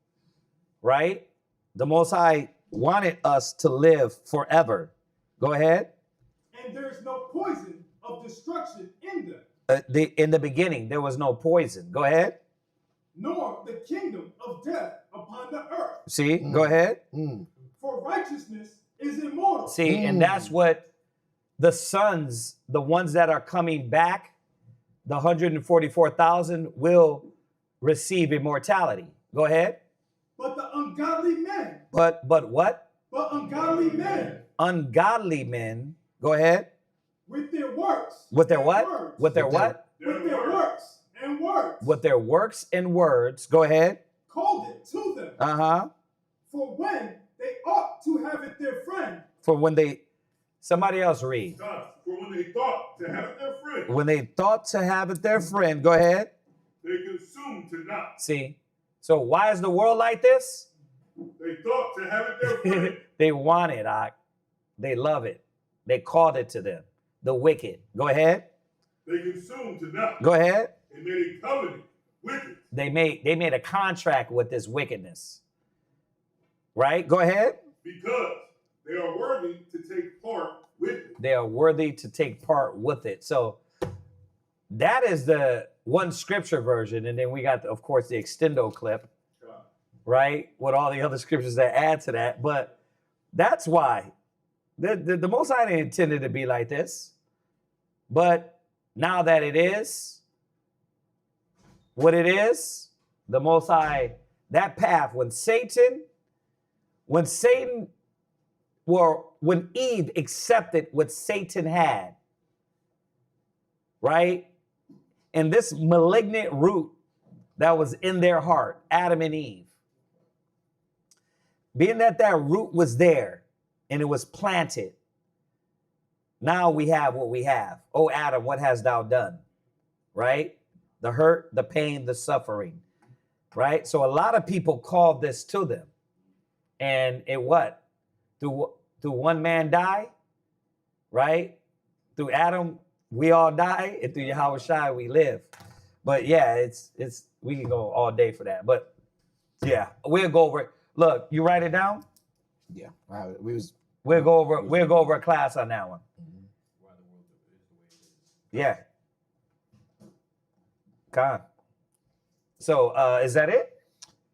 right? The Most High wanted us to live forever. Go ahead. And there is no poison of destruction in them. In the beginning, there was no poison. Go ahead. Nor the kingdom of death upon the earth. See, go ahead. For righteousness is immortal. See, and that's what the sons, the ones that are coming back, the 144,000 will receive immortality. Go ahead. But the ungodly men. But what? But ungodly men. Ungodly men. Go ahead. With their works. With their what? Words. With their what? With their works and words. With their works and words. Go ahead. Called it to them. Uh-huh. For when they ought to have it their friend. For when they, somebody else read. For when they thought to have it their friend. When they thought to have it their friend. Go ahead. They consumed to not. See. So why is the world like this? They thought to have it their friend. They want it. They love it. They called it to them. The wicked. Go ahead. They consumed to not. Go ahead. They made a covenant with it. They made a contract with this wickedness. Right? Go ahead. Because they are worthy to take part with it. They are worthy to take part with it. So that is the one scripture version. And then we got, of course, the extendo clip, right? With all the other scriptures that add to that. But that's why the Most High didn't intend it to be like this. But now that it is what it is, the Most High, that path, when Eve accepted what Satan had, right? And this malignant root that was in their heart, Adam and Eve, being that root was there and it was planted, now we have what we have. Oh, Adam, what hast thou done? Right? The hurt, the pain, the suffering, right? So a lot of people called this to them. And it what? Through one man die, right? Through Adam, we all die, and through Yahweh Shai, we live. But yeah, it's we can go all day for that. But yeah, we'll go over it. Look, you write it down? Yeah. We'll go over a class on that one. Yeah. Con. So is that it?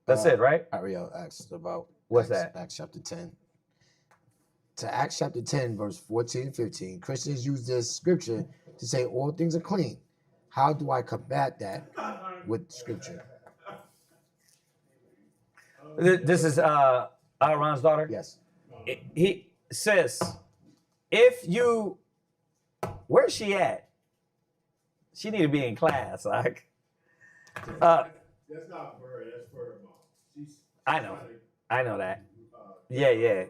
That's it, right? Ariel asked about what's Acts, that? Acts chapter 10. To Acts chapter 10, verse 14 and 15, Christians use this scripture to say all things are clean. How do I combat that with scripture? This is Aaron's daughter? Yes. He says, if you, where's she at? She need to be in class. Like, That's not for her. That's for her mom. I know that. Yeah.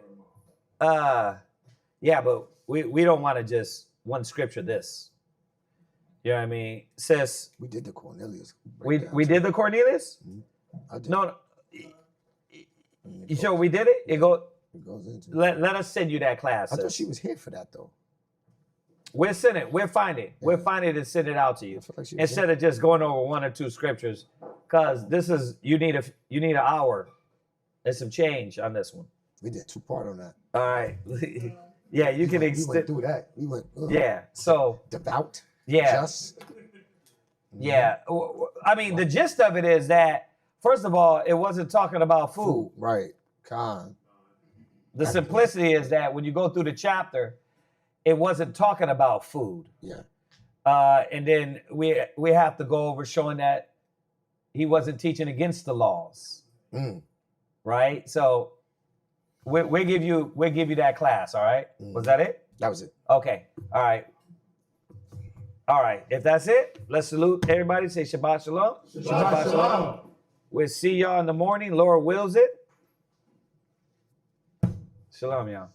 Yeah, but we don't want to just one scripture this. You know what I mean? Says we did the Cornelius. We did the Cornelius? I did. No. You sure we did it? It goes into let us send you that class. I thought she was here for that though. We'll send it. We'll find it. We'll find it and send it out to you. Like instead of just going over one or two scriptures. Because this is you need an hour and some change on this one. We did 2-part on that. All right. Yeah, you can extend. We went through that. We went. Yeah. So devout. Yeah. Just. Yeah. I mean, the gist of it is that first of all, it wasn't talking about food. Right. Con. The simplicity is that when you go through the chapter, it wasn't talking about food. Yeah. And then we have to go over showing that he wasn't teaching against the laws. Right? So we'll give you that class, all right? Was that it? That was it. Okay. All right. All right. If that's it, let's salute everybody. Say Shabbat Shalom. Shabbat Shalom. We'll see y'all in the morning. Lord wills it. Shalom, y'all.